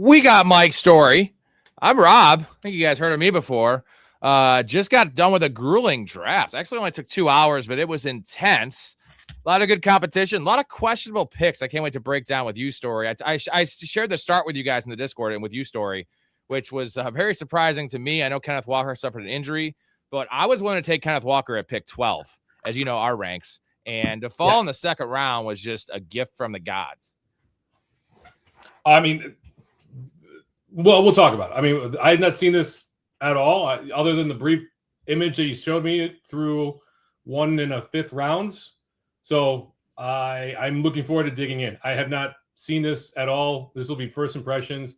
We got Mike Storey. I'm Rob. I think you guys heard of me before. Just got done with a grueling draft. Actually only took 2 hours, but it was intense. A lot of good competition, a lot of questionable picks. I can't wait to break down with you, Storey. I shared the start with you guys in the Discord and with you, Storey, which was very surprising to me. I know Kenneth Walker suffered an injury, but I was willing to take Kenneth Walker at pick 12, as you know, our ranks. And to fall in the second round was just a gift from the gods. I mean, well, we'll talk about it. I mean, I had not seen this at all, other than the brief image that you showed me through 1 and a 5th rounds. So I'm looking forward to digging in. I have not seen this at all. This will be first impressions.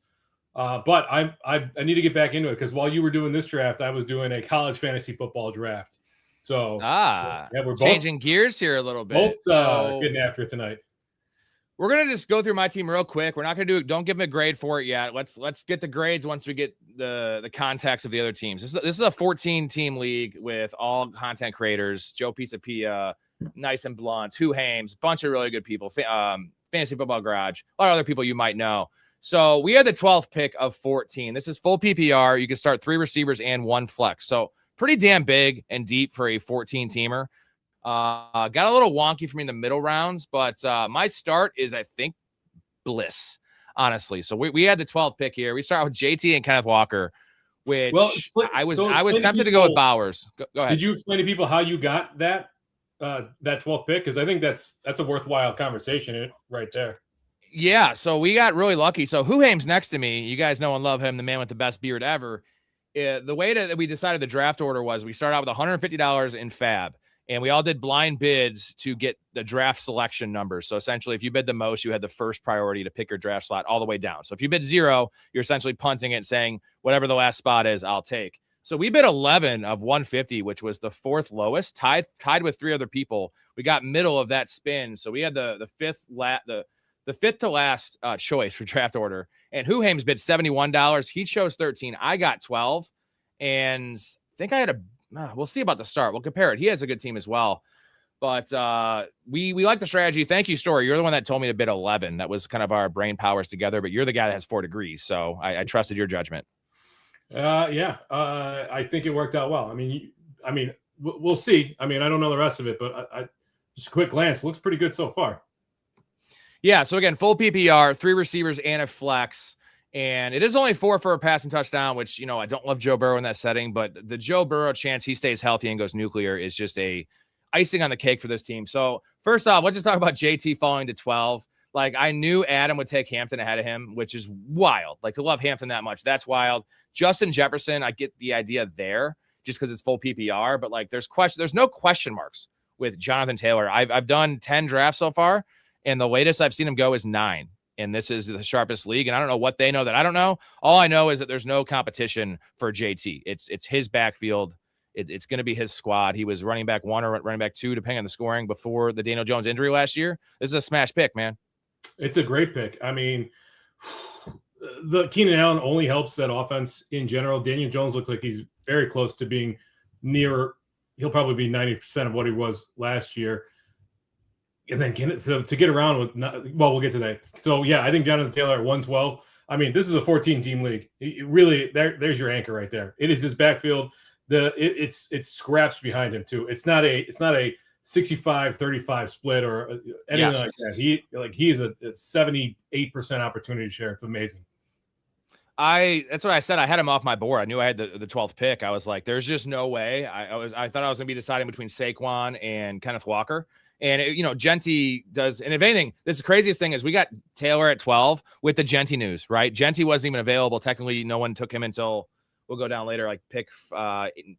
But I need to get back into it because while you were doing this draft, I was doing a college fantasy football draft. So we're both changing gears here a little bit. Both getting after it tonight. We're gonna just go through my team real quick. We're not gonna don't give them a grade for it yet. Let's get the grades once we get the context of the other teams. This is a 14-team league with all content creators. Joe Pisapia, Nice and Blunt, Who Hames, bunch of really good people. Fantasy Football Garage, a lot of other people you might know. So we had the 12th pick of 14. This is full PPR. You can start 3 receivers and 1 flex. So pretty damn big and deep for a 14-teamer. Got a little wonky for me in the middle rounds, but my start is, I think, bliss, honestly. So we had the 12th pick here. We start with JT and Kenneth Walker, which I was tempted to go with Bowers. Go ahead. Did you explain to people how you got that 12th pick? Because I think that's a worthwhile conversation right there. Yeah, so we got really lucky. So Who Hames next to me, you guys know and love him, the man with the best beard ever. The way that we decided the draft order was we started out with $150 in Fab. And we all did blind bids to get the draft selection numbers. So essentially, if you bid the most, you had the first priority to pick your draft slot all the way down. So if you bid 0, you're essentially punting it and saying, whatever the last spot is, I'll take. So we bid 11 of 150, which was the 4th lowest, tied with 3 other people. We got middle of that spin. So we had the fifth to last choice for draft order. And Who Hames bid $71. He chose 13. I got 12. And I think I had we'll see about the start. We'll compare it. He has a good team as well. But we like the strategy. Thank you, Storey. You're the one that told me to bid 11. That was kind of our brain powers together, but you're the guy that has 4 degrees. So I trusted your judgment. I think it worked out well. I mean, we'll see. I mean, I don't know the rest of it, but I just a quick glance. Looks pretty good so far. Yeah. So again, full PPR, 3 receivers and a flex. And it is only 4 for a passing touchdown, which, you know, I don't love Joe Burrow in that setting, but the Joe Burrow chance he stays healthy and goes nuclear is just a icing on the cake for this team. So first off, let's just talk about JT falling to 12. Like, I knew Adam would take Hampton ahead of him, which is wild. Like, to love Hampton that much, that's wild. Justin Jefferson, I get the idea there just because it's full PPR, but like there's no question marks with Jonathan Taylor. I've done 10 drafts so far, and the latest I've seen him go is 9. And this is the sharpest league. And I don't know what they know that I don't know. All I know is that there's no competition for JT. It's his backfield. It's going to be his squad. He was running back 1 or running back 2, depending on the scoring, before the Daniel Jones injury last year. This is a smash pick, man. It's a great pick. I mean, the Keenan Allen only helps that offense in general. Daniel Jones looks like he's very close to being near. He'll probably be 90% of what he was last year. And then to get around with, we'll get to that. So, yeah, I think Jonathan Taylor at 112. I mean, this is a 14-team league. Really, there's your anchor right there. It is his backfield. It's scraps behind him too. It's not a 65-35 split or anything like that. He is a 78% opportunity share. It's amazing. That's what I said. I had him off my board. I knew I had the 12th pick. I was like, there's just no way. I thought I was going to be deciding between Saquon and Kenneth Walker. And, Genty does. And if anything, this craziest thing is we got Taylor at 12 with the Genty news, right? Genty wasn't even available. Technically, no one took him until we'll go down later, like pick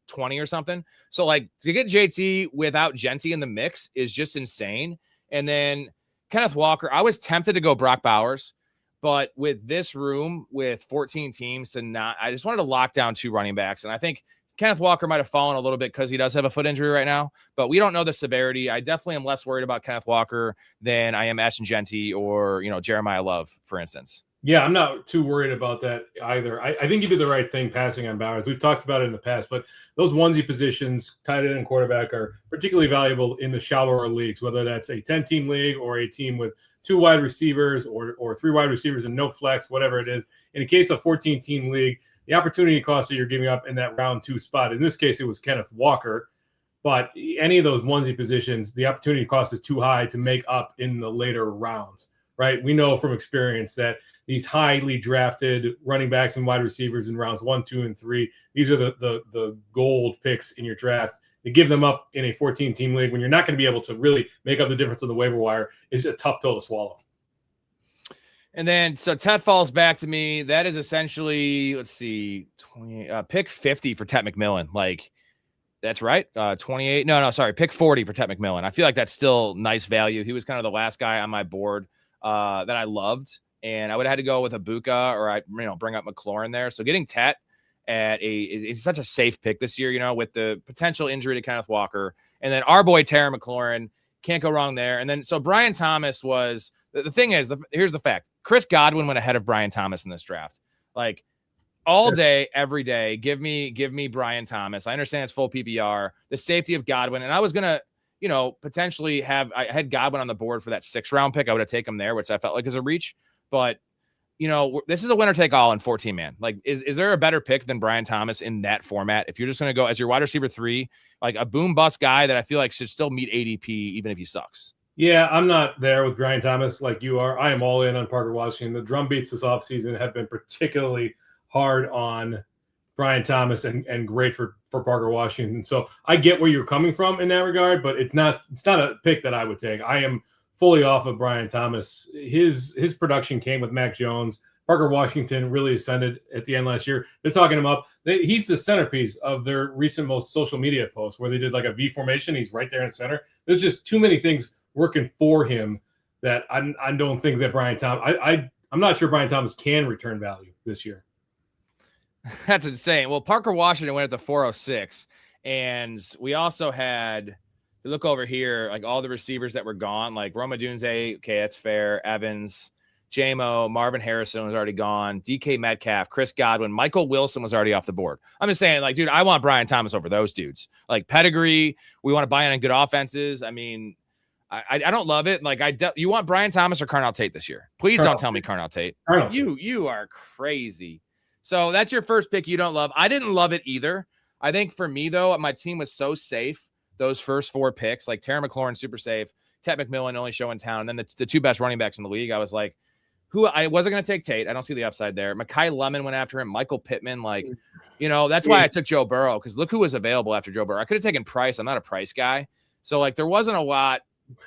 20 or something. So, like, to get JT without Genty in the mix is just insane. And then Kenneth Walker, I was tempted to go Brock Bowers, but with this room with 14 teams I just wanted to lock down 2 running backs. And I think Kenneth Walker might have fallen a little bit because he does have a foot injury right now, but we don't know the severity. I definitely am less worried about Kenneth Walker than I am Ashton Genty or, Jeremiah Love, for instance. Yeah, I'm not too worried about that either. I think you did the right thing passing on Bowers. We've talked about it in the past, but those onesie positions, tight end and quarterback, are particularly valuable in the shallower leagues, whether that's a 10-team league or a team with 2 wide receivers or 3 wide receivers and no flex, whatever it is. In the case of a 14-team league, the opportunity cost that you're giving up in that round 2 spot, in this case, it was Kenneth Walker. But any of those onesie positions, the opportunity cost is too high to make up in the later rounds, right? We know from experience that these highly drafted running backs and wide receivers in rounds 1, 2, and 3, these are the gold picks in your draft. To give them up in a 14-team league when you're not going to be able to really make up the difference on the waiver wire is a tough pill to swallow. And then, so Tet falls back to me. That is essentially, let's see, 20, pick 50 for Tet McMillan. Like, that's right. 28. No, sorry. Pick 40 for Tet McMillan. I feel like that's still nice value. He was kind of the last guy on my board that I loved. And I would have had to go with Ibuka or bring up McLaurin there. So getting Tet at is such a safe pick this year, with the potential injury to Kenneth Walker. And then our boy Terry McLaurin, can't go wrong there. And then so Brian Thomas was the thing is, here's the fact. Chris Godwin went ahead of Brian Thomas in this draft. Like all day, every day, give me Brian Thomas. I understand it's full PPR, the safety of Godwin. And I was going to, potentially I had Godwin on the board for that 6th round pick. I would have taken him there, which I felt like is a reach. But, this is a winner take all in 14-man. Like, is there a better pick than Brian Thomas in that format? If you're just going to go as your wide receiver 3, like a boom bust guy that I feel like should still meet ADP, even if he sucks. Yeah, I'm not there with Brian Thomas like you are. I am all in on Parker Washington. The drum beats this offseason have been particularly hard on Brian Thomas and great for Parker Washington. So I get where you're coming from in that regard, but it's not a pick that I would take. I am fully off of Brian Thomas. His production came with Mac Jones. Parker Washington really ascended at the end last year. They're talking him up. He's the centerpiece of their recent most social media posts where they did like a V formation. He's right there in center. There's just too many things working for him that I don't think that Brian Thomas. I'm not sure Brian Thomas can return value this year. That's insane. Well, Parker Washington went at the 406, and we also had. Look over here, like all the receivers that were gone, like Roma Dunze, okay, that's fair. Evans, JMO, Marvin Harrison was already gone. DK Metcalf, Chris Godwin, Michael Wilson was already off the board. I'm just saying, like, dude, I want Brian Thomas over those dudes. Like pedigree, we want to buy in on good offenses. I mean, I don't love it. Like, you want Brian Thomas or Carnell Tate this year? Please don't tell me Carnell Tate. You are crazy. So that's your first pick you don't love. I didn't love it either. I think for me, though, my team was so safe. Those first 4 picks, like Terry McLaurin, super safe, Tet McMillan, only show in town, and then the 2 best running backs in the league. I was like, I wasn't going to take Tate. I don't see the upside there. Mekhi Lemon went after him. Michael Pittman, that's why I took Joe Burrow, because look who was available after Joe Burrow. I could have taken Price. I'm not a Price guy. So, like, there wasn't a lot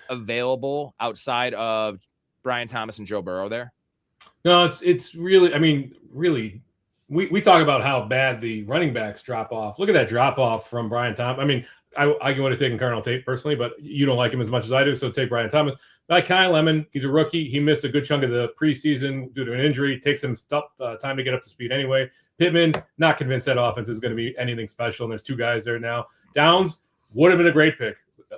available outside of Brian Thomas and Joe Burrow there. No, it's really, really, we talk about how bad the running backs drop off. Look at that drop off from Brian Thomas. I would have taken Carnell Tate personally, but you don't like him as much as I do, so take Brian Thomas. Like Kyle Lemon, he's a rookie. He missed a good chunk of the preseason due to an injury. It takes him time to get up to speed anyway. Pittman, not convinced that offense is going to be anything special, and there's 2 guys there now. Downs would have been a great pick,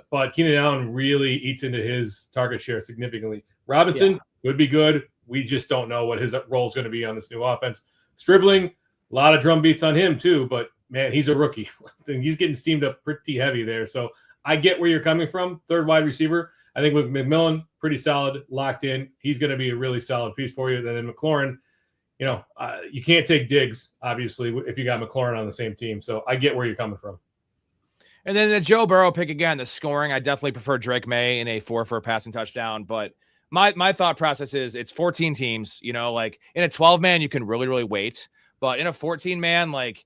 but Keenan Allen really eats into his target share significantly. Robinson would be good. We just don't know what his role is going to be on this new offense. Stribling, a lot of drum beats on him too, but man, he's a rookie. He's getting steamed up pretty heavy there. So I get where you're coming from. 3rd wide receiver. I think with McMillan, pretty solid, locked in. He's going to be a really solid piece for you. Then McLaurin, you can't take Diggs, obviously, if you got McLaurin on the same team. So I get where you're coming from. And then the Joe Burrow pick again, the scoring, I definitely prefer Drake May in a 4 for a passing touchdown. But my thought process is it's 14 teams, like in a 12-man, you can really, really wait. But in a 14-man, like,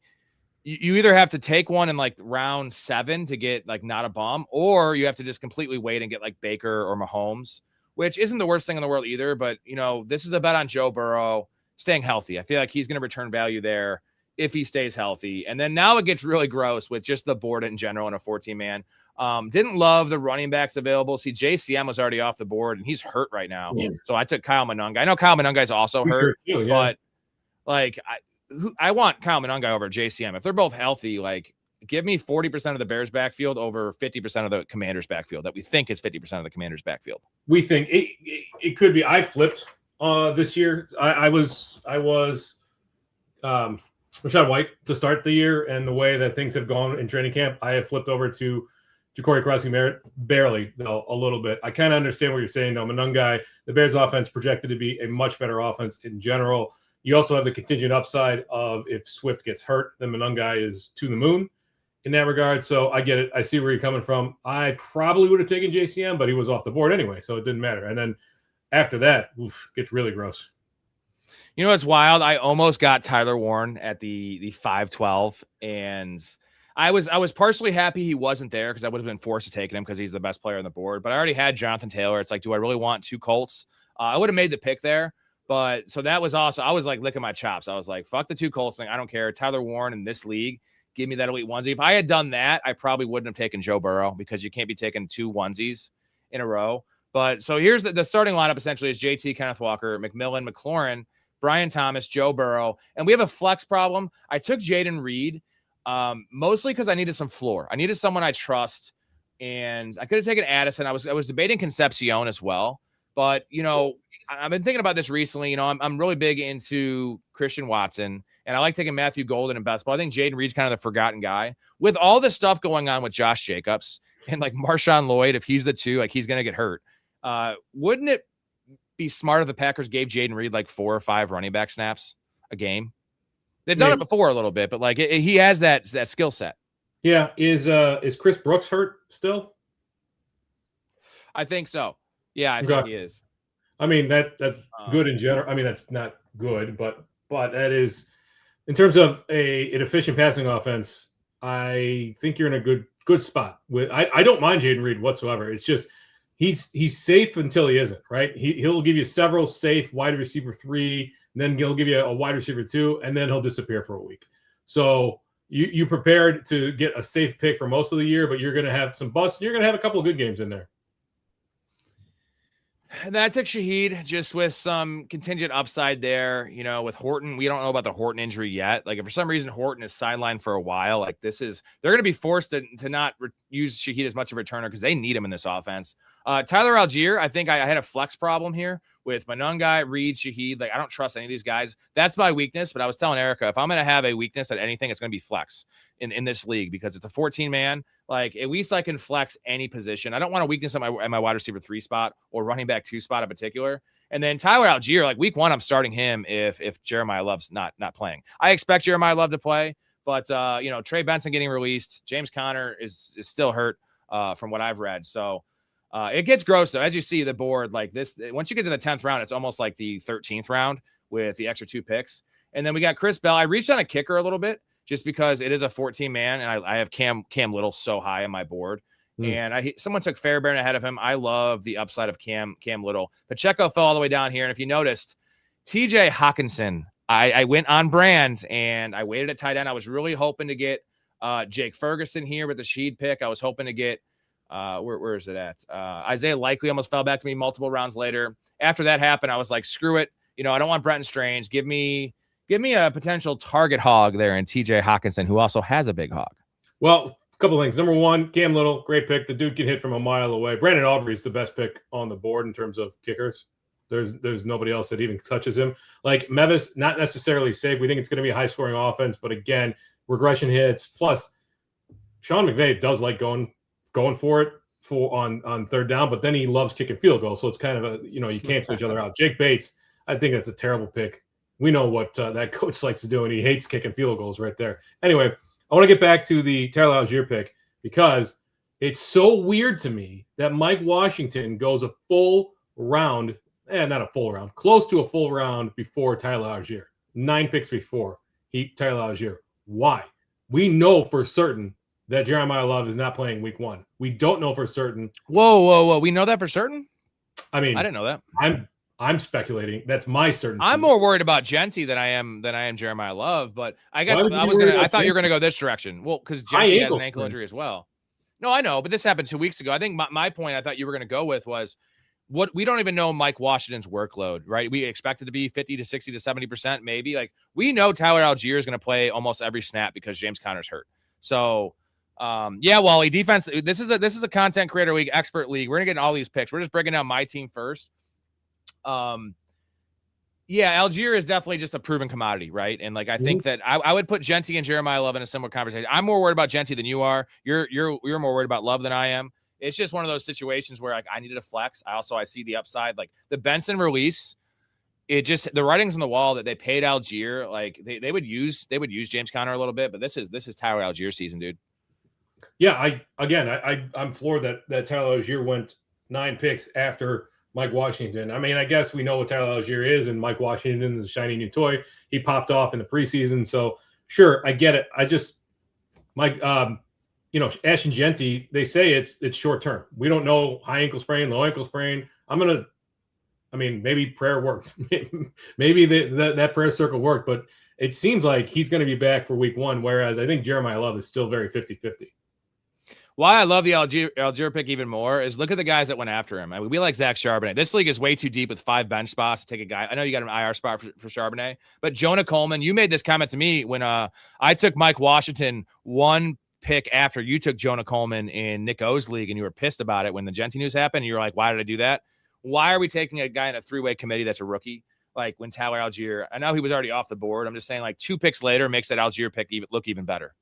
you either have to take one in like round 7 to get like not a bomb, or you have to just completely wait and get like Baker or Mahomes, which isn't the worst thing in the world either. But, this is a bet on Joe Burrow staying healthy. I feel like he's going to return value there if he stays healthy. And then now it gets really gross with just the board in general in a 14-man. Didn't love the running backs available. See, JCM was already off the board and he's hurt right now. Yeah. So I took Kyle Monunga. I know Kyle Monunga is also hurt, sure too, but like I want Kyle Monunga over JCM. If they're both healthy, like give me 40% of the Bears backfield over 50% of the Commanders backfield that we think is 50% of the Commanders backfield. We think it could be. I flipped This year, I was Rashad White to start the year, and the way that things have gone in training camp, I have flipped over to Ja'Cory Krosky barely, though, a little bit. I kind of understand what you're saying, though. Monungai, the Bears offense projected to be a much better offense in general. You also have the contingent upside of if Swift gets hurt, then Monungai is to the moon in that regard. So I get it. I see where you're coming from. I probably would have taken JCM, but he was off the board anyway, so it didn't matter. And then after that, gets really gross. You know what's wild? I almost got Tyler Warren at the 512, and I was partially happy he wasn't there because I would have been forced to take him because he's the best player on the board. But I already had Jonathan Taylor. It's like, do I really want 2 Colts? I would have made the pick there, but so that was also, I was like licking my chops. I was like, fuck the 2 Colts thing. I don't care. Tyler Warren in this league, give me that elite onesie. If I had done that, I probably wouldn't have taken Joe Burrow because you can't be taking 2 onesies in a row. But so here's the starting lineup essentially is JT, Kenneth Walker, McMillan, McLaurin, Brian Thomas, Joe Burrow, and we have a flex problem. I took Jaden Reed mostly because I needed some floor. I needed someone I trust, and I could have taken Addison. I was debating Concepcion as well, but you know, I've been thinking about this recently. You know, I'm really big into Christian Watson, and I like taking Matthew Golden in best ball. I think Jaden Reed's kind of the forgotten guy with all this stuff going on with Josh Jacobs and like Marshawn Lloyd. If he's the 2, like he's gonna get hurt. Wouldn't it be smart if the Packers gave Jaden Reed like 4 or 5 running back snaps a game? They've done it before a little bit, but like he has that skill set. Yeah. Is Chris Brooks hurt still? I think so. Yeah, I think he is. I mean, that's good in general. I mean, that's not good, but that is, in terms of an efficient passing offense, I think you're in a good spot. I don't mind Jaden Reed whatsoever. It's just he's safe until he isn't, right? He'll give you several safe wide receiver 3, and then he'll give you a wide receiver 2, and then he'll disappear for a week. So you prepared to get a safe pick for most of the year, but you're going to have some busts. You're going to have a couple of good games in there. And that took Shaheed just with some contingent upside there. You know, with Horton, we don't know about the Horton injury yet. Like if for some reason Horton is sidelined for a while, like they're going to be forced to not use Shaheed as much of a returner because they need him in this offense. Tyler Algier, I think I had a flex problem here with Monungai, Reed, Shaheed. Like I don't trust any of these guys. That's my weakness. But I was telling Erica, if I'm going to have a weakness at anything, it's going to be flex in this league because it's a 14-man. Like at least I can flex any position. I don't want a weakness at my wide receiver 3 spot or running back 2 spot in particular. And then Tyler Algier, like week 1, I'm starting him if Jeremiah Love's not playing. I expect Jeremiah Love to play, but you know, Trey Benson getting released. James Conner is still hurt from what I've read. So it gets gross though. As you see the board like this, once you get to the 10th round, it's almost like the 13th round with the extra 2 picks. And then we got Chris Bell. I reached on a kicker a little bit just because it is a 14-man, and I have Cam Little so high on my board. And someone took Fairbairn ahead of him. I love the upside of Cam Little. Pacheco fell all the way down here. And if you noticed, TJ Hawkinson, I went on brand, and I waited at tight end. I was really hoping to get Jake Ferguson here with the Sheed pick. I was hoping to get where is it at? Isaiah Likely almost fell back to me multiple rounds later. After that happened, I was like, screw it. You know, I don't want Brenton Strange. Give me a potential target hog there in TJ Hawkinson, who also has a big hog. Well, a couple of things. Number 1, Cam Little, great pick. The dude can hit from a mile away. Brandon Aubrey's the best pick on the board in terms of kickers. There's nobody else that even touches him. Like Mevis, not necessarily safe. We think it's going to be a high-scoring offense, but again, regression hits. Plus, Sean McVay does like going for it on third down, but then he loves kicking field goals. So it's kind of you cancel each other out. Jake Bates, I think that's a terrible pick. We know what that coach likes to do, and he hates kicking field goals right there. Anyway, I want to get back to the Tyler Algier pick because it's so weird to me that Mike Washington goes a full round, not a full round, close to a full round before Tyler Algier. 9 picks before Tyler Algier. Why? We know for certain that Jeremiah Love is not playing week 1. We don't know for certain. Whoa. We know that for certain? I mean, I didn't know that. I'm speculating. That's my certainty. I'm more worried about Genty than I am Jeremiah Love, but I guess I thought you were gonna go this direction. Well, because Genty has an ankle injury as well. No, I know, but this happened 2 weeks ago. I think my point I thought you were gonna go with was what we don't even know Mike Washington's workload, right? We expect it to be 50 to 60 to 70%, maybe. Like we know Tyler Algier is gonna play almost every snap because James Conner's hurt. So yeah, Wally, defense. This is a content creator league, expert league. We're gonna get in all these picks. We're just breaking down my team first. Yeah, Algier is definitely just a proven commodity, right? And like I think that I would put Genty and Jeremiah Love in a similar conversation. I'm more worried about Genty than you are. You're more worried about Love than I am. It's just one of those situations where like I needed a flex. I see the upside. Like the Benson release, it just the writing's on the wall that they paid Algier. Like they would use James Conner a little bit, but this is Tyler Algier season, dude. Yeah, I'm floored that Tyler Algier went 9 picks after Mike Washington. I mean, I guess we know what Tyler Algier is, and Mike Washington is a shiny new toy. He popped off in the preseason, so sure, I get it. I just Mike, Ashton Genty, they say it's short term. We don't know high ankle sprain, low ankle sprain. Maybe prayer worked. Maybe that prayer circle worked, but it seems like he's going to be back for week 1, whereas I think Jeremiah Love is still very 50-50. Why I love the Algier pick even more is look at the guys that went after him. I mean, we like Zach Charbonnet. This league is way too deep with 5 bench spots to take a guy. I know you got an IR spot for Charbonnet, but Jonah Coleman, you made this comment to me when I took Mike Washington 1 pick after you took Jonah Coleman in Nick O's league, and you were pissed about it when the Genty news happened. And you were like, why did I do that? Why are we taking a guy in a 3-way committee that's a rookie? Like when Tyler Algier, I know he was already off the board. I'm just saying like 2 picks later makes that Algier pick look even better.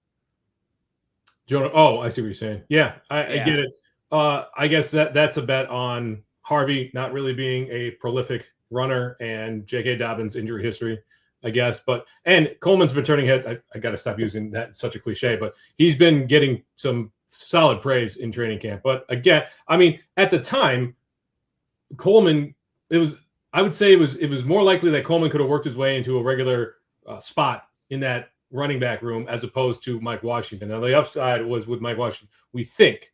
Jonah, I see what you're saying. Yeah, I get it. I guess that's a bet on Harvey not really being a prolific runner and J.K. Dobbins' injury history, I guess. And Coleman's been turning head. I got to stop using that, such a cliche, but he's been getting some solid praise in training camp. But again, I mean, at the time, Coleman, I would say it was more likely that Coleman could have worked his way into a regular spot in that running back room as opposed to Mike Washington. Now the upside was with Mike Washington. We think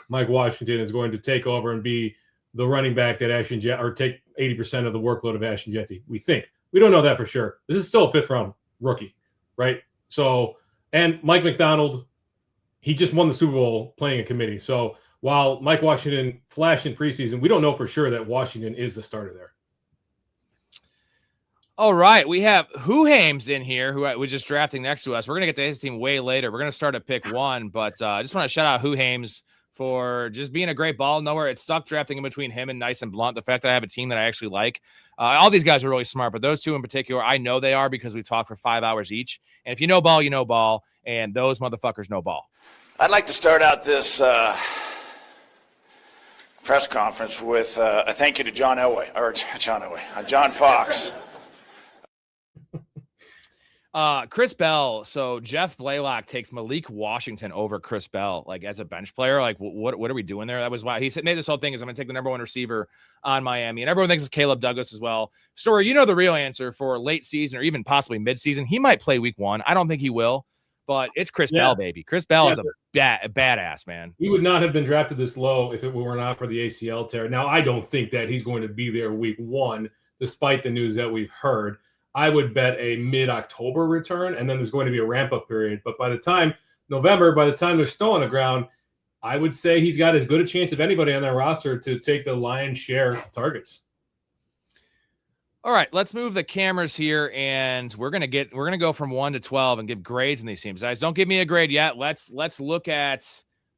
Mike Washington is going to take over and be the running back that Ashton Genty, or take 80% of the workload of Ashton Genty. We don't know that for sure. This is still a 5th round rookie, right? So, and Mike McDonald, he just won the Super Bowl playing a committee. So while Mike Washington flashed in preseason, we don't know for sure that Washington is the starter there. All right, we have Huhames in here, who was just drafting next to us. We're going to get to his team way later. We're going to start at pick 1, but I just want to shout out Huhames for just being a great ball knower. It sucked drafting in between him and Nice and Blunt. The fact that I have a team that I actually like. All these guys are really smart, but those 2 in particular, I know they are because we talked for 5 hours each. And if you know ball, you know ball, and those motherfuckers know ball. I'd like to start out this press conference with a thank you to John Fox. Chris Bell. So Jeff Blaylock takes Malik Washington over Chris Bell, like as a bench player. Like what are we doing there? That was why he said, made this whole thing is I'm going to take the number 1 receiver on Miami, and everyone thinks it's Caleb Douglas as well. Storey, you know the real answer for late season or even possibly mid-season. He might play week 1. I don't think he will, but it's Chris Bell, baby. Chris Bell is a badass, man. He would not have been drafted this low if it were not for the ACL tear. Now, I don't think that he's going to be there week 1, despite the news that we've heard. I would bet a mid-October return, and then there's going to be a ramp-up period. But by the time there's snow on the ground, I would say he's got as good a chance of anybody on their roster to take the lion's share of targets. All right, let's move the cameras here, and we're gonna go from 1 to 12 and give grades in these teams. Guys, don't give me a grade yet. Let's look at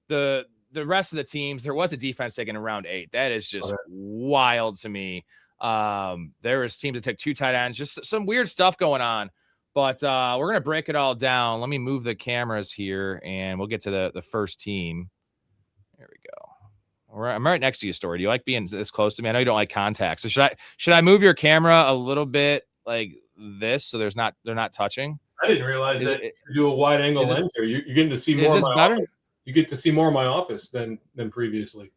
the rest of the teams. There was a defense taken in round 8. That is just wild to me. There was teams that took 2 tight ends, just some weird stuff going on, but we're going to break it all down. Let me move the cameras here and we'll get to the first team. There we go. I'm right next to you, Storey. Do you like being this close to me? I know you don't like contact. So should I move your camera a little bit like this so they're not touching? I didn't realize that you do a wide angle lens here. You're getting to see more of my office. You get to see more of my office than previously.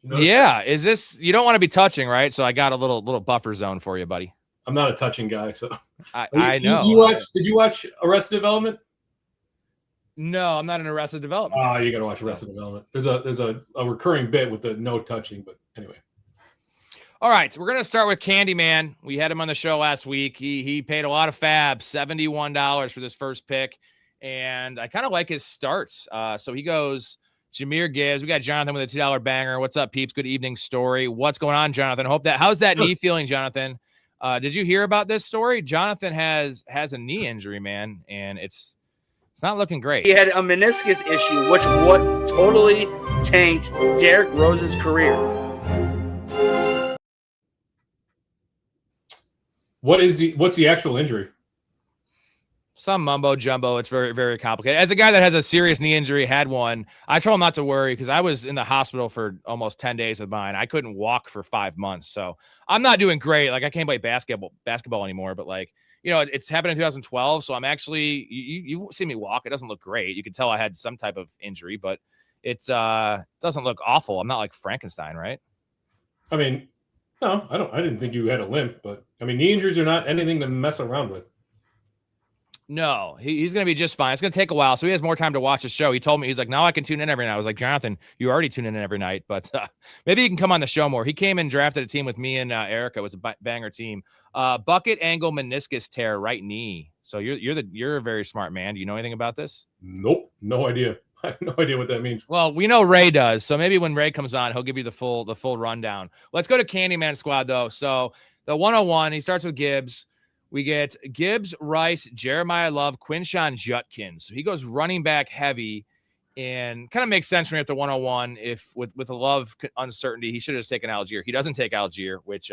Yeah, is this you don't want to be touching, right? So I got a little buffer zone for you, buddy. I'm not a touching guy, so I know. Did you watch Arrested Development? No, I'm not in Arrested Development. Oh, you got to watch Arrested Development. There's a recurring bit with the no touching, but anyway. All right, so we're gonna start with Candyman. We had him on the show last week. He paid a lot of fab, $71 for this first pick, and I kind of like his starts. So he goes. Jameer Gibbs. We got Jonathan with a $2 banger. What's up, peeps? Good evening, Storey. What's going on, Jonathan? How's that knee feeling, Jonathan? Did you hear about this story? Jonathan has a knee injury, man, and it's not looking great. He had a meniscus issue, which totally tanked Derrick Rose's career. What's the actual injury? Some mumbo jumbo. It's very, very complicated. As a guy that has a serious knee injury, had one, I told him not to worry because I was in the hospital for almost 10 days with mine. I couldn't walk for 5 months. So I'm not doing great. Like I can't play basketball anymore, but like, it's happened in 2012. So I'm actually, you see me walk. It doesn't look great. You can tell I had some type of injury, but it doesn't look awful. I'm not like Frankenstein, right? I mean, no, I didn't think you had a limp, but I mean, knee injuries are not anything to mess around with. No, he's going to be just fine. It's going to take a while. So he has more time to watch the show. He told me, he's like, now I can tune in every night. I was like, Jonathan, you already tune in every night, but maybe you can come on the show more. He came and drafted a team with me and Erica. It was a banger team. Bucket angle meniscus tear, right knee. So you're a very smart man. Do you know anything about this? Nope. No idea. I have no idea what that means. Well, we know Ray does. So maybe when Ray comes on, he'll give you the full rundown. Let's go to Candyman squad though. So the 101, he starts with Gibbs. We get Gibbs, Rice, Jeremiah Love, Quinshon Judkins. So he goes running back heavy and kind of makes sense for me at the 101. If with the Love uncertainty, he should have just taken Algier. He doesn't take Algier, which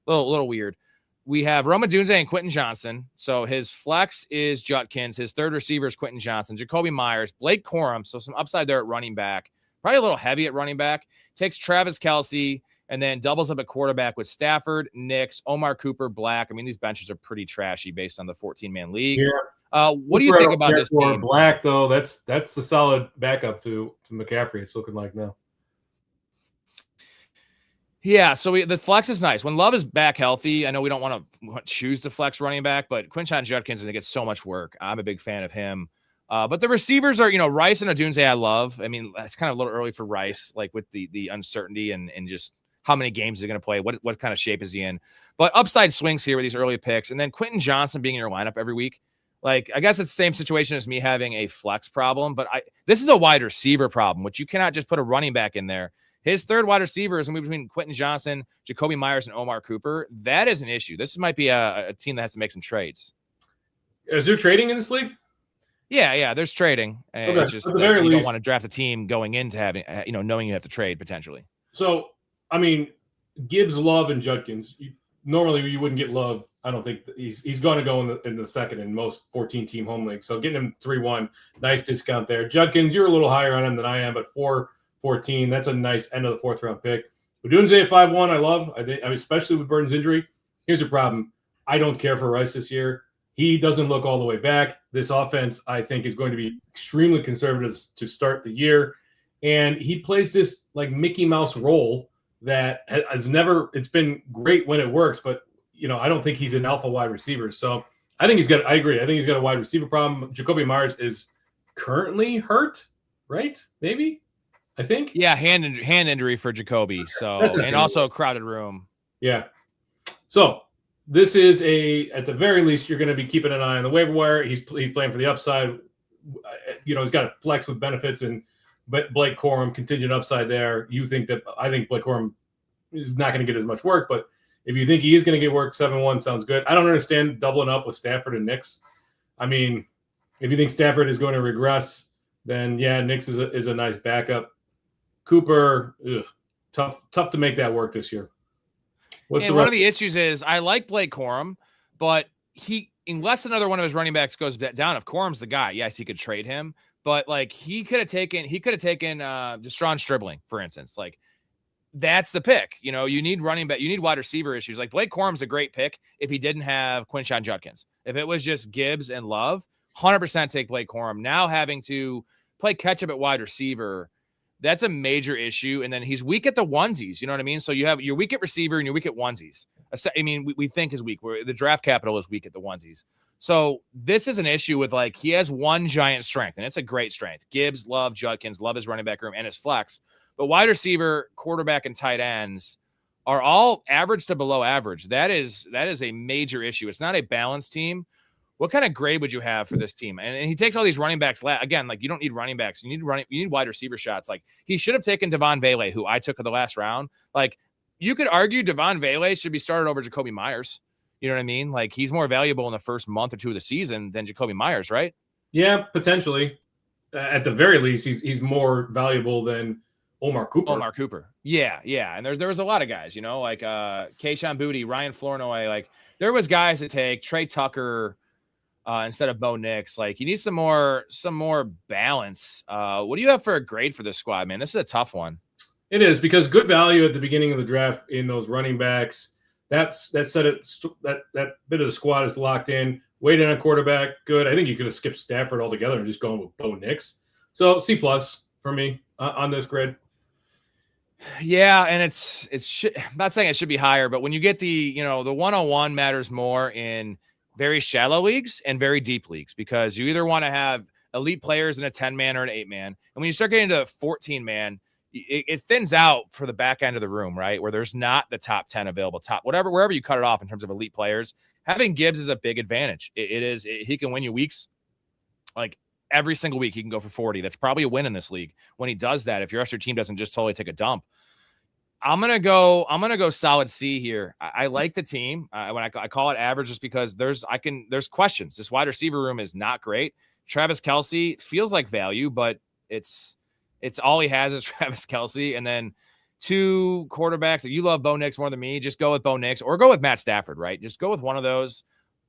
little weird. We have Roma Dunze and Quentin Johnson. So his flex is Judkins. His third receiver is Quentin Johnson. Jacoby Myers, Blake Corum. So some upside there at running back. Probably a little heavy at running back. Takes Travis Kelce. And then doubles up at quarterback with Stafford, Nix, Omar Cooper, Black. I mean, these benches are pretty trashy based on the 14-man league. Yeah. What do you think about this team? Black, though, that's the solid backup to McCaffrey. It's looking like now. Yeah, so the flex is nice. When Love is back healthy, I know we don't want to choose the flex running back, but Quinshon Judkins is going to get so much work. I'm a big fan of him. But the receivers are, Rice and Odunze I love. I mean, it's kind of a little early for Rice, like with the uncertainty and just how many games is he going to play? What kind of shape is he in? But upside swings here with these early picks. And then Quentin Johnson being in your lineup every week. Like, I guess it's the same situation as me having a flex problem, but this is a wide receiver problem, which you cannot just put a running back in there. His third wide receiver is going to be between Quentin Johnson, Jacoby Myers, and Omar Cooper. That is an issue. This might be a team that has to make some trades. Is there trading in this league? Yeah, there's trading. Okay. It's just you don't want to draft a team going into having, knowing you have to trade potentially. So, I mean, Gibbs, Love, and Judkins. Normally, you wouldn't get Love. I don't think he's going to go in the second in most 14-team home leagues. So getting him 3-1, nice discount there. Judkins, you're a little higher on him than I am, but 4-14, that's a nice end of the fourth round pick. Odunze at 5-1, I love. I think, especially with Burton's injury. Here's the problem: I don't care for Rice this year. He doesn't look all the way back. This offense, I think, is going to be extremely conservative to start the year, and he plays this like Mickey Mouse role that has never, it's been great when it works, but I don't think he's an alpha wide receiver. So I agree. I think he's got a wide receiver problem. Jacoby Myers is currently hurt, right? Maybe, I think. Yeah. Hand injury for Jacoby. So, and also a crowded room. Yeah. So this is at the very least, you're going to be keeping an eye on the waiver wire. He's playing for the upside. He's got a flex with benefits and, but Blake Corum, contingent upside there. I think Blake Corum is not going to get as much work, but if you think he is going to get work, 7-1 sounds good. I don't understand doubling up with Stafford and Nix. I mean, if you think Stafford is going to regress, then yeah, Nix is a nice backup. Cooper, tough to make that work this year. One of the issues is I like Blake Corum, but unless another one of his running backs goes down, if Corum's the guy, yes, he could trade him. But like he could have taken Deshaun Stribling, for instance. Like that's the pick. You need running back, you need wide receiver issues. Like Blake Corum's a great pick if he didn't have Quinshon Judkins. If it was just Gibbs and Love, 100% take Blake Corum. Now having to play catch up at wide receiver, that's a major issue. And then he's weak at the onesies. You know what I mean? So you're weak at receiver and you're weak at onesies. I mean, we think is weak. The draft capital is weak at the onesies. So this is an issue with he has one giant strength, and it's a great strength. Gibbs, Love, Judkins, love his running back room and his flex. But wide receiver, quarterback, and tight ends are all average to below average. That is a major issue. It's not a balanced team. What kind of grade would you have for this team? And he takes all these running backs. Again, you don't need running backs. You need wide receiver shots. He should have taken Devon Vele, who I took in the last round. You could argue Devon Vele should be started over Jacoby Myers. You know what I mean? He's more valuable in the first month or two of the season than Jacoby Myers, right? Yeah, potentially. At the very least, he's more valuable than Omar Cooper. Omar Cooper. Yeah. And there was a lot of guys, like Keyshawn Booty, Ryan Flournoy. Like there was guys to take. Trey Tucker instead of Bo Nix. Like you need some more balance. What do you have for a grade for this squad, man? This is a tough one. It is, because good value at the beginning of the draft in those running backs. That bit of the squad is locked in. Waiting on quarterback, good. I think you could have skipped Stafford altogether and just gone with Bo Nix. So C+ for me on this grid. Yeah, and I'm not saying it should be higher, but when you get the 101 matters more in very shallow leagues and very deep leagues, because you either want to have elite players in a 10-man or an 8-man. And when you start getting to a 14-man, it thins out for the back end of the room, right? Where there's not the top 10 available, wherever you cut it off in terms of elite players. Having Gibbs is a big advantage. He can win you weeks. Like every single week he can go for 40. That's probably a win in this league when he does that. If your rest of your team doesn't just totally take a dump. I'm gonna go solid C here. I like the team. When I call it average, just because there's questions. This wide receiver room is not great. Travis Kelce feels like value, but it's all he has is Travis Kelce, and then 2 quarterbacks. If you love Bo Nix more than me, just go with Bo Nix or go with Matt Stafford. Right, just go with one of those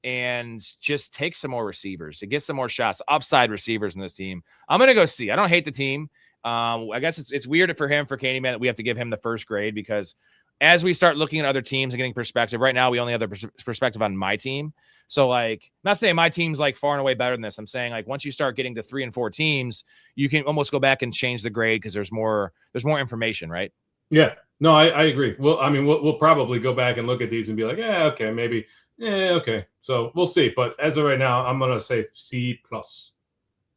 and just take some more receivers to get some more shots, upside receivers in this team. I'm gonna go C. I don't hate the team. I guess it's weird for Candyman that we have to give him the first grade, because as we start looking at other teams and getting perspective, right now we only have the perspective on my team. So like, I'm not saying my team's like far and away better than this. I'm saying like once you start getting to 3 and 4 teams, you can almost go back and change the grade because there's more information, right? Yeah, no, I agree. Well, I mean, we'll probably go back and look at these and be like, yeah, okay, maybe, yeah, okay. So we'll see. But as of right now, I'm gonna say C+.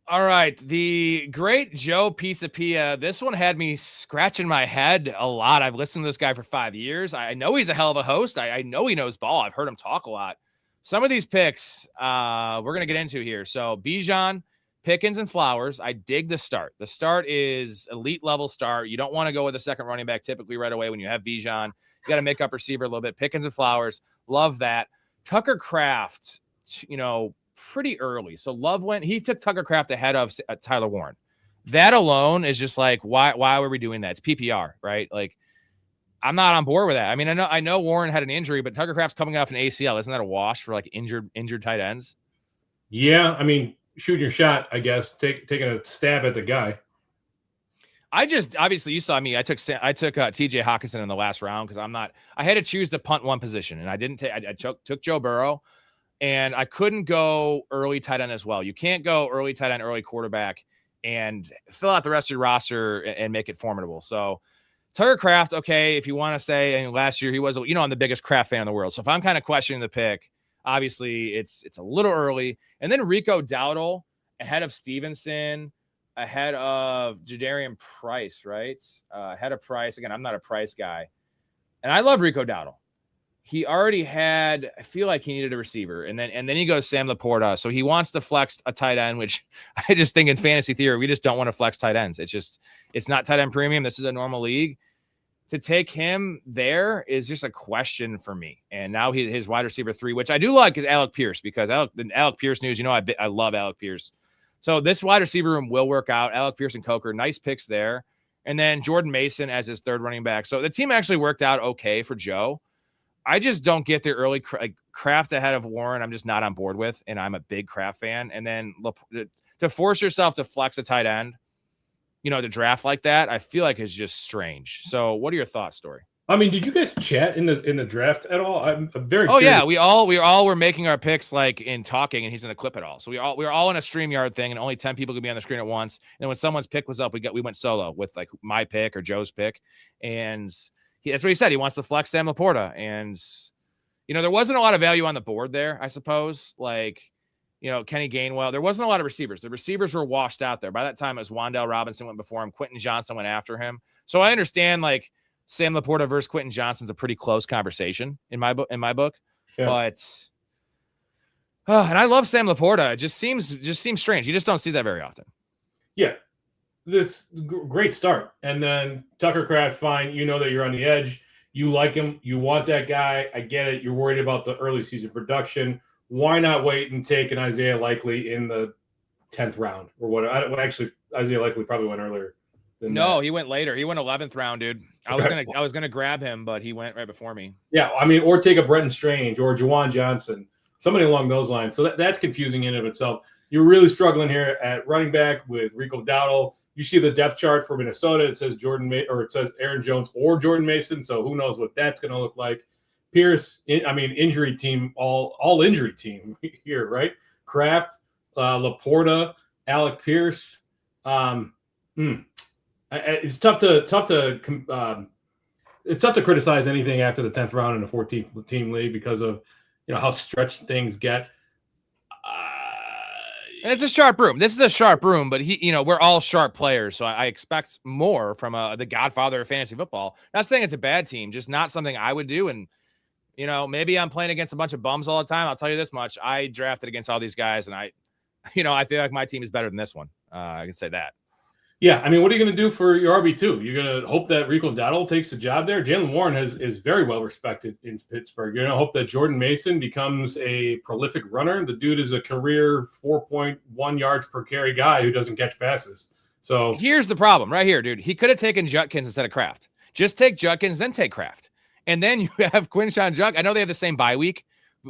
All right, the great Joe Pisapia. This one had me scratching my head a lot. I've listened to this guy for 5 years. I know he's a hell of a host. I know he knows ball. I've heard him talk a lot. Some of these picks we're going to get into here. So Bijan, Pickens, and Flowers. I dig the start. The start is elite level start. You don't want to go with a second running back typically right away when you have Bijan. You got to make up receiver a little bit. Pickens and Flowers. Love that. Tucker Kraft, pretty early. So he took Tucker Kraft ahead of Tyler Warren. That alone is just like, why were we doing that? It's PPR, right? Like, I'm not on board with that. I mean, I know Warren had an injury, but Tucker Kraft's coming off an ACL. Isn't that a wash for like injured tight ends? Yeah, I mean, shooting your shot, I guess, taking a stab at the guy. Obviously you saw me. I took TJ Hawkinson in the last round because I had to choose to punt one position, and I didn't take. I took Joe Burrow, and I couldn't go early tight end as well. You can't go early tight end, early quarterback, and fill out the rest of your roster and make it formidable. So Tucker Kraft, okay, if you want to say, and last year he was, I'm the biggest Kraft fan in the world. So if I'm kind of questioning the pick, obviously it's a little early. And then Rico Dowdle ahead of Stevenson, ahead of Jadarian Price, right? Ahead of Price. Again, I'm not a Price guy. And I love Rico Dowdle. He already I feel like he needed a receiver. And then he goes Sam Laporta. So he wants to flex a tight end, which I just think in fantasy theory, we just don't want to flex tight ends. It's not tight end premium. This is a normal league. To take him there is just a question for me. And now his wide receiver 3, which I do like, is Alec Pierce, because the Alec Pierce news, I love Alec Pierce. So this wide receiver room will work out. Alec Pierce and Coker, nice picks there. And then Jordan Mason as his 3rd running back. So the team actually worked out okay for Joe. I just don't get the early Kraft ahead of Warren. I'm just not on board with, and I'm a big Kraft fan. And then to force yourself to flex a tight end, to draft like that, I feel like is just strange. So what are your thoughts, Storey? I mean, did you guys chat in the draft at all? I'm very curious. Yeah, we all were making our picks like in talking, and he's in a clip it all. So we were all in a StreamYard thing, and only 10 people could be on the screen at once. And when someone's pick was up, we went solo with like my pick or Joe's pick, and that's what he said. He wants to flex Sam Laporta. And, there wasn't a lot of value on the board there, I suppose. Like, Kenny Gainwell. There wasn't a lot of receivers. The receivers were washed out there. By that time, it was Wan'Dale Robinson went before him. Quentin Johnson went after him. So I understand, like, Sam Laporta versus Quentin Johnson's a pretty close conversation in my book. Yeah. But, and I love Sam Laporta. It just seems strange. You just don't see that very often. Yeah. This great start. And then Tucker Kraft, fine. That you're on the edge. You like him. You want that guy. I get it. You're worried about the early season production. Why not wait and take an Isaiah Likely in the 10th round or whatever? Actually, Isaiah Likely probably went earlier No, that. he went later. He went 11th round, dude. I was gonna grab him, but he went right before me. Yeah, I mean, or take a Brenton Strange or Juwan Johnson, somebody along those lines. So that's confusing in and of itself. You're really struggling here at running back with Rico Dowdle. You see the depth chart for Minnesota. It says it says Aaron Jones or Jordan Mason. So who knows what that's going to look like. Pierce, injury team, all injury team here, right? Kraft, Laporta, Alec Pierce. It's tough to criticize anything after the 10th round in a 14th team league because of how stretched things get. And it's a sharp room. This is a sharp room, but we're all sharp players, so I expect more from the godfather of fantasy football. Not saying it's a bad team, just not something I would do. And maybe I'm playing against a bunch of bums all the time. I'll tell you this much: I drafted against all these guys, and I feel like my team is better than this one. I can say that. Yeah, I mean, what are you going to do for your RB2? You're going to hope that Rico Dowdle takes the job there. Jaylen Warren is very well respected in Pittsburgh. You're going to hope that Jordan Mason becomes a prolific runner. The dude is a career 4.1 yards per carry guy who doesn't catch passes. So here's the problem right here, dude. He could have taken Judkins instead of Kraft. Just take Judkins, then take Kraft. And then you have Quinshon Judkins. I know they have the same bye week.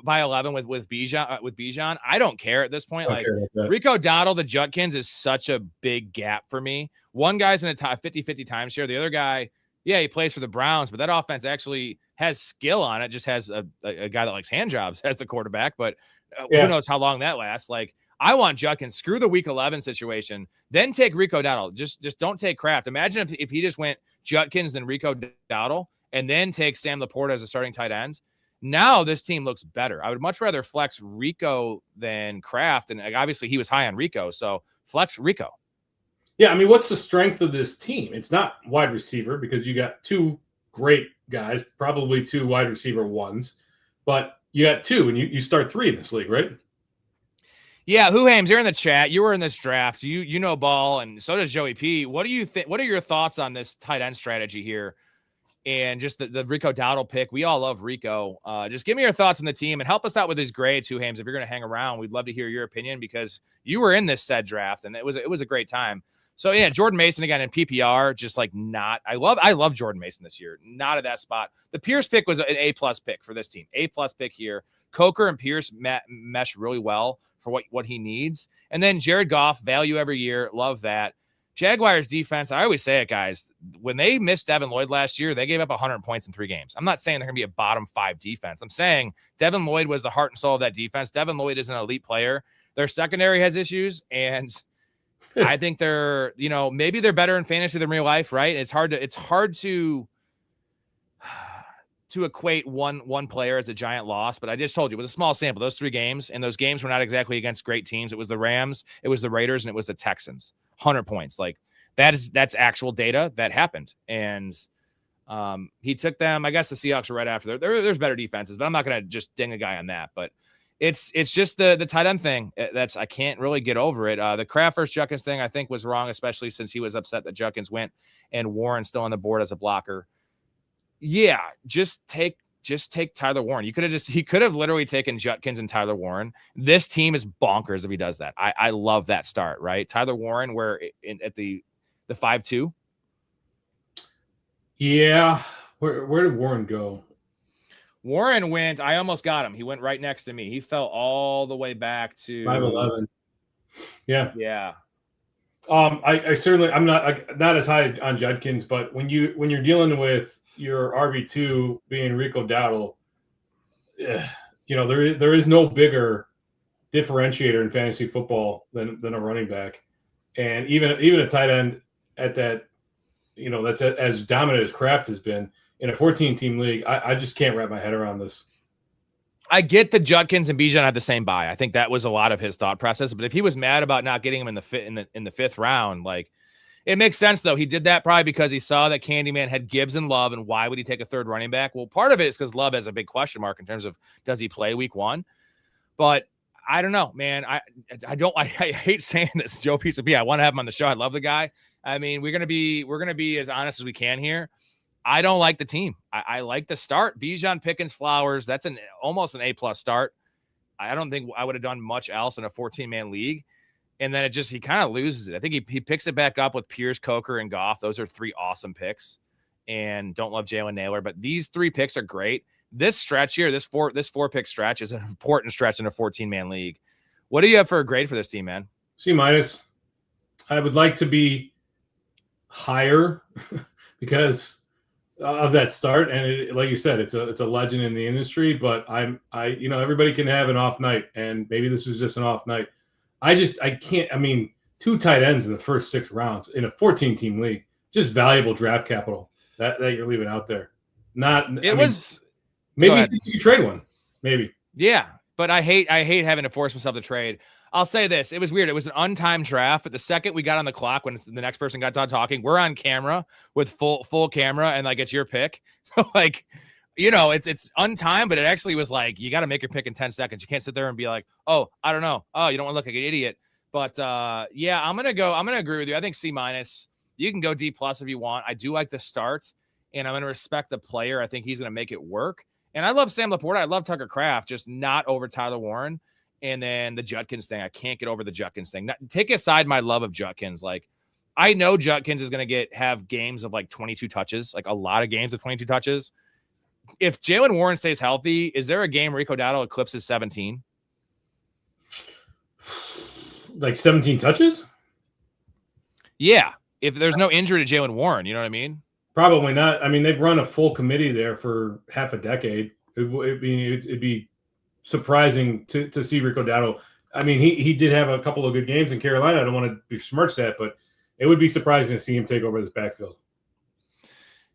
By 11 with Bijan. I don't care at this point. Like Rico Dowdle, the Judkins is such a big gap for me. One guy's in a 50-50 timeshare. The other guy, he plays for the Browns, but that offense actually has skill on it. Just has a guy that likes hand jobs as the quarterback, but who knows how long that lasts. Like I want Judkins. Screw the week 11 situation. Then take Rico Dowdle. Just don't take Kraft. Imagine if he just went Judkins then Rico Dowdle and then take Sam Laporta as a starting tight end. Now this team looks better. I would much rather flex Rico than Kraft. And obviously he was high on Rico. So flex Rico. Yeah. I mean, what's the strength of this team? It's not wide receiver because you got two great guys, probably two wide receiver ones, but you got two and you start three in this league, right? Yeah. Hames, you're in the chat. You were in this draft. You know ball. And so does Joey P. What do you think? What are your thoughts on this tight end strategy here? And just the Rico Dowdle pick. We all love Rico. Just give me your thoughts on the team and help us out with these grades, Hames. If you're going to hang around, we'd love to hear your opinion because you were in this said draft and it was a great time. So yeah, Jordan Mason again in PPR, just like not. I love Jordan Mason this year. Not at that spot. The Pierce pick was an A+ pick for this team. A+ pick here. Coker and Pierce mesh really well for what he needs. And then Jared Goff, value every year. Love that. Jaguars defense, I always say it, guys. When they missed Devin Lloyd last year, they gave up 100 points in 3 games. I'm not saying they're going to be a bottom 5 defense. I'm saying Devin Lloyd was the heart and soul of that defense. Devin Lloyd is an elite player. Their secondary has issues, and I think they're, maybe they're better in fantasy than real life, right? It's hard to equate one player as a giant loss, but I just told you it was a small sample. Those 3 games, and those games were not exactly against great teams. It was the Rams, it was the Raiders, and it was the Texans. 100 points. Like that's actual data that happened. And he took them. I guess the Seahawks are right after. There's better defenses, but I'm not going to just ding a guy on that. But it's just the tight end thing. I can't really get over it. The Kraft versus Judkins thing I think was wrong, especially since he was upset that Judkins went and Warren still on the board as a blocker. Yeah, just take Tyler Warren. He could have literally taken Judkins and Tyler Warren. This team is bonkers if he does that. I love that start, right? Tyler Warren, at the 5-2. Yeah. Where did Warren go? Warren went, I almost got him. He went right next to me. He fell all the way back to 5'11". Yeah. Yeah. I certainly, I'm not as high on Judkins, but when you're dealing with your RB2 being Rico Dowdle, there is no bigger differentiator in fantasy football than a running back, and even a tight end at that, that's as dominant as Kraft has been in a 14-team league. I just can't wrap my head around this. I get the Judkins and Bijan had the same buy. I think that was a lot of his thought process. But if he was mad about not getting him in the 5th round, like, it makes sense, though. He did that probably because he saw that Candyman had Gibbs and Love, and why would he take a 3rd running back? Well, part of it is because Love has a big question mark in terms of does he play week 1? But I don't know, man. I hate saying this, Joe Piece of B. I want to have him on the show. I love the guy. I mean, we're gonna be as honest as we can here. I don't like the team. I like the start. Bijan, Pickens, Flowers. That's almost an A+ start. I don't think I would have done much else in a 14-man league. And then he kind of loses it. I think he picks it back up with Pierce, Coker, and Goff. Those are 3 awesome picks. And don't love Jalen Naylor, but these 3 picks are great. This stretch here, this 4-pick stretch is an important stretch in a 14-man league. What do you have for a grade for this team, man? C-. I would like to be higher because of that start, and like you said, it's a legend in the industry. But everybody can have an off night, and maybe this is just an off night. I can't. I mean, 2 tight ends in the first 6 rounds in a 14-team league, just valuable draft capital that you're leaving out there. Maybe you think you could trade one, maybe. Yeah, but I hate having to force myself to trade. I'll say this. It was weird. It was an untimed draft, but the second we got on the clock when the next person got done talking, we're on camera with full camera, and it's your pick. So it's untimed, but it actually was you got to make your pick in 10 seconds. You can't sit there and be like, oh, I don't know. Oh, you don't want to look like an idiot. But yeah, I'm going to agree with you. I think C-. You can go D+ if you want. I do like the starts, and I'm going to respect the player. I think he's going to make it work. And I love Sam Laporta. I love Tucker Kraft, just not over Tyler Warren. And then the Judkins thing, I can't get over the Judkins thing. Take aside my love of Judkins. I know Judkins is going to have games of 22 touches, a lot of games of 22 touches. If Jalen Warren stays healthy, is there a game Rico Dowdle eclipses 17? 17 touches? Yeah. If there's no injury to Jalen Warren, you know what I mean? Probably not. I mean, they've run a full committee there for half a decade. It'd be surprising to see Rico Dowdle. I mean, he did have a couple of good games in Carolina. I don't want to besmirch that, but it would be surprising to see him take over this backfield.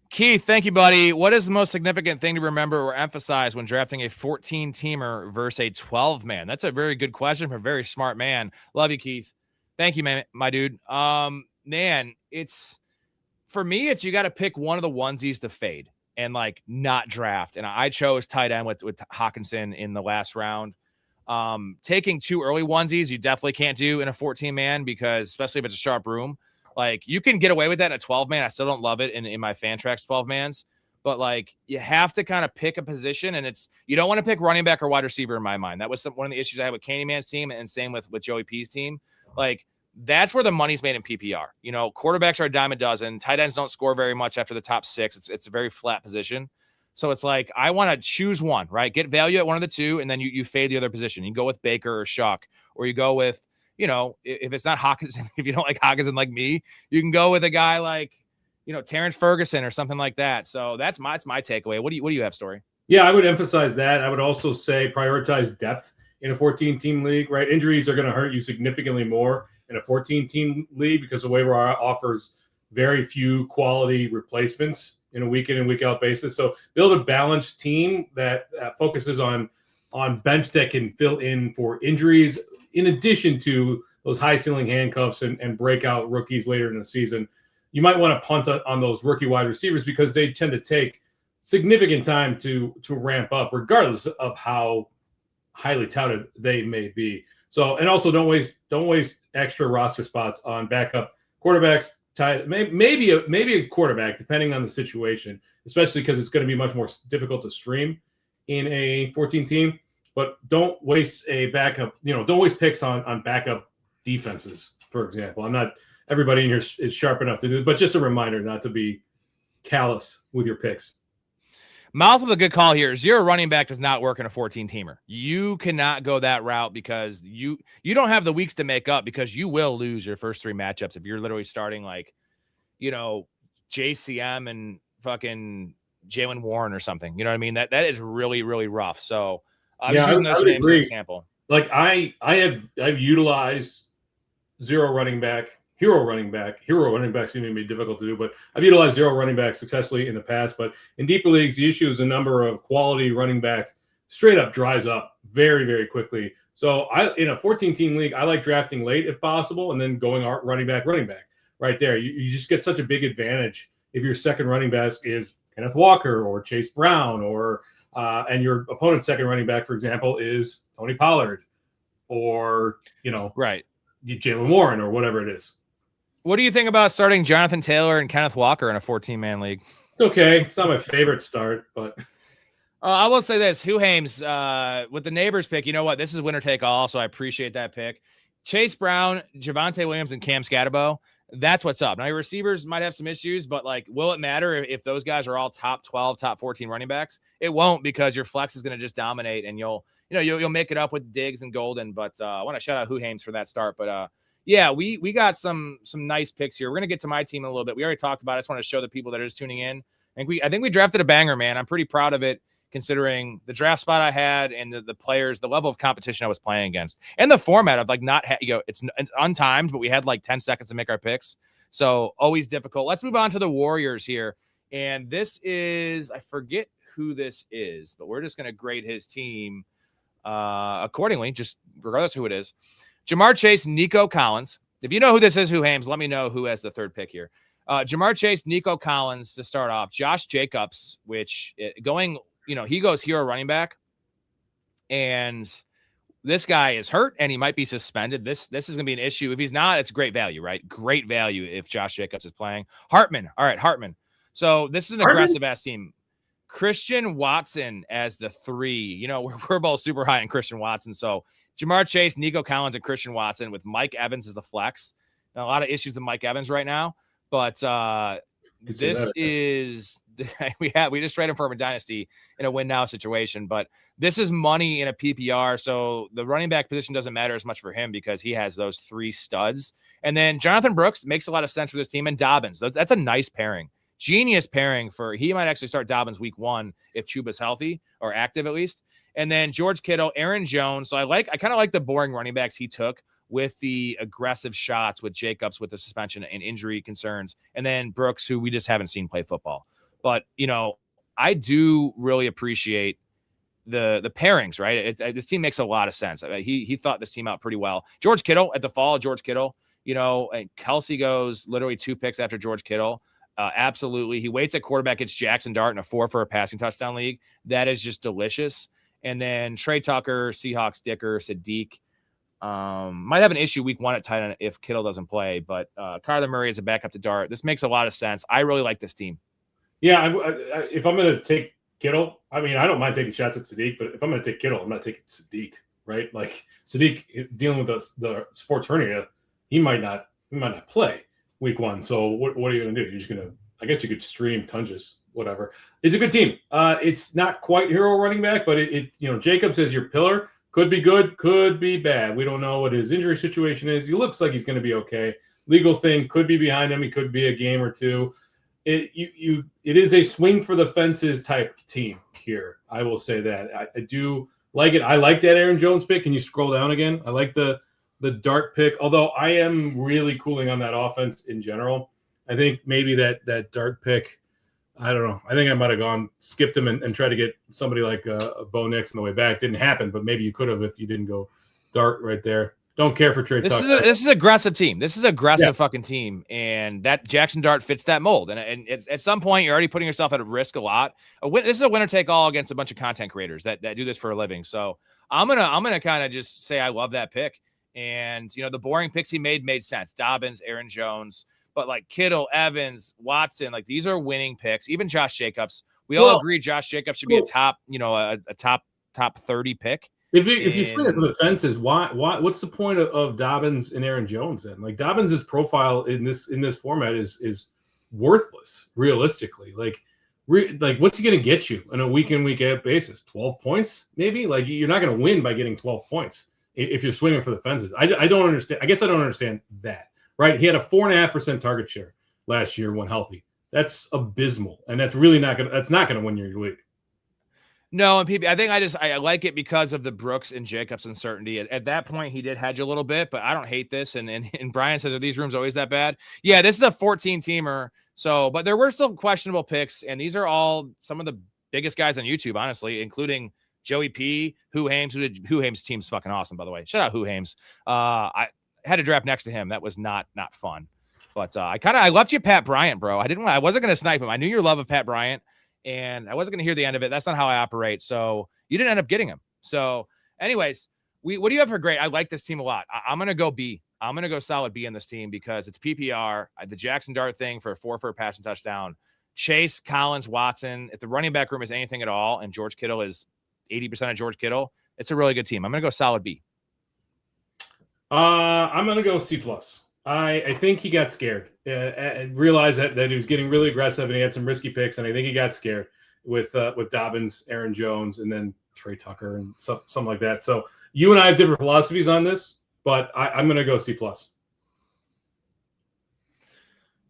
Keith, thank you, buddy. What is the most significant thing to remember or emphasize when drafting a 14-teamer versus a 12-man? That's a very good question from a very smart man. Love you, Keith. Thank you, man, my dude. Man, for me, you got to pick one of the onesies to fade and not draft. And I chose tight end with Hawkinson in the last round. Taking 2 early onesies, you definitely can't do in a 14-man because especially if it's a sharp room, you can get away with that in a 12-man. I still don't love it in my Fantrax 12-mans, but you have to kind of pick a position, and you don't want to pick running back or wide receiver in my mind. That was one of the issues I had with Candyman's team, and same with Joey P's team. That's where the money's made in PPR. Quarterbacks are a dime a dozen. Tight ends don't score very much after the top 6. It's a very flat position. So it's I want to choose one, right? Get value at one of the 2, and then you fade the other position. You go with Baker or Shuck, or you go with, if it's not Hawkinson, if you don't like Hawkinson like me, you can go with a guy Terrence Ferguson or something like that. So that's my takeaway. What do you have, Storey? Yeah, I would emphasize that. I would also say prioritize depth in a 14-team league, right? Injuries are going to hurt you significantly more in a 14-team league because the waiver offers very few quality replacements in a week in and week out basis. So build a balanced team that focuses on bench that can fill in for injuries, in addition to those high ceiling handcuffs and breakout rookies later in the season. You might want to punt on those rookie wide receivers because they tend to take significant time to ramp up, regardless of how highly touted they may be. So, and also don't waste extra roster spots on backup quarterbacks. Maybe a quarterback, depending on the situation, especially because it's going to be much more difficult to stream in a 14 team. But don't waste a backup. Don't waste picks on backup defenses, for example. I'm not everybody in here is sharp enough to do it, but just a reminder not to be callous with your picks. Mouth with a good call here. 0 running back does not work in a 14-teamer. You cannot go that route because you don't have the weeks to make up because you will lose your first 3 matchups if you're literally starting JCM and fucking Jalen Warren or something. You know what I mean? That is really, really rough. So I'm just using those names as an example. I've utilized 0 running back. Hero running backs seem to be difficult to do, but I've utilized 0 running backs successfully in the past. But in deeper leagues, the issue is the number of quality running backs straight up dries up very, very quickly. So in a 14-team league, I like drafting late if possible, and then going running back right there. You just get such a big advantage if your second running back is Kenneth Walker or Chase Brown, or and your opponent's second running back, for example, is Tony Pollard, or right, Jalen Warren, or whatever it is. What do you think about starting Jonathan Taylor and Kenneth Walker in a 14-man league? It's okay. It's not my favorite start, but I will say this: Who Hames with the neighbors pick? You know what? This is winner take all, so I appreciate that pick. Chase Brown, Javonte Williams, and Cam Scatterbo. That's what's up. Now, your receivers might have some issues, but like, will it matter if those guys are all top 12, top 14 running backs? It won't, because your flex is going to just dominate, and you'll make it up with Diggs and Golden. But I want to shout out Hames for that start. But yeah, we got some nice picks here. We're going to get to my team in a little bit. We already talked about it. I just want to show the people that are just tuning in. I think we drafted a banger, man. I'm pretty proud of it, considering the draft spot I had and the players, the level of competition I was playing against, and the format of like it's untimed, but we had like 10 seconds to make our picks. So always difficult. Let's move on to the Warriors here. And this is, I forget who this is, but we're just going to grade his team accordingly, just regardless of who it is. Jamar Chase, Nico Collins. If you know who this is, Hames, let me know who has the third pick here. Jamar Chase, Nico Collins to start off. Josh Jacobs, he goes hero running back, and this guy is hurt and he might be suspended. This is going to be an issue. If he's not, it's great value, right? Great value if Josh Jacobs is playing. Hartman. All right, Hartman. So this is an aggressive ass team. Christian Watson as the 3. We're both super high in Christian Watson. So Jamar Chase, Nico Collins, and Christian Watson with Mike Evans as the flex. Now, a lot of issues with Mike Evans right now, but this is we just traded him for a dynasty in a win now situation, but this is money in a PPR. So the running back position doesn't matter as much for him because he has those 3 studs. And then Jonathan Brooks makes a lot of sense for this team, and Dobbins. That's a nice pairing. Genius pairing he might actually start Dobbins week 1 if Chuba's healthy or active at least. And then George Kittle, Aaron Jones. So I kind of like the boring running backs he took with the aggressive shots with Jacobs with the suspension and injury concerns. And then Brooks, who we just haven't seen play football. But, I do really appreciate the pairings, right? This team makes a lot of sense. He thought this team out pretty well. George Kittle at the fall, and Kelsey goes literally 2 picks after George Kittle. Absolutely. He waits at quarterback. It's Jackson Dart in a 4 for a passing touchdown league. That is just delicious. And then Trey Tucker, Seahawks, Dicker, Sadiq. Might have an issue week 1 at tight end if Kittle doesn't play, but Kyler Murray is a backup to Dart. This makes a lot of sense. I really like this team. Yeah, if I'm going to take Kittle, I don't mind taking shots at Sadiq, but if I'm going to take Kittle, I'm not taking Sadiq, right? Like Sadiq dealing with the sports hernia, he might not play week 1. So what are you going to do? You're just going to, I guess you could stream Tunges, whatever. It's a good team. It's not quite hero running back, but Jacobs as your pillar could be good, could be bad. We don't know what his injury situation is. He looks like he's going to be okay. Legal thing could be behind him. He could be a game or 2. It is a swing for the fences type team here. I will say that I do like it. I like that Aaron Jones pick. Can you scroll down again? I like the Dart pick, although I am really cooling on that offense in general. I think maybe that Dart pick, I don't know. I think I might have skipped him and tried to get somebody like Bo Nix on the way back. Didn't happen, but maybe you could have if you didn't go Dart right there. Don't care for Trey Tucker. This is an aggressive team. This is an aggressive fucking team, and that Jackson Dart fits that mold. And at some point, you're already putting yourself at risk a lot. This is a winner take all against a bunch of content creators that do this for a living. So I'm gonna kind of just say I love that pick. And the boring picks he made sense. Dobbins, Aaron Jones, but like Kittle, Evans, Watson, like these are winning picks. Even Josh Jacobs. We all agree Josh Jacobs should be a top, a top 30 pick. If you swing it to the fences, why? What's the point of Dobbins and Aaron Jones then? Like Dobbins' profile in this format is worthless, realistically. Like what's he going to get you on a week in week out basis? 12 points, maybe. Like you're not going to win by getting 12 points if you're swinging for the fences. I don't understand. I guess I don't understand that. Right? He had a 4.5% target share last year when healthy. That's abysmal, and that's really not going to win your league. No, and people, I think I like it because of the Brooks and Jacobs uncertainty. At that point, he did hedge a little bit, but I don't hate this. And Brian says, are these rooms always that bad? Yeah, this is a 14-teamer. So, but there were some questionable picks, and these are all some of the biggest guys on YouTube, honestly, including Joey P, Hames. Hames' team's fucking awesome, by the way. Shout out Hames. I had to draft next to him. That was not fun. But I left you Pat Bryant, bro. I wasn't going to snipe him. I knew your love of Pat Bryant. And I wasn't going to hear the end of it. That's not how I operate. So you didn't end up getting him. So anyways, what do you have for grade? I like this team a lot. I'm going to go B. I'm going to go solid B in this team because it's PPR. The Jackson Dart thing for a 4 for a passing touchdown. Chase, Collins, Watson. If the running back room is anything at all, and George Kittle is 80% of George Kittle, it's a really good team. I'm going to go solid B. I'm gonna go C+. I think he got scared. Realized that he was getting really aggressive and he had some risky picks, and I think he got scared with Dobbins, Aaron Jones, and then Trey Tucker and something like that. So you and I have different philosophies on this, but I'm gonna go C+.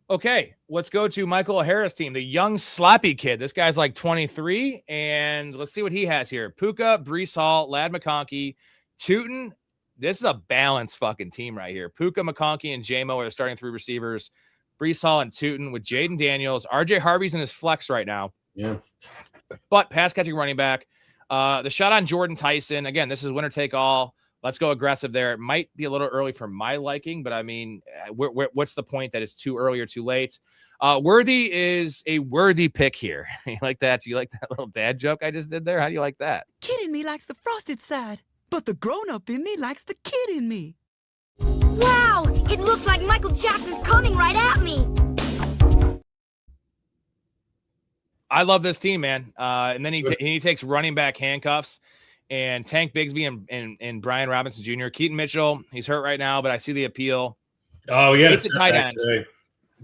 Okay, let's go to Michael O'Hara's team, the young sloppy kid. This guy's like 23, and let's see what he has here. Puka, Brees Hall, Ladd McConkey, Tootin. This is a balanced fucking team right here. Puka, McConkey, and J-Mo are the starting 3 receivers. Brees Hall and Tootin with Jaden Daniels. RJ Harvey's in his flex right now. Yeah. But pass-catching running back. The shot on Jordan Tyson. Again, this is winner take all. Let's go aggressive there. It might be a little early for my liking, but I mean, what's the point that it's too early or too late? Worthy is a worthy pick here. You like that? Do you like that little dad joke I just did there? How do you like that? Kid in me likes the frosted side, but the grown-up in me likes the kid in me. Wow! It looks like Michael Jackson's coming right at me! I love this team, man. And then he takes running back handcuffs. And Tank Bigsby and Brian Robinson Jr. Keaton Mitchell, he's hurt right now, but I see the appeal. Oh, yeah. Wait to tight end.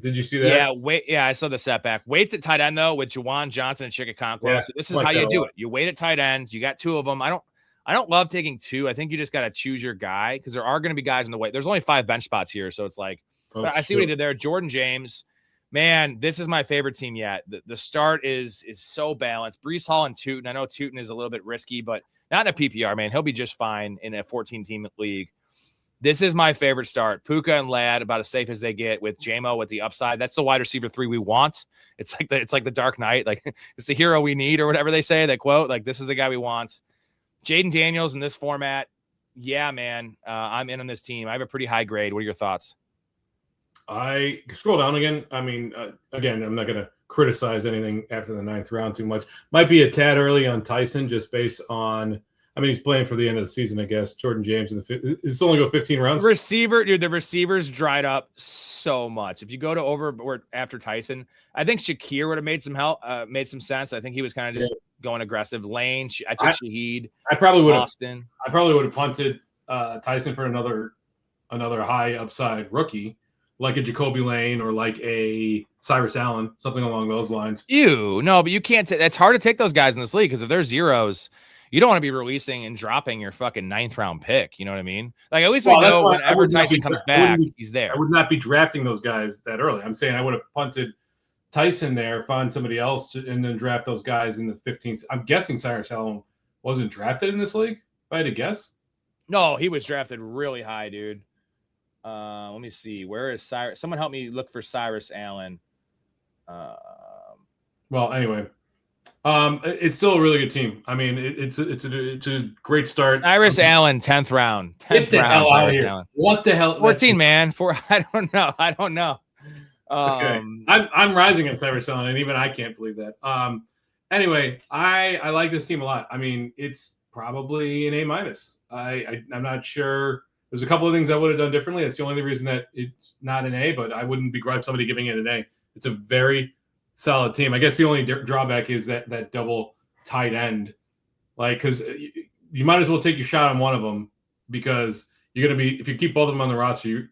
Did you see that? Yeah, I saw the setback. Wait at tight end, though, with Juwan Johnson and Chickaconquo. Yeah, so this is how you do it. You wait at tight ends. You got 2 of them. I don't love taking 2. I think you just got to choose your guy because there are going to be guys in the way. There's only 5 bench spots here, so it's like I see what he did there. Jordan James. Man, this is my favorite team yet. The start is so balanced. Brees Hall and Tootin. I know Tootin is a little bit risky, but not in a PPR, man. He'll be just fine in a 14-team league. This is my favorite start. Puka and Ladd about as safe as they get with J-Mo with the upside. That's the wide receiver 3 we want. It's like the Dark Knight. Like it's the hero we need or whatever they say. They quote like this is the guy we want. Jaden Daniels in this format. Yeah, man. I'm in on this team. I have a pretty high grade. What are your thoughts? I scroll down again. I mean, again, I'm not going to criticize anything after the 9th round too much. Might be a tad early on Tyson just based on, I mean, he's playing for the end of the season, I guess. Jordan James, it's only go 15 rounds. The receivers dried up so much. If you go to over or after Tyson, I think Shakir would have made some sense. I think he was kind of just going aggressive. Lane, I took Shaheed. I probably would Austin. I probably would have punted Tyson for another high upside rookie. Like a Jacoby Lane or like a Cyrus Allen, something along those lines. No, but you can't. It's hard to take those guys in this league because if they're zeros, you don't want to be releasing and dropping your fucking 9th round pick. You know what I mean? Like at least we know whenever Tyson comes back, he's there. I would not be drafting those guys that early. I'm saying I would have punted Tyson there, find somebody else, and then draft those guys in the 15th. I'm guessing Cyrus Allen wasn't drafted in this league, if I had to guess. No, he was drafted really high, dude. Let me see. Where is Cyrus? Someone help me look for Cyrus Allen. Well, anyway, it's still a really good team. I mean, it's a great start. Cyrus Allen, 10th round. 10th Get the round. hell out of here. Allen. What the hell? 14, man. I don't know. Okay. I'm rising at Cyrus Allen, and even I can't believe that. Anyway, I like this team a lot. I mean, it's probably an A-. I'm not sure. There's a couple of things I would have done differently. That's the only reason that it's not an A, but I wouldn't begrudge somebody giving it an A. It's a very solid team. I guess the only drawback is that double tight end. Like, because you might as well take your shot on one of them because you're going to be – if you keep both of them on the roster,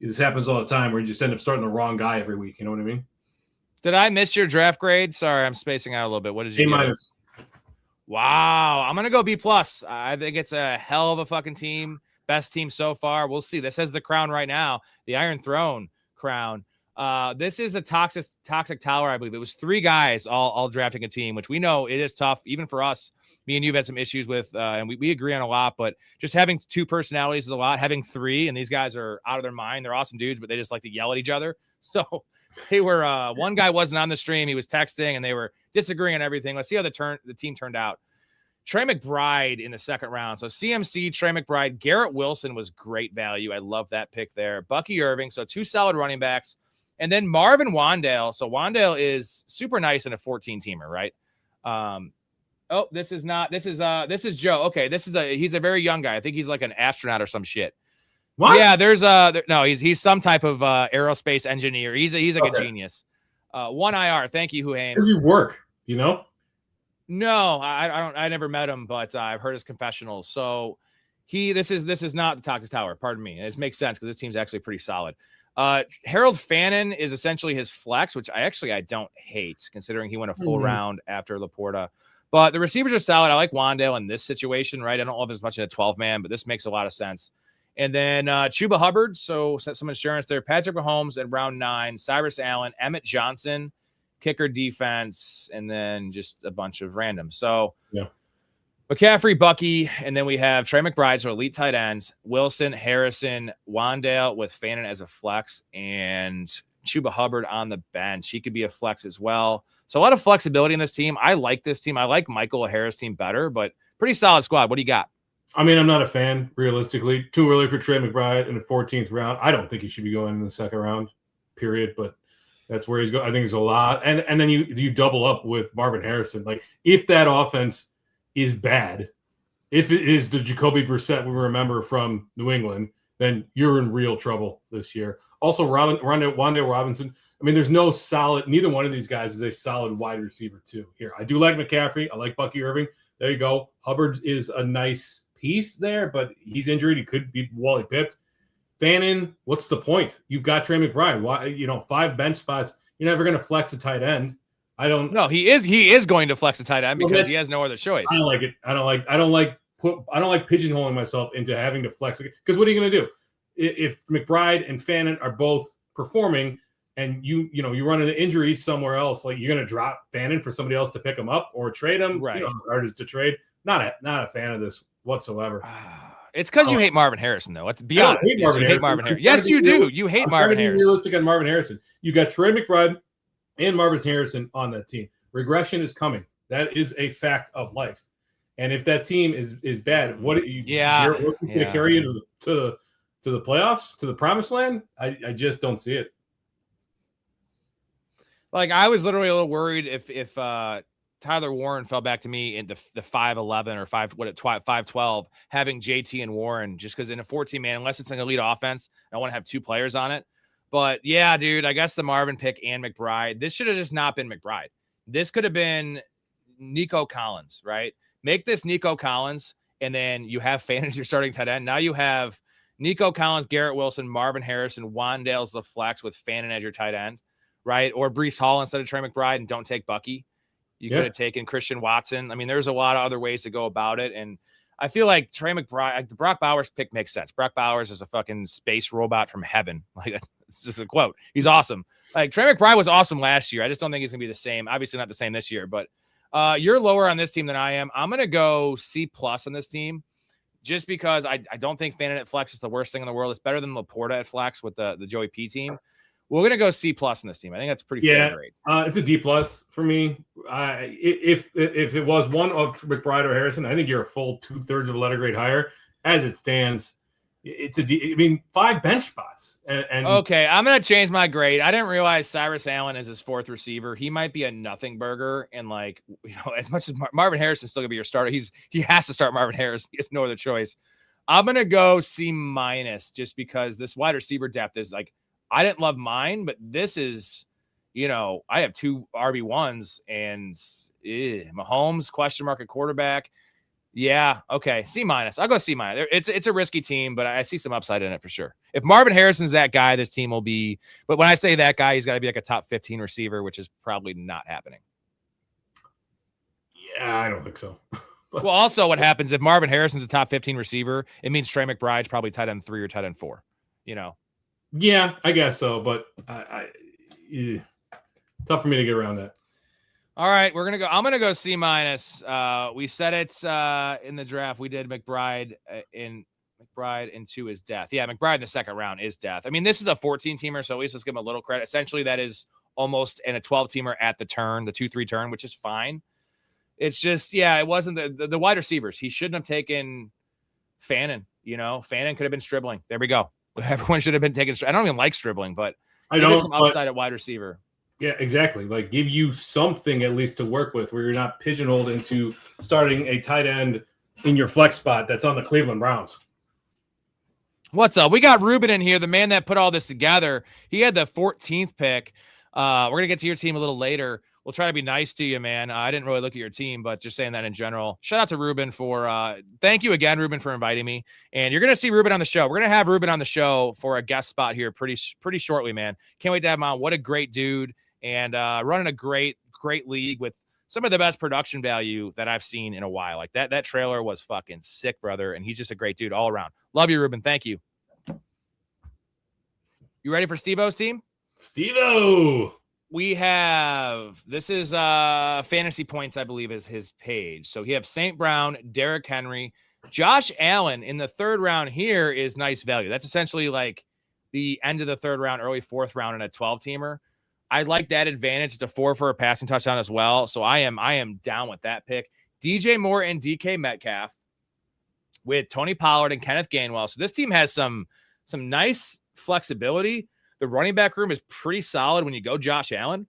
this happens all the time where you just end up starting the wrong guy every week. You know what I mean? Did I miss your draft grade? Sorry, I'm spacing out a little bit. What did you A-. Wow. I'm going to go B+. I think it's a hell of a fucking team. Best team so far. We'll see. This has the crown right now, the Iron Throne crown. This is a toxic tower, I believe. It was 3 guys all drafting a team, which we know it is tough, even for us. Me and you've had some issues with, and we agree on a lot, but just having 2 personalities is a lot. Having 3, and these guys are out of their mind. They're awesome dudes, but they just like to yell at each other. So they were, one guy wasn't on the stream. He was texting, and they were disagreeing on everything. Let's see how the team turned out. Trey McBride in the 2nd round. So CMC, Trey McBride, Garrett Wilson was great value. I love that pick there. Bucky Irving. So 2 solid running backs. And then Marvin Wandale. So Wandale is super nice in a 14-teamer, right? This is Joe. Okay. He's a very young guy. I think he's like an astronaut or some shit. What? Yeah, no, he's some type of aerospace engineer. He's like a genius. 1 IR. Thank you, Huhaim. How does he work? You know? No, I never met him, but I've heard his confessionals. So This is not the Toxic Tower. Pardon me. It makes sense because this team's actually pretty solid. Harold Fannin is essentially his flex, which I don't hate considering he went a full round after Laporta. But the receivers are solid. I like Wandale in this situation, right? I don't love as much in a 12-man, but this makes a lot of sense. And then Chuba Hubbard, so set some insurance there. Patrick Mahomes at round 9, Cyrus Allen, Emmett Johnson, kicker defense, and then just a bunch of random. So McCaffrey, Bucky, and then we have Trey McBride, so elite tight ends, Wilson, Harrison, Wandale with Fannin as a flex, and Chuba Hubbard on the bench. He could be a flex as well. So a lot of flexibility in this team. I like this team. I like Michael O'Hara's team better, but pretty solid squad. What do you got? I mean, I'm not a fan, realistically. Too early for Trey McBride in the 14th round. I don't think he should be going in the second round, period, but that's where he's going. I think it's a lot. And then you double up with Marvin Harrison. Like, if that offense is bad, if it is the Jacoby Brissett we remember from New England, then you're in real trouble this year. Also, Wandale Robinson. I mean, there's no solid – neither one of these guys is a solid wide receiver, too. Here, I do like McCaffrey. I like Bucky Irving. There you go. Hubbard is a nice piece there, but he's injured. He could be Wally pipped. Fannin, what's the point? You've got Trey McBride. Why, 5 bench spots. You're never going to flex a tight end. I don't – No, he is going to flex a tight end because he has no other choice. I don't like it. I don't like pigeonholing myself into having to flex it. Because what are you going to do? If McBride and Fannin are both performing – and you run into injuries somewhere else, like you're going to drop Fannin for somebody else to pick him up or trade him. Right. Hard as to trade. Not a fan of this whatsoever. It's because you hate Marvin Harrison, though. Let's be honest. You hate Marvin Harrison. Yes, you do. You hate Marvin Harrison. Realistic on Marvin Harrison. You got Trey McBride and Marvin Harrison on that team. Regression is coming. That is a fact of life. And if that team is bad, what's going to carry you to the playoffs, to the promised land? I just don't see it. Like, I was literally a little worried if Tyler Warren fell back to me in the 5'11" or 5'12", having JT and Warren, just because in a 14-man, unless it's an elite offense, I want to have 2 players on it. But yeah, dude, I guess the Marvin pick and McBride. This should have just not been McBride. This could have been Nico Collins, right? Make this Nico Collins, and then you have Fannin as your starting tight end. Now you have Nico Collins, Garrett Wilson, Marvin Harrison, Wandale's the flex with Fannin as your tight end. Right? Or Breece Hall instead of Trey McBride, and don't take Bucky. You could have taken Christian Watson. I mean, there's a lot of other ways to go about it. And I feel like Trey McBride, the Brock Bowers pick makes sense. Brock Bowers is a fucking space robot from heaven. Like, that's just a quote. He's awesome. Like, Trey McBride was awesome last year. I just don't think he's going to be the same. Obviously not the same this year, but you're lower on this team than I am. I'm going to go C+ on this team just because I don't think Fannin at flex is the worst thing in the world. It's better than Laporta at flex with the Joey P team. We're going to go C+ in this team. I think that's pretty fair grade. It's a D+ for me. If it was one of McBride or Harrison, I think you're a full 2/3 of a letter grade higher. As it stands, it's a D. I mean, 5 bench spots. And okay, I'm going to change my grade. I didn't realize Cyrus Allen is his 4th receiver. He might be a nothing burger. And as much as Marvin Harrison's still going to be your starter, he has to start Marvin Harrison. He has no other choice. I'm going to go C- just because this wide receiver depth is like, I didn't love mine, but this is, I have 2 RB1s and Mahomes question mark at quarterback. Yeah. Okay. C-. I'll go C-. It's a risky team, but I see some upside in it for sure. If Marvin Harrison's that guy, this team will be, but when I say that guy, he's got to be like a top 15 receiver, which is probably not happening. Yeah, I don't think so. Well, also what happens if Marvin Harrison's a top 15 receiver, it means Trey McBride's probably tight end 3 or tight end 4, Yeah, I guess so, but tough for me to get around that. All right, I'm gonna go C-. We said it's in the draft. We did McBride in 2 is death. Yeah, McBride in the second round is death. I mean, this is a 14-teamer, so at least let's give him a little credit. Essentially, that is almost in a 12-teamer at the turn, the 2-3 turn, which is fine. It's just, it wasn't the wide receivers. He shouldn't have taken Fannin. Fannin could have been Stribling. There we go. Everyone should have been taking. I don't even like Stribling, but there's some upside at wide receiver. Yeah, exactly. Like, give you something at least to work with where you're not pigeonholed into starting a tight end in your flex spot that's on the Cleveland Browns. What's up? We got Ruben in here, the man that put all this together. He had the 14th pick. We're going to get to your team a little later. we'll try to be nice to you, man. I didn't really look at your team, but just saying that in general. Shout out to Ruben for thank you again, Ruben, for inviting me. And you're gonna see Ruben on the show. We're gonna have Ruben on the show for a guest spot here pretty shortly, man. Can't wait to have him on. What a great dude, and running a great league with some of the best production value that I've seen in a while. Like that trailer was fucking sick, brother. And he's just a great dude all around. Love you, Ruben. Thank you. You ready for Steve-O's team? Steve-O. We have, this is Fantasy Points, I believe, is his page. So he have St. Brown, Derrick Henry, Josh Allen in the third round here is nice value. That's essentially like the end of the third round, early fourth round in a 12-teamer. I like that advantage. It's a 4 for a passing touchdown as well. So I am down with that pick. DJ Moore and DK Metcalf with Tony Pollard and Kenneth Gainwell. So this team has some nice flexibility. The running back room is pretty solid when you go Josh Allen.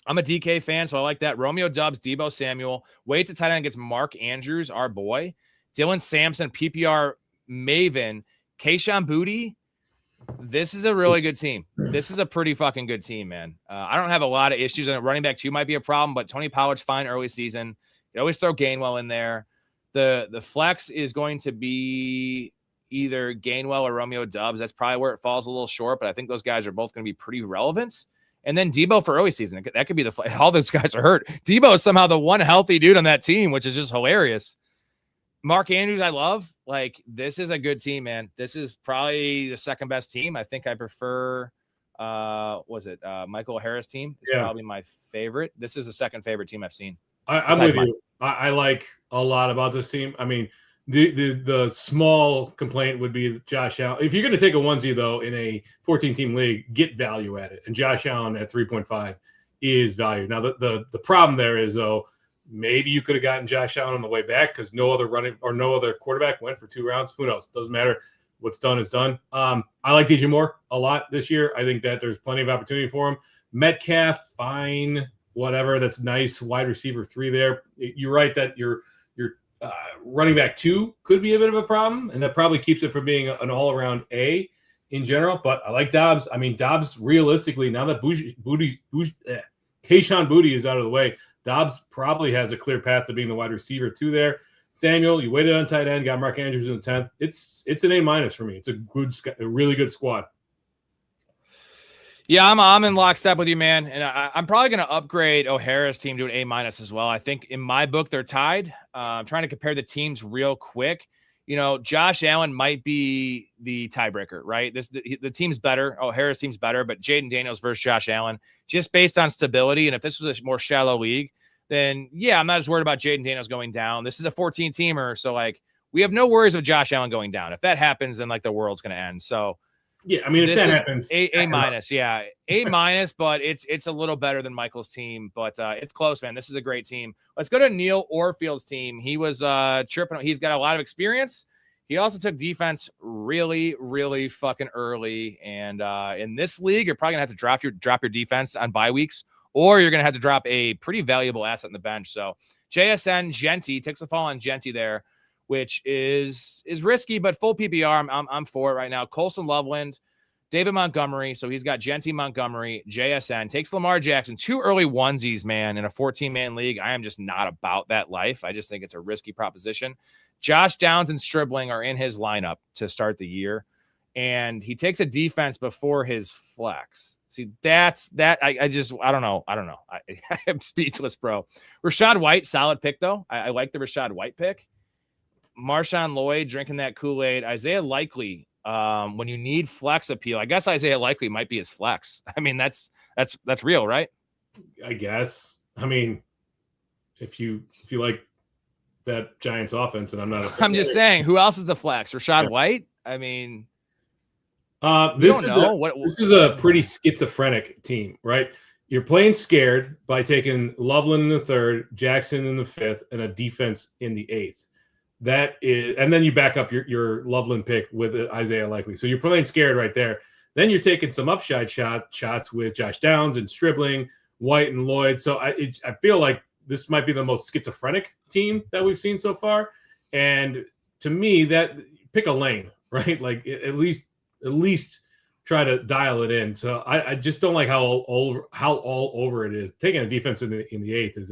I'm a DK fan, so I like that. Romeo Doubs, Deebo Samuel. Wait to tight end against Mark Andrews, our boy. Dylan Sampson, PPR Maven. Kayshon Boutte. This is a really good team. This is a pretty fucking good team, man. I don't have a lot of issues. And running back 2 might be a problem, but Tony Pollard's fine early season. You always throw Gainwell in there. The flex is going to be either Gainwell or Romeo Doubs. That's probably where it falls a little short, but I think those guys are both going to be pretty relevant. And then Deebo for early season. That could be all those guys are hurt. Deebo is somehow the one healthy dude on that team, which is just hilarious. Mark Andrews, I love. Like, this is a good team, man. This is probably the second best team. I think I prefer, Michael Harris team? It's probably my favorite. This is the second favorite team I've seen. I'm with you. I like a lot about this team. I mean, the small complaint would be Josh Allen. If you're going to take a onesie, though, in a 14-team league, get value at it. And Josh Allen at 3.5 is value. Now, the problem there is, though, maybe you could have gotten Josh Allen on the way back because no other quarterback went for 2 rounds. Who knows? Doesn't matter. What's done is done. I like DJ Moore a lot this year. I think that there's plenty of opportunity for him. Metcalf, fine, whatever. That's nice. Wide receiver 3 there. You're right that your running back 2 could be a bit of a problem, and that probably keeps it from being an all-around A in general. But I like Dobbs. I mean, Dobbs, realistically, now that Kayshon Boutte is out of the way, Dobbs probably has a clear path to being the wide receiver 2 there. Samuel, you waited on tight end, got Mark Andrews in the 10th. It's an A- for me. It's a really good squad. Yeah, I'm in lockstep with you, man. And I'm probably going to upgrade O'Hara's team to an A- as well. I think in my book, they're tied. I'm trying to compare the teams real quick. You know, Josh Allen might be the tiebreaker, right? The team's better. O'Hara's team's better, but Jaden Daniels versus Josh Allen, just based on stability. And if this was a more shallow league, then yeah, I'm not as worried about Jaden Daniels going down. This is a 14-teamer. So like, we have no worries of Josh Allen going down. If that happens, then like the world's going to end. So yeah, I mean, if that happens, A-, yeah, A-, but it's a little better than Michael's team, but it's close, man. This is a great team. Let's go to Neil Orfield's team. He was chirping. He's got a lot of experience. He also took defense really, really fucking early. And in this league, you're probably gonna have to drop your defense on bye weeks, or you're gonna have to drop a pretty valuable asset in the bench. So JSN Genty takes a fall on Genty there, which is risky, but full PPR, I'm for it right now. Colson Loveland, David Montgomery. So he's got Genty, Montgomery, JSN. Takes Lamar Jackson. 2 early onesies, man, in a 14-man league. I am just not about that life. I just think it's a risky proposition. Josh Downs and Stribling are in his lineup to start the year, and he takes a defense before his flex. See, that's that. I don't know. I am speechless, bro. Rachaad White, solid pick, though. I like the Rachaad White pick. Marshawn Lloyd drinking that Kool-Aid. Isaiah Likely, when you need flex appeal, I guess Isaiah Likely might be his flex. I mean, that's real, right? I guess. I mean, if you like that Giants offense, and I'm just saying, who else is the flex? Rachaad White? I mean, this is a pretty schizophrenic team, right? You're playing scared by taking Loveland in the 3rd, Jackson in the 5th, and a defense in the 8th. That is, and then you back up your Loveland pick with Isaiah Likely. So you're playing scared right there. Then you're taking some upside shots with Josh Downs and Stribling, White and Lloyd. So I feel like this might be the most schizophrenic team that we've seen so far. And to me, that pick a lane, right? Like at least try to dial it in. So I just don't like how all over it is. Taking a defense in the 8th is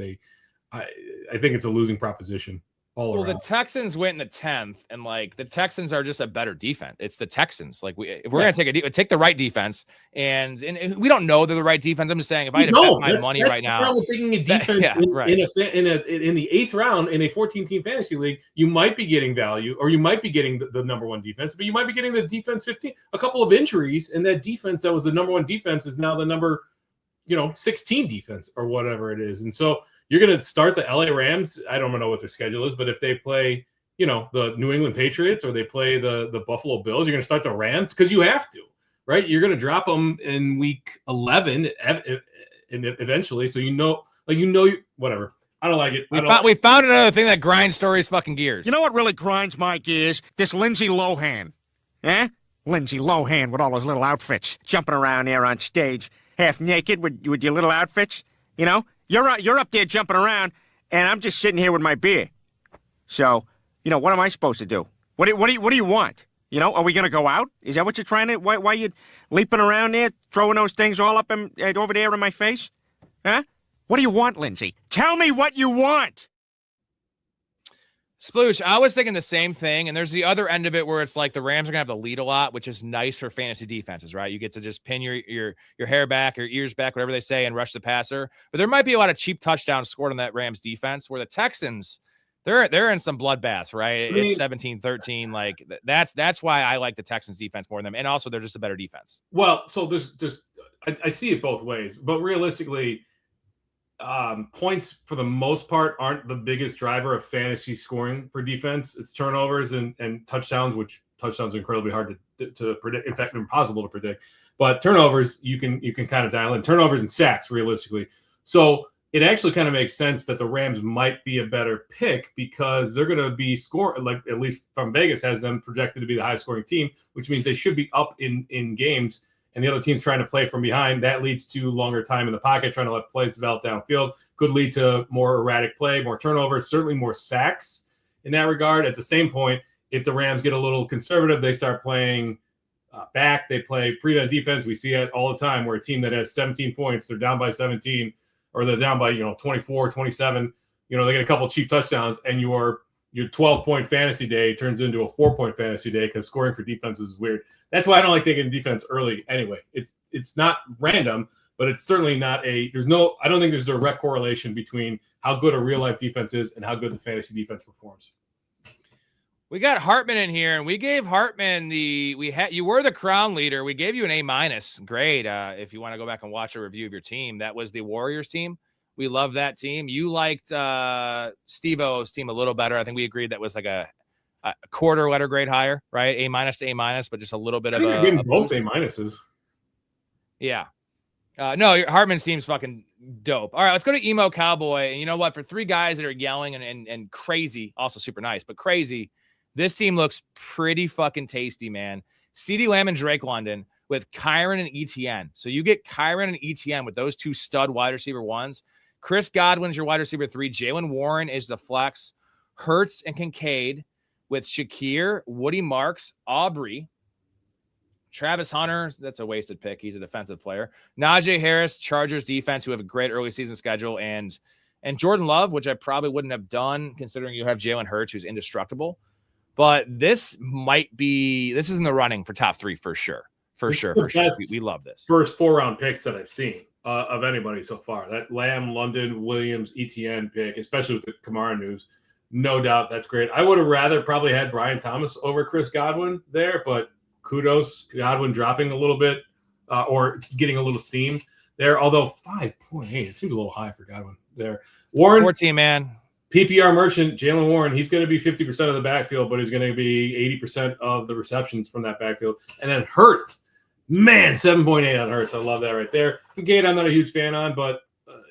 I think it's a losing proposition all around. The Texans went in the 10th, and like the Texans are just a better defense. It's the Texans. Like if we're gonna take the right defense, and we don't know they're the right defense. I'm just saying if I had to bet my money right now, taking a defense in the 8th round in a 14-team fantasy league, you might be getting value, or you might be getting the number 1 defense, but you might be getting the defense 15. A couple of injuries, and that defense that was the number 1 defense is now the number 16 defense or whatever it is, and so. You're going to start the LA Rams. I don't know what the schedule is, but if they play, the New England Patriots or they play the Buffalo Bills, you're going to start the Rams because you have to, right? You're going to drop them in week 11 and eventually. So whatever. I don't like it. We found another thing that grinds Storey's fucking gears. You know what really grinds my gears? This Lindsay Lohan. Eh? Lindsay Lohan with all those little outfits, jumping around there on stage, half naked with your little outfits, You're up there jumping around, and I'm just sitting here with my beer. So, what am I supposed to do? What do you want? Are we going to go out? Is that what you're trying to? Why are you leaping around there, throwing those things all up over there in my face? Huh? What do you want, Lindsay? Tell me what you want. Sploosh, I was thinking the same thing, and there's the other end of it where it's like the Rams are going to have to lead a lot, which is nice for fantasy defenses, right? You get to just pin your hair back, your ears back, whatever they say, and rush the passer. But there might be a lot of cheap touchdowns scored on that Rams defense where the Texans, they're in some bloodbaths, right? It's 17-13. Like that's why I like the Texans defense more than them. And also they're just a better defense. Well, so there's I see it both ways, but realistically, points for the most part aren't the biggest driver of fantasy scoring for defense. It's turnovers and touchdowns, which touchdowns are incredibly hard to predict. In fact, impossible to predict. But turnovers, you can kind of dial in. Turnovers and sacks, realistically. So it actually kind of makes sense that the Rams might be a better pick because they're going to be like at least from Vegas has them projected to be the highest scoring team, which means they should be up in games. And the other team's trying to play from behind. That leads to longer time in the pocket, trying to let plays develop downfield. Could lead to more erratic play, more turnovers, certainly more sacks in that regard. At the same point, if the Rams get a little conservative, they start playing back. They play prevent defense. We see it all the time where a team that has 17 points, they're down by 17, or they're down by 24, 27. They get a couple cheap touchdowns, and your 12-point fantasy day turns into a 4-point fantasy day because scoring for defenses is weird. That's why I don't like taking defense early anyway. It's not random, but it's certainly not I don't think there's a direct correlation between how good a real life defense is and how good the fantasy defense performs. We got Hartman in here, and we gave Hartman you were the crown leader. We gave you an A-. Great. If you want to go back and watch a review of your team, that was the Warriors team. We love that team. You liked Steve-O's team a little better. I think we agreed that was like a quarter letter grade higher, right? A- to A-, but just a little bit of both A-. Yeah. No, Hartman seems fucking dope. All right, let's go to Emo Cowboy. And you know what? For 3 guys that are yelling and crazy, also super nice, but crazy, this team looks pretty fucking tasty, man. CeeDee Lamb and Drake London with Kyron and ETN. So you get Kyron and ETN with those 2 stud wide receiver 1s. Chris Godwin's your wide receiver 3. Jaylen Warren is the flex. Hurts and Kincaid with Shakir, Woody Marks, Aubrey, Travis Hunter. That's a wasted pick. He's a defensive player. Najee Harris, Chargers defense, who have a great early season schedule, and Jordan Love, which I probably wouldn't have done considering you have Jalen Hurts, who's indestructible. But this is in the running for top 3 for sure. For sure. We love this. First 4-round picks that I've seen of anybody so far. That Lamb, London, Williams, ETN pick, especially with the Kamara news. No doubt that's great. I would have rather probably had Brian Thomas over Chris Godwin there, but kudos, Godwin dropping a little bit or getting a little steam there. Although 5.8, it seems a little high for Godwin there. Warren, 14, man. PPR merchant, Jaylen Warren, he's going to be 50% of the backfield, but he's going to be 80% of the receptions from that backfield. And then Hurts, man, 7.8 on Hurts. I love that right there. Gate, I'm not a huge fan on, but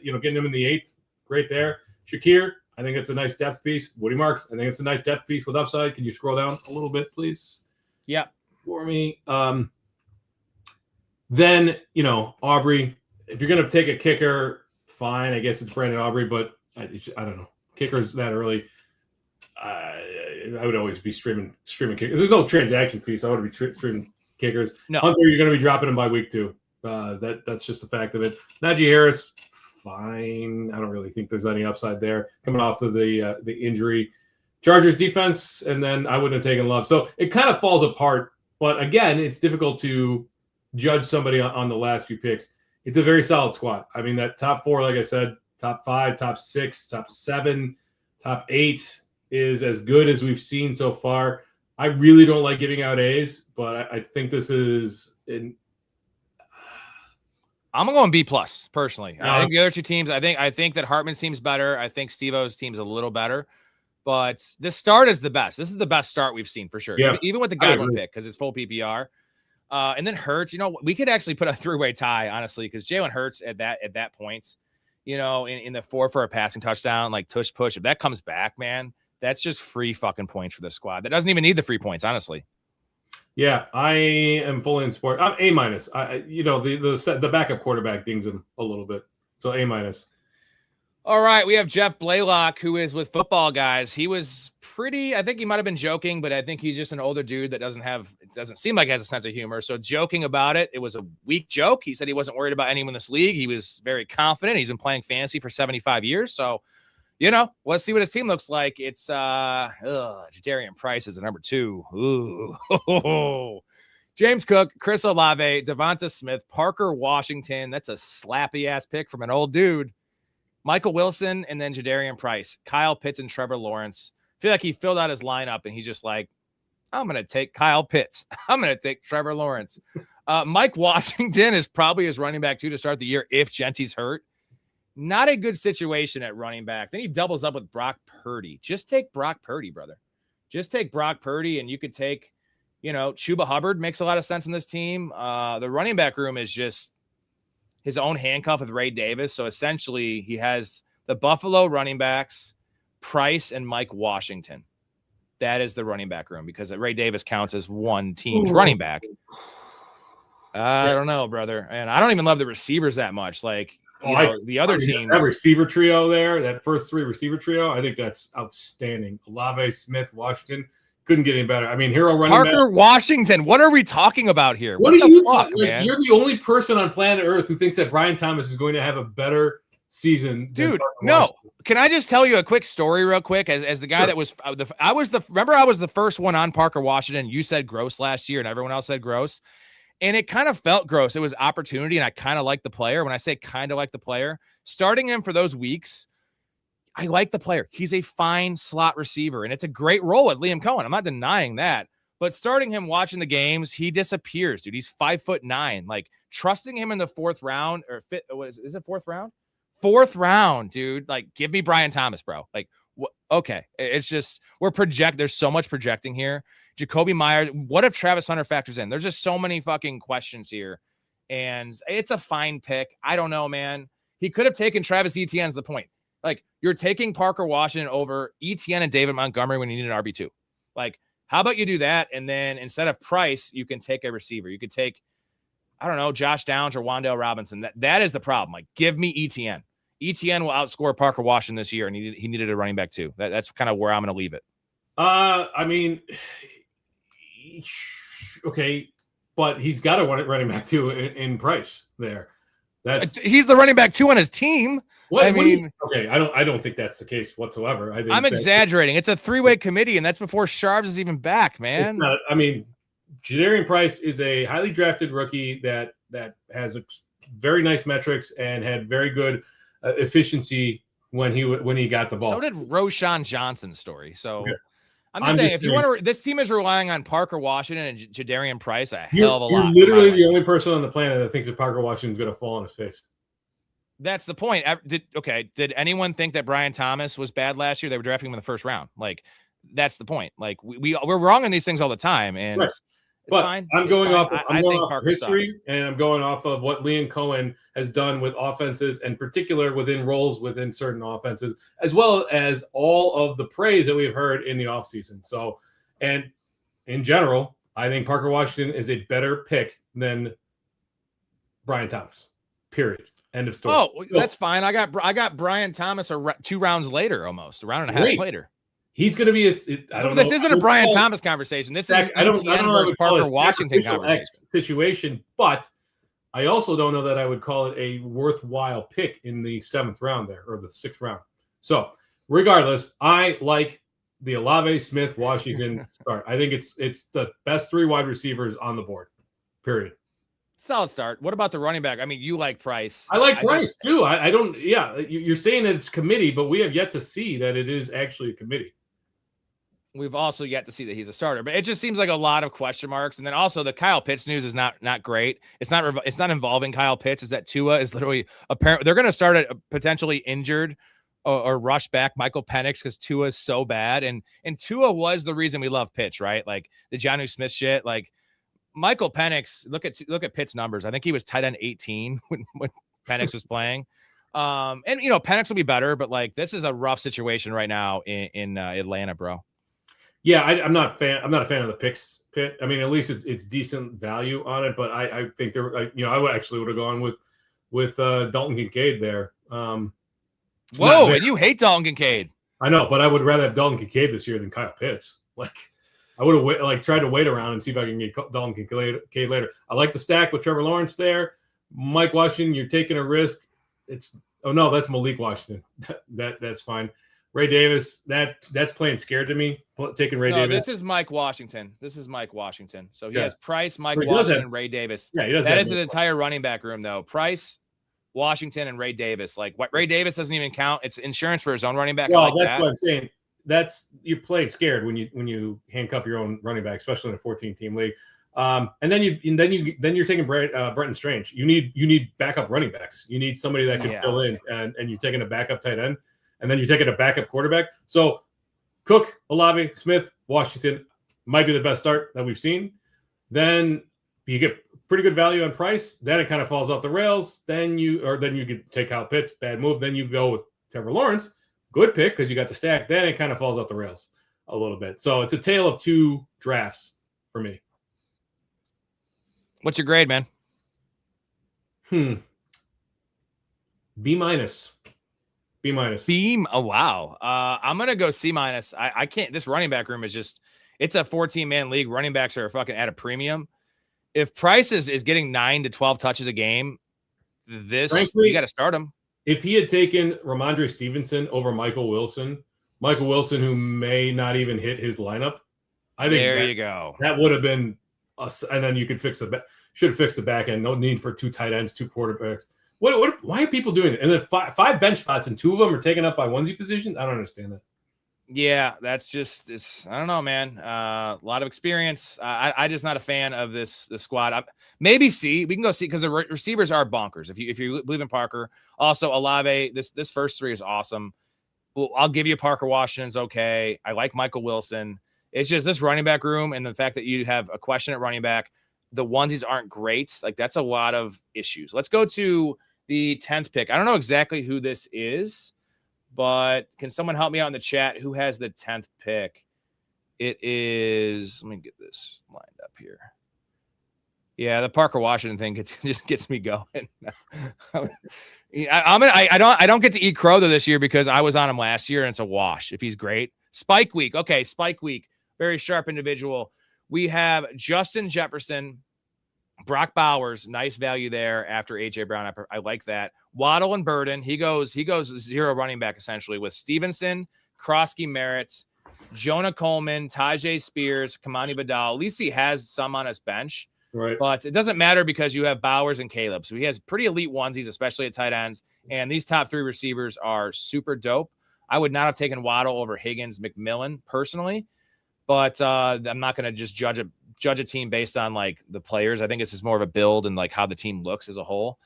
getting him in the 8th, great there. Shakir, I think it's a nice depth piece. Woody Marks, I think it's a nice depth piece with upside. Can you scroll down a little bit, please? Yeah. For me. Then, Aubrey, if you're going to take a kicker, fine. I guess it's Brandon Aubrey, but I don't know. Kickers that early, I would always be streaming kickers. There's no transaction fee, so I would be streaming kickers. No. Hunter, you're going to be dropping him by week 2. That's just a fact of it. Najee Harris, fine. I don't really think there's any upside there coming off of the injury. Chargers defense, and then I wouldn't have taken Love. So it kind of falls apart. But again, it's difficult to judge somebody on the last few picks. It's a very solid squad. I mean, that top 4, like I said, top 5, top 6, top 7, top 8 is as good as we've seen so far. I really don't like giving out A's, but I think this is I'm going B+ personally. No, I think the other 2 teams. I think that Hartman's team's better. I think Steve-O's team's a little better, but this start is the best. This is the best start we've seen for sure. Yeah, even with the Godwin pick because it's full PPR. And then Hurts. We could actually put a 3-way tie honestly because Jalen Hurts at that point, in the 4 for a passing touchdown, like tush push. If that comes back, man, that's just free fucking points for the squad. That doesn't even need the free points, honestly. Yeah, I am fully in support. I'm A-. The backup quarterback dings him a little bit, so A-. All right, we have Jeff Blaylock, who is with Football Guys. He was pretty. I think he might have been joking, but I think he's just an older dude that doesn't seem like he has a sense of humor. So joking about it, it was a weak joke. He said he wasn't worried about anyone in this league. He was very confident. He's been playing fantasy for 75 years, so. Let's see what his team looks like. It's Jadarian Price is a number 2. Ooh. James Cook, Chris Olave, Devonta Smith, Parker Washington. That's a slappy ass pick from an old dude. Michael Wilson, and then Jadarian Price, Kyle Pitts, and Trevor Lawrence. I feel like he filled out his lineup and he's just like, I'm going to take Kyle Pitts. I'm going to take Trevor Lawrence. Mike Washington is probably his running back 2 to start the year if Genty's hurt. Not a good situation at running back. Then he doubles up with Brock Purdy. Just take Brock Purdy, brother. Just take Brock Purdy, and you could take, Chuba Hubbard makes a lot of sense in this team. The running back room is just his own handcuff with Ray Davis. So essentially, he has the Buffalo running backs, Price, and Mike Washington. That is the running back room because Ray Davis counts as one team's running back. I don't know, brother. And I don't even love the receivers that much. Like, the other teams. That receiver trio there, that first 3 receiver trio, I think that's outstanding. Olave, Smith, Washington. Couldn't get any better. I mean, hero running Parker back. Washington. What are we talking about here? What are you fuck, man? You're the only person on planet Earth who thinks that Brian Thomas is going to have a better season. Dude, no. Can I just tell you a quick story real quick? As the guy Sure. that was I was the first one on Parker Washington. You said gross last year and everyone else said gross. And it kind of felt gross. It was opportunity, and I kind of like the player. When I say kind of like the player, starting him for those weeks, I like the player. He's a fine slot receiver, and it's a great role with Liam Cohen. I'm not denying that. But starting him watching the games, he disappears, dude. He's 5'9". Like, trusting him in the 4th round, or is it 4th round? 4th round, dude. Like, give me Brian Thomas, bro. Like, okay. It's just, there's so much projecting here. Jacoby Myers, what if Travis Hunter factors in? There's just so many fucking questions here. And it's a fine pick. I don't know, man. He could have taken Travis Etienne's the point. Like, you're taking Parker Washington over Etienne and David Montgomery when you need an RB2. Like, how about you do that? And then instead of Price, you can take a receiver. You could take, I don't know, Josh Downs or Wan'Dale Robinson. That is the problem. Like, give me Etienne. Etienne will outscore Parker Washington this year, and he needed a running back too. That's kind of where I'm going to leave it. I mean, okay, but he's got a running back too in Price there. He's the running back 2 on his team. I don't think that's the case whatsoever. I'm exaggerating. It's a 3-way committee, and that's before Sharps is even back, man. It's not, I mean, Jadarian Price is a highly drafted rookie that has very nice metrics and had very good efficiency when he got the ball. So did Roshan Johnson's story. So. Okay. I'm just saying, if you want to, this team is relying on Parker Washington and Jadarian Price a hell of a lot. You're literally the only person on the planet that thinks that Parker Washington's going to fall on his face. That's the point. Did anyone think that Brian Thomas was bad last year? They were drafting him in the 1st round. Like, that's the point. Like, we're wrong on these things all the time, and right. But fine. I'm going off of history, sucks. And I'm going off of what Liam Cohen has done with offenses, and particular within roles within certain offenses, as well as all of the praise that we've heard in the offseason. So, and in general, I think Parker Washington is a better pick than Brian Thomas. Period. End of story. Oh, that's fine. I got Brian Thomas 2 rounds later, almost a round and a half later. He's going to be I don't know. This isn't a Brian Thomas conversation. This is an ETN versus Parker Washington conversation situation, but I also don't know that I would call it a worthwhile pick in the 7th round there, or the 6th round. So regardless, I like the Olave, Smith, Washington start. I think it's the best 3 wide receivers on the board, period. Solid start. What about the running back? I mean, you like Price. I like Price too. I don't, you're saying that it's committee, but we have yet to see that it is actually a committee. We've also yet to see that he's a starter, but it just seems like a lot of question marks. And then also the Kyle Pitts news is not great. It's not involving Kyle Pitts. Is that Tua is literally apparently they're going to start a potentially injured or rush back Michael Penix because Tua is so bad. And Tua was the reason we love Pitts, right? Like the Jonnu Smith shit. Like Michael Penix, look at Pitt's numbers. I think he was tight end 18 when Penix was playing. And Penix will be better, but like this is a rough situation right now in Atlanta, bro. Yeah, I'm not a fan of the picks, Pitt. I mean, at least it's decent value on it, but I think I would have gone with Dalton Kincaid there. Whoa, and you hate Dalton Kincaid. I know, but I would rather have Dalton Kincaid this year than Kyle Pitts. Like, I would have tried to wait around and see if I can get Dalton Kincaid later. I like the stack with Trevor Lawrence there. Mike Washington, you're taking a risk. That's Malik Washington. That's fine. Ray Davis, that's playing scared to me. Taking Ray Davis. This is Mike Washington. So he has Price, Mike Washington, Ray Davis. Yeah, he does. That is an entire running back room, though. Price, Washington, and Ray Davis. Like what Ray Davis doesn't even count. It's insurance for his own running back. Well, that's what I'm saying. You're playing scared when you handcuff your own running back, especially in a 14-team league. And then you're taking Brenton Strange. You need backup running backs. You need somebody that can fill in, and you're taking a backup tight end, and then you're taking a backup quarterback. So Cook, Olave, Smith, Washington might be the best start that we've seen. Then you get pretty good value on Price. Then it kind of falls off the rails. Then you could take Kyle Pitts, bad move. Then you go with Trevor Lawrence, good pick because you got the stack. Then it kind of falls off the rails a little bit. So it's a tale of 2 drafts for me. What's your grade, man? B minus. Oh, wow. I'm going to go C minus. I can't. This running back room is it's a 14-man league. Running backs are fucking at a premium. If Price is getting 9 to 12 touches a game, frankly, you got to start him. If he had taken Ramondre Stevenson over Michael Wilson, who may not even hit his lineup, I think you go. That would have been us. And then you could should have fixed the back end. No need for 2 tight ends, 2 quarterbacks. Why are people doing it? And then 5 bench spots and 2 of them are taken up by onesie positions. I don't understand that. Yeah, that's I don't know, man. A lot of experience. I just not a fan of the squad. Maybe C. We can go C because the receivers are bonkers. If you believe in Parker, also Olave. This first 3 is awesome. Well, I'll give you Parker Washington's okay. I like Michael Wilson. It's just this running back room and the fact that you have a question at running back. The onesies aren't great. Like that's a lot of issues. Let's go to the 10th pick. I don't know exactly who this is, but can someone help me out in the chat? Who has the 10th pick? It is, let me get this lined up here. Yeah, the Parker Washington thing just gets me going. I don't get to eat crow this year because I was on him last year and it's a wash if he's great. Spike week. Okay, Spike week. Very sharp individual. We have Justin Jefferson, Brock Bowers, nice value there after A.J. Brown. I like that. Waddle and Burden. He goes 0 running back essentially with Stevenson, Krosky Merritt, Jonah Coleman, Tajay Spears, Kamani Badal. At least he has some on his bench. Right. But it doesn't matter because you have Bowers and Caleb. So he has pretty elite onesies, especially at tight ends. And these top 3 receivers are super dope. I would not have taken Waddle over Higgins, McMillan personally. But I'm not going to just judge a team based on like the players. I think this is more of a build and like how the team looks as a whole.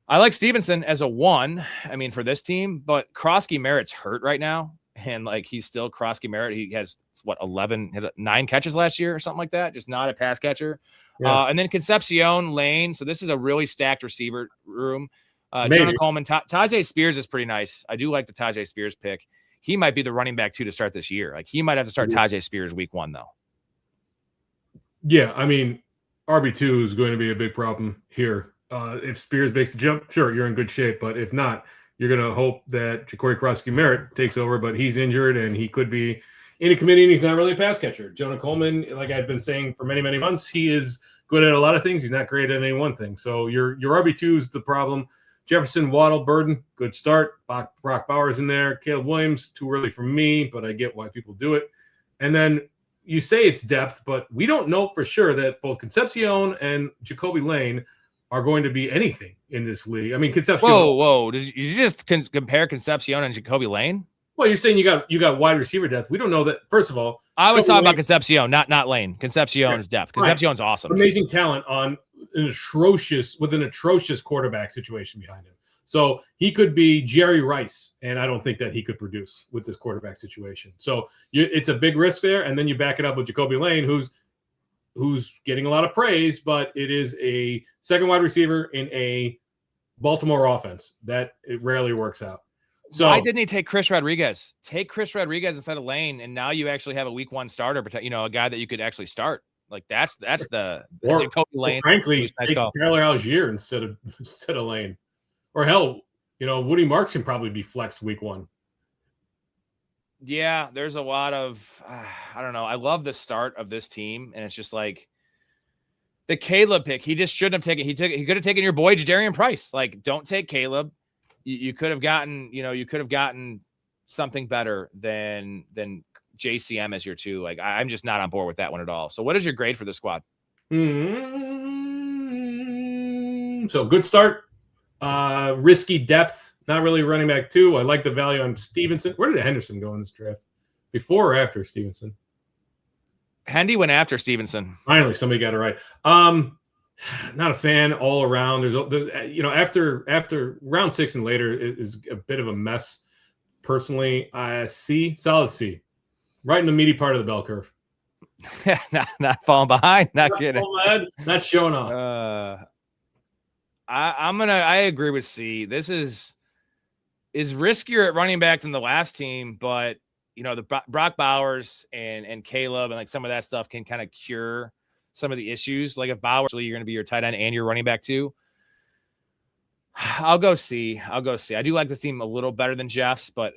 I like Stevenson as a 1. I mean, for this team, but Krosky Merritt's hurt right now. And like, he's still Krosky Merritt. He has 9 catches last year or something like that. Just not a pass catcher. Yeah. And then Concepcion Lane. So this is a really stacked receiver room. Jonah Coleman, Tajay Spears is pretty nice. I do like the Tajay Spears pick. He might be the running back 2 to start this year. Like he might have to start Tajay Spears week 1 though. Yeah, I mean, RB2 is going to be a big problem here. If Spears makes the jump, sure, you're in good shape. But if not, you're going to hope that Ja'Cory Krosky-Merritt takes over, but he's injured and he could be in a committee and he's not really a pass catcher. Jonah Coleman, like I've been saying for many, many months, he is good at a lot of things. He's not great at any one thing. So your RB2 is the problem. Jefferson, Waddle, Burden, good start. Brock Bowers in there. Caleb Williams, too early for me, but I get why people do it. And then you say it's depth, but we don't know for sure that both Concepcion and Jacoby Lane are going to be anything in this league. I mean, Concepcion. Whoa. Did you just compare Concepcion and Jacoby Lane? Well, you're saying you got wide receiver depth. We don't know that. First of all, I was talking about Concepcion, not Lane. Concepcion's depth. Concepcion's awesome. Amazing talent on an atrocious quarterback situation behind him. So he could be Jerry Rice, and I don't think that he could produce with this quarterback situation. So it's a big risk there, and then you back it up with Jacoby Lane, who's getting a lot of praise, but it is a second wide receiver in a Baltimore offense that it rarely works out. So why didn't he take Chris Rodriguez? Take Chris Rodriguez instead of Lane, and now you actually have a week 1 starter, a guy that you could actually start. Like that's the Jacoby Lane. Frankly, take Tyler Algier instead of Lane. Or hell, Woody Marks can probably be flexed week 1. Yeah, there's a lot of I don't know. I love the start of this team, and it's just like the Caleb pick. He just shouldn't have taken. He could have taken your boy Jadarian Price. Like, don't take Caleb. You could have gotten something better than JCM as your 2. Like, I'm just not on board with that one at all. So, what is your grade for the squad? So good start. Risky depth, not really running back 2. I like the value on Stevenson. Where did Henderson go in this draft? Before or after Stevenson? Hendy went after Stevenson. Finally, somebody got it right. Not a fan all around. There's after round 6 and later is a bit of a mess. Personally, solid C, right in the meaty part of the bell curve. not falling behind, not getting not showing off. I agree with C. This is riskier at running back than the last team, but the Brock Bowers and Caleb and like some of that stuff can kind of cure some of the issues. Like if Bowers, you're going to be your tight end and your running back too. I'll go C. I do like this team a little better than Jeff's, but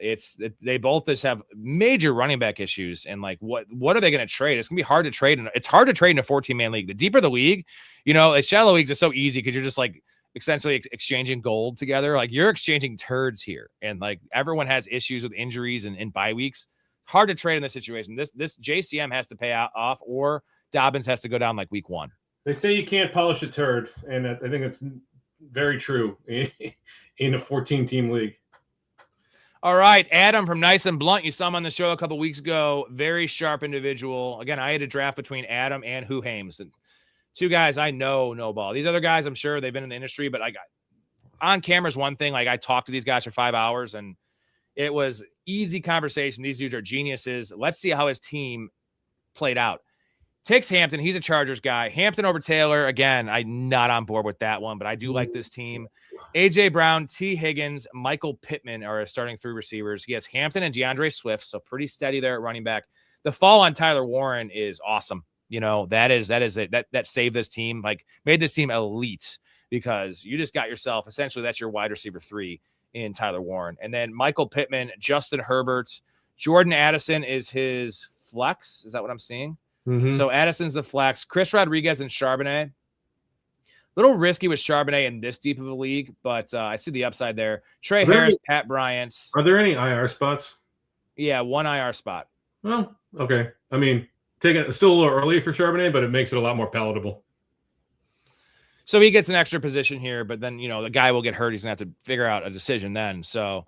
they both just have major running back issues. And like, what are they going to trade? It's gonna be hard to trade. And it's hard to trade in a 14-man league. The deeper the league, shallow leagues are so easy because you're just like essentially exchanging gold together. Like you're exchanging turds here. And like everyone has issues with injuries and bye weeks. Hard to trade in this situation. This JCM has to pay off, or Dobbins has to go down like week 1. They say you can't polish a turd, and I think it's very true in a 14-team league. All right, Adam from Nice and Blunt. You saw him on the show a couple weeks ago. Very sharp individual. Again, I had a draft between Adam and Who Hames. And 2 guys I know no ball. These other guys, I'm sure they've been in the industry, but on camera is one thing. Like I talked to these guys for 5 hours, and it was easy conversation. These dudes are geniuses. Let's see how his team played out. Takes Hampton. He's a Chargers guy. Hampton over Taylor. Again, I'm not on board with that one, but I do like this team. A.J. Brown, T. Higgins, Michael Pittman are starting 3 receivers. He has Hampton and DeAndre Swift, so pretty steady there at running back. The fall on Tyler Warren is awesome. That saved this team, like made this team elite because you just got yourself, essentially that's your wide receiver 3 in Tyler Warren. And then Michael Pittman, Justin Herbert, Jordan Addison is his flex. Is that what I'm seeing? Mm-hmm. So Addison's the flex. Chris Rodriguez and Charbonnet. A little risky with Charbonnet in this deep of a league, but I see the upside there. Trey Harris, Pat Bryant. Are there any IR spots? Yeah, 1 IR spot. Well, okay. I mean, still a little early for Charbonnet, but it makes it a lot more palatable. So he gets an extra position here, but then, the guy will get hurt. He's going to have to figure out a decision then. So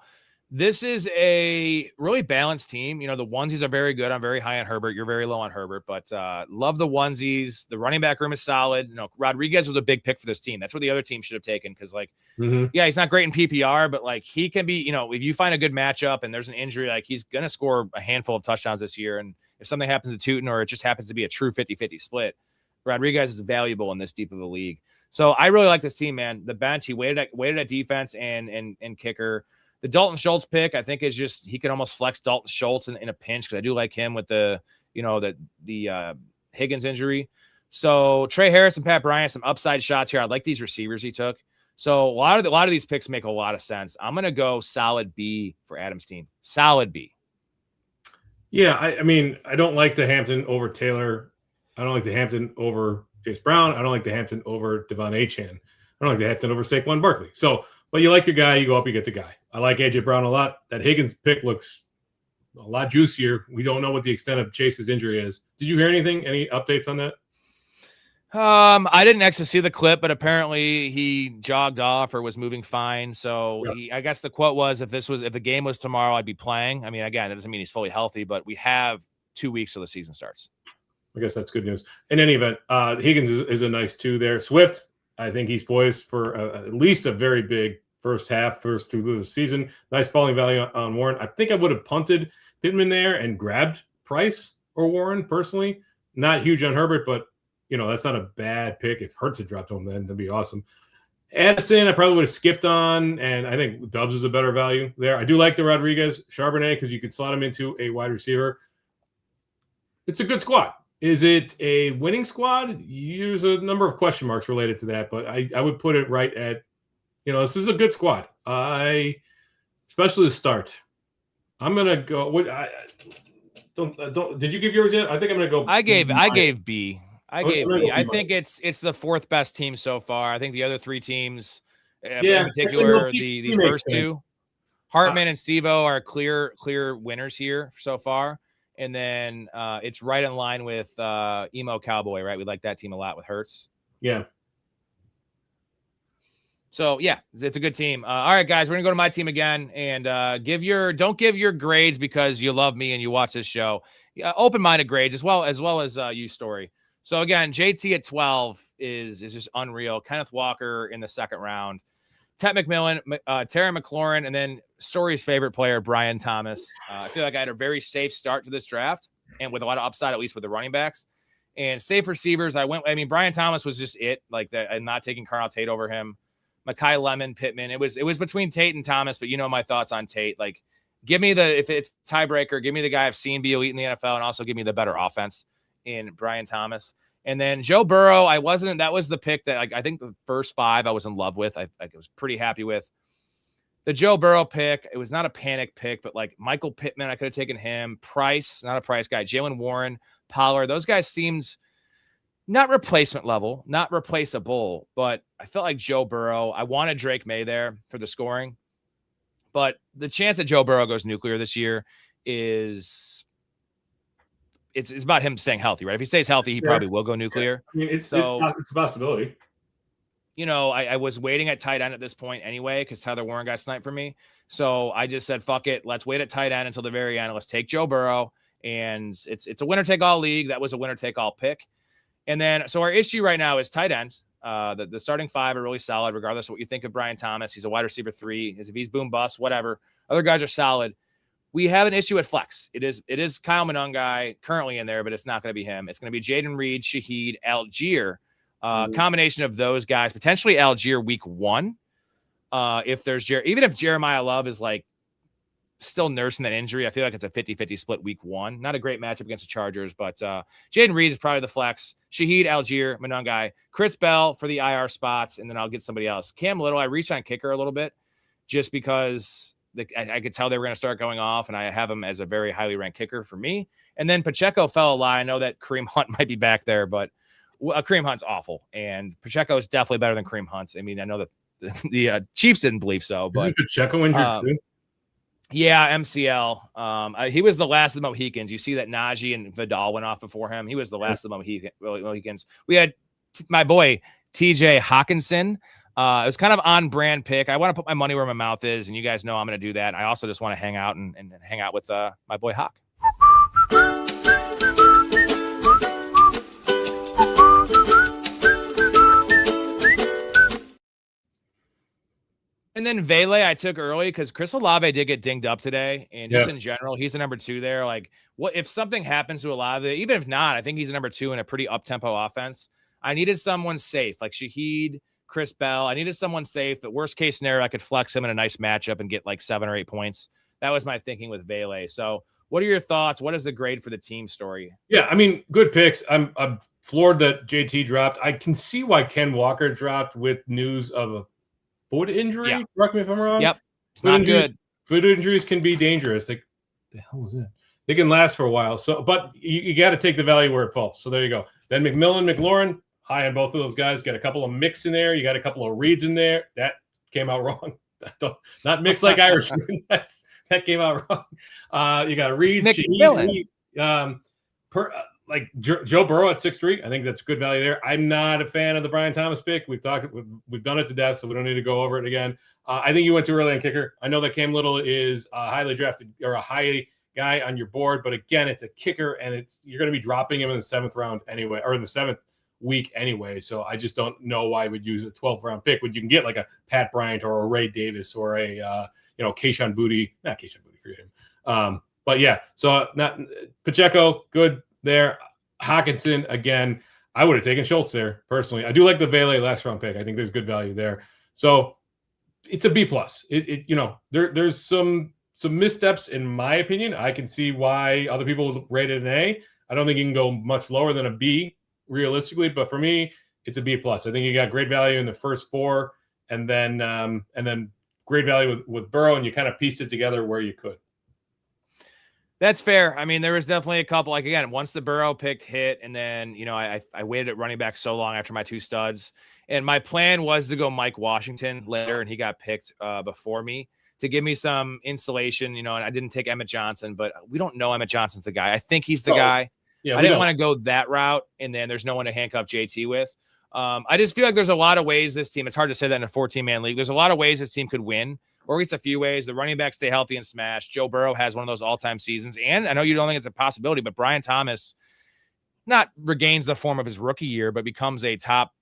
this is a really balanced team. The onesies are very good. I'm very high on Herbert. You're very low on Herbert, but love the onesies. The running back room is solid. Rodriguez was a big pick for this team. That's what the other team should have taken because, yeah, he's not great in PPR, but he can be, if you find a good matchup and there's an injury, he's going to score a handful of touchdowns this year. And if something happens to Tootin or it just happens to be a true 50-50 split, Rodriguez is valuable in this deep of a league. So I really like this team, man. The bench, he waited at defense and kicker. The Dalton Schultz pick, I think, is just he can almost flex Dalton Schultz in a pinch because I do like him with the Higgins injury. So Trey Harris and Pat Bryant, some upside shots here. I like these receivers he took. So a lot of these picks make a lot of sense. I'm going to go solid B for Adam's team. Solid B. Yeah, I mean, I don't like the Hampton over Taylor. I don't like the Hampton over Chase Brown. I don't like the Hampton over Devon Achane. I don't like the Hampton over Saquon Barkley. So, but you like your guy, you go up, you get the guy. I like A.J. Brown a lot. That Higgins pick looks a lot juicier. We don't know what the extent of Chase's injury is. Did you hear anything? Any updates on that? I didn't actually see the clip, but apparently he jogged off or was moving fine. So I guess the quote was, if the game was tomorrow, I'd be playing. I mean, again, it doesn't mean he's fully healthy, but we have 2 weeks till the season starts. I guess that's good news. In any event, Higgins is a nice 2 there. Swift, I think he's poised for at least a very big first 2 of the season. Nice falling value on Warren. I think I would have punted Pittman there and grabbed Price or Warren personally. Not huge on Herbert, but that's not a bad pick. If Hurts had dropped home, then that'd be awesome. Addison, I probably would have skipped on, and I think Dubs is a better value there. I do like the Rodriguez Charbonnet because you could slot him into a wide receiver. It's a good squad. Is it a winning squad? There's a number of question marks related to that, but I would put it right at, this is a good squad. Especially the start. I'm gonna go. Did you give yours yet? I think I'm gonna go. I gave B. I think it's the 4th best team so far. I think the other 3 teams, in particular, the first 2, Hartman and Steve-O are clear winners here so far. And then it's right in line with Emo Cowboy, right? We like that team a lot with Hurts. Yeah. So yeah, it's a good team. All right, guys, we're gonna go to my team again, and don't give your grades because you love me and you watch this show. Open-minded grades as well as you, Storey. So again, JT at 12 is just unreal. Kenneth Walker in the 2nd round, Ted McMillan, Terry McLaurin, and then Storey's favorite player, Brian Thomas. I feel like I had a very safe start to this draft and with a lot of upside, at least with the running backs. And safe receivers, Brian Thomas was just it. Like that, I'm not taking Carnell Tate over him. Mekhi Lemon, Pittman. It was between Tate and Thomas, but my thoughts on Tate. Like, give me if it's tiebreaker, give me the guy I've seen be elite in the NFL, and also give me the better offense in Brian Thomas. And then Joe Burrow, that was the pick that I think the first 5 I was in love with. I was pretty happy with the Joe Burrow pick. It was not a panic pick, but like Michael Pittman, I could have taken him. Price, not a Price guy. Jalen Warren, Pollard, those guys seemed not replacement level, not replaceable, but I felt like Joe Burrow. I wanted Drake May there for the scoring, but the chance that Joe Burrow goes nuclear this year is it's about him staying healthy, right? If he stays healthy, he probably will go nuclear. I mean, it's a possibility. I was waiting at tight end at this point anyway, because Tyler Warren got sniped for me. So I just said, fuck it. Let's wait at tight end until the very end. Let's take Joe Burrow. And it's a winner take all league. That was a winner take all pick. And then, so our issue right now is tight end. The starting 5 are really solid, regardless of what you think of Brian Thomas. He's a wide receiver 3. If he's boom bust, whatever. Other guys are solid. We have an issue at flex. It is Kyle Monangai currently in there, but it's not going to be him. It's going to be Jaden Reed, Shaheed, Algier. Combination of those guys, potentially Algier week 1. Even if Jeremiah Love is like still nursing that injury, I feel like it's a 50-50 split week 1. Not a great matchup against the Chargers, but Jaden Reed is probably the flex. Shaheed, Algier, Monangai, Chris Bell for the IR spots, and then I'll get somebody else. Cam Little, I reached on kicker a little bit just because I could tell they were going to start going off, and I have him as a very highly ranked kicker for me. And then Pacheco fell a lie. I know that Kareem Hunt might be back there, but Kareem Hunt's awful, and Pacheco is definitely better than Kareem Hunt. I mean, I know that the Chiefs didn't believe so, but isn't Pacheco injured too? Yeah, MCL. He was the last of the Mohicans. You see that Najee and Vidal went off before him. He was the last of the Mohicans. We had my boy TJ Hawkinson. It was kind of on brand pick. I want to put my money where my mouth is, and you guys know I'm going to do that. I also just want to hang out and hang out with my boy Hawk. And then Vele I took early because Chris Olave did get dinged up today. And just in general, he's the number 2 there. Like, what if something happens to Olave? Even if not, I think he's the number 2 in a pretty up-tempo offense. I needed someone safe, like Shaheed, Chris Bell. I needed someone safe. At worst case scenario, I could flex him in a nice matchup and get like 7 or 8 points. That was my thinking with Vele. So what are your thoughts? What is the grade for the team, Storey? Yeah, I mean, good picks. I'm floored that JT dropped. I can see why Ken Walker dropped with news of a foot injury. Yeah. Correct me if I'm wrong. Yep. It's not good. Foot injuries can be dangerous. Like, the hell was it? They can last for a while. So, but you got to take the value where it falls. So there you go. Then McMillan, McLaurin, high on both of those guys. Got a couple of mix in there. You got a couple of reads in there. That came out wrong. Not mixed like Irishman. That came out wrong. You got Reed, Shaheed, like Joe Burrow at 6'3". I think that's good value there. I'm not a fan of the Brian Thomas pick. We've done it to death, so we don't need to go over it again. I think you went too early on kicker. I know that Cam Little is a highly drafted or a high guy on your board, but again, it's a kicker, and you're going to be dropping him in the 7th round anyway, or in the 7th week anyway. So I just don't know why I would use a 12th round pick when you can get like a Pat Bryant or a Ray Davis or a Kayshon Boutte, not Kayshon Boutte for him. But yeah, so not Pacheco, good there. Hawkinson again. I would have taken Schultz there personally. I do like the Vele last round pick. I think there's good value there. So it's a B plus. There's some missteps in my opinion. I can see why other people rated an A. I don't think you can go much lower than a B realistically, but for me, it's a B plus. I think you got great value in the first 4, and then great value with Burrow, and you kind of pieced it together where you could. That's fair. I mean, there was definitely a couple, like, again, once the Burrow picked hit, and then, I waited at running back so long after my 2 studs. And my plan was to go Mike Washington later, and he got picked before me to give me some insulation, and I didn't take Emmett Johnson, but we don't know Emmett Johnson's the guy. I think he's the guy. Yeah, I didn't want to go that route, and then there's no one to handcuff JT with. I just feel like there's a lot of ways this team, it's hard to say that in a 14-man league. There's a lot of ways this team could win, or at least a few ways. The running backs stay healthy and smash. Joe Burrow has one of those all-time seasons. And I know you don't think it's a possibility, but Brian Thomas not regains the form of his rookie year, but becomes a top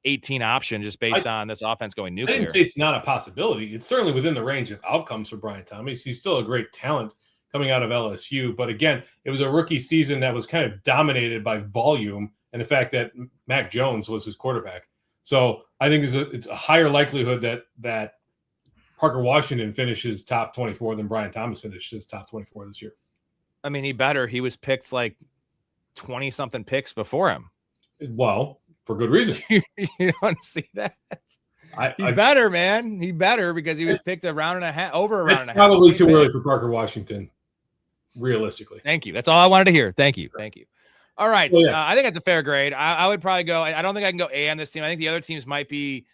18 option just based on this offense going nuclear. I didn't say it's not a possibility. It's certainly within the range of outcomes for Brian Thomas. He's still a great talent coming out of LSU. But again, it was a rookie season that was kind of dominated by volume and the fact that Mac Jones was his quarterback. So I think it's a higher likelihood that Parker Washington finishes top 24 than Brian Thomas finishes top 24 this year. I mean, he was picked like 20-something picks before him. Well, for good reason. You don't see that? He better, man. He better, because he was picked a round and a half, over a round and a half. Probably too early for Parker Washington, realistically. Thank you. That's all I wanted to hear. Thank you. All right. Well, yeah. I think that's a fair grade. I would probably go. I don't think I can go A on this team. I think the other teams might be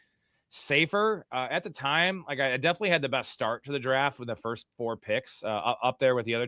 safer. At the time, like, I definitely had the best start to the draft with the first 4 picks, up there with the other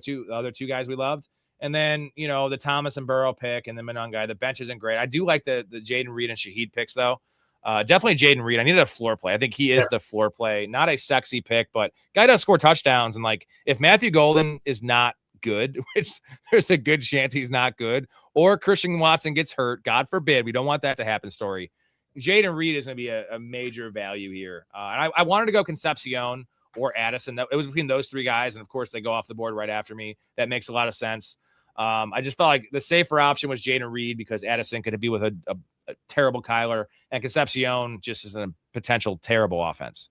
two guys we loved. And then, the Thomas and Burrow pick and the Manon guy. The bench isn't great. I do like the Jaden Reed and Shaheed picks, though. Definitely Jaden Reed. I needed a floor play. I think he is the floor play. Not a sexy pick, but guy does score touchdowns. And, like, if Matthew Golden is not good, which there's a good chance he's not good, or Christian Watson gets hurt, God forbid, we don't want that to happen, Storey. Jaden Reed is going to be a major value here. And I wanted to go Concepcion or Addison. It was between those 3 guys, and of course they go off the board right after me. That makes a lot of sense. I just felt like the safer option was Jaden Reed, because Addison could be with a terrible Kyler, and Concepcion just is a potential terrible offense.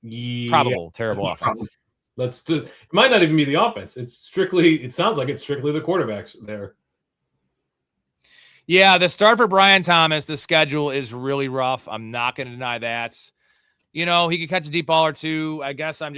Yeah. Probable terrible offense. It might not even be the offense. It sounds like it's strictly the quarterbacks there. Yeah, the start for Brian Thomas, the schedule is really rough. I'm not going to deny that. He could catch a deep ball or 2. I guess I'm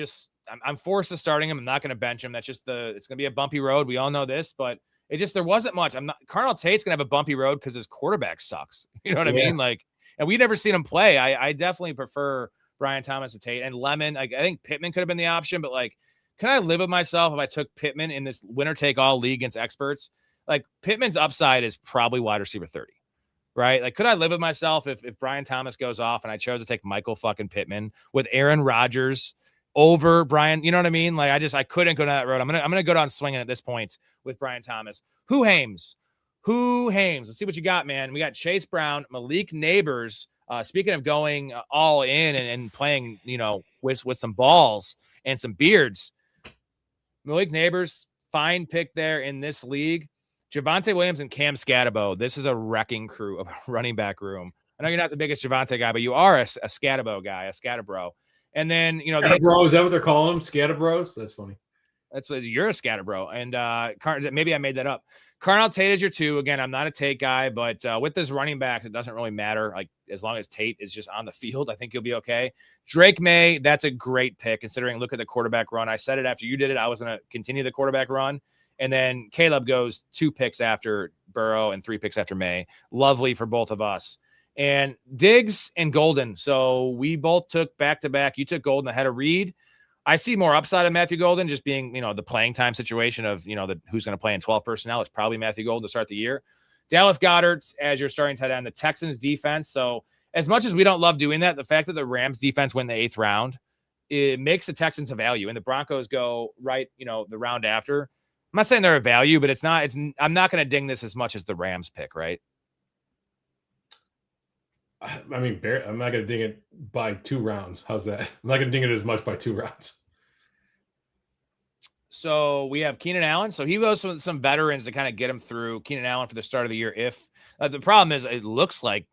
forced to starting him. I'm not going to bench him. That's just it's going to be a bumpy road. We all know this, but there wasn't much. Carnell Tate's going to have a bumpy road because his quarterback sucks. You know what I mean? Like, and we've never seen him play. I definitely prefer Brian Thomas to Tate and Lemon. Like, I think Pittman could have been the option, but, like, can I live with myself if I took Pittman in this winner take all league against experts? Like, Pittman's upside is probably wide receiver 30, right? Like, could I live with myself if Brian Thomas goes off and I chose to take Michael fucking Pittman with Aaron Rodgers over Brian? You know what I mean? Like, I couldn't go down that road. I'm gonna go down swinging at this point with Brian Thomas. Who Hames? Let's see what you got, man. We got Chase Brown, Malik Neighbors. Speaking of going all in and playing, with some balls and some beards, Malik Neighbors, fine pick there in this league. Javonte Williams and Cam Scatabo. This is a wrecking crew of a running back room. I know you're not the biggest Javonte guy, but you are a Scatabo guy, a Scatabro. And then, Scatabro, is that what they're calling them? Scatabros? That's funny. That's what you're a scatter bro. And maybe I made that up. Carnell Tate is your 2. Again, I'm not a Tate guy, but with this running back, it doesn't really matter. Like as long as Tate is just on the field, I think you'll be okay. Drake May, that's a great pick considering look at the quarterback run. I said it after you did it. I was going to continue the quarterback run. And then Caleb goes 2 picks after Burrow and 3 picks after May. Lovely for both of us. And Diggs and Golden. So we both took back-to-back. You took Golden ahead of Reed. I see more upside of Matthew Golden just being, the playing time situation of, who's going to play in 12 personnel. It's probably Matthew Golden to start the year. Dallas Goedert as your starting tight end, the Texans defense. So as much as we don't love doing that, the fact that the Rams defense went in the 8th round, it makes the Texans a value. And the Broncos go right, the round after. I'm not saying they're a value, but I'm not going to ding this as much as the Rams pick, right? I mean, I'm not going to ding it by 2 rounds. How's that? I'm not going to ding it as much by 2 rounds. So we have Keenan Allen. So he goes with some veterans to kind of get him through. Keenan Allen for the start of the year. If the problem is, it looks like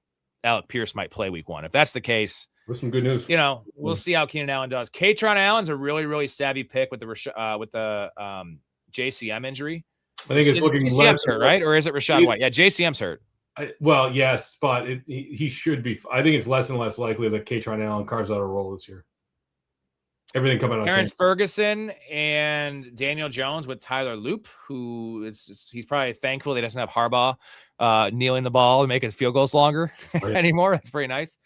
Alec Pierce might play week 1. If that's the case, there's some good news. We'll see how Keenan Allen does. Katron Allen's a really, really savvy pick with the JCM injury. I think it's looking JCM's hurt, right? Or is it Rashad White? Yeah, JCM's hurt. Well, yes, but he should be. I think it's less and less likely that Katron Allen carves out a role this year. Everything coming out. Terrence Ferguson and Daniel Jones with Tyler Loop, he's probably thankful he doesn't have Harbaugh kneeling the ball and making field goals longer anymore. That's pretty nice.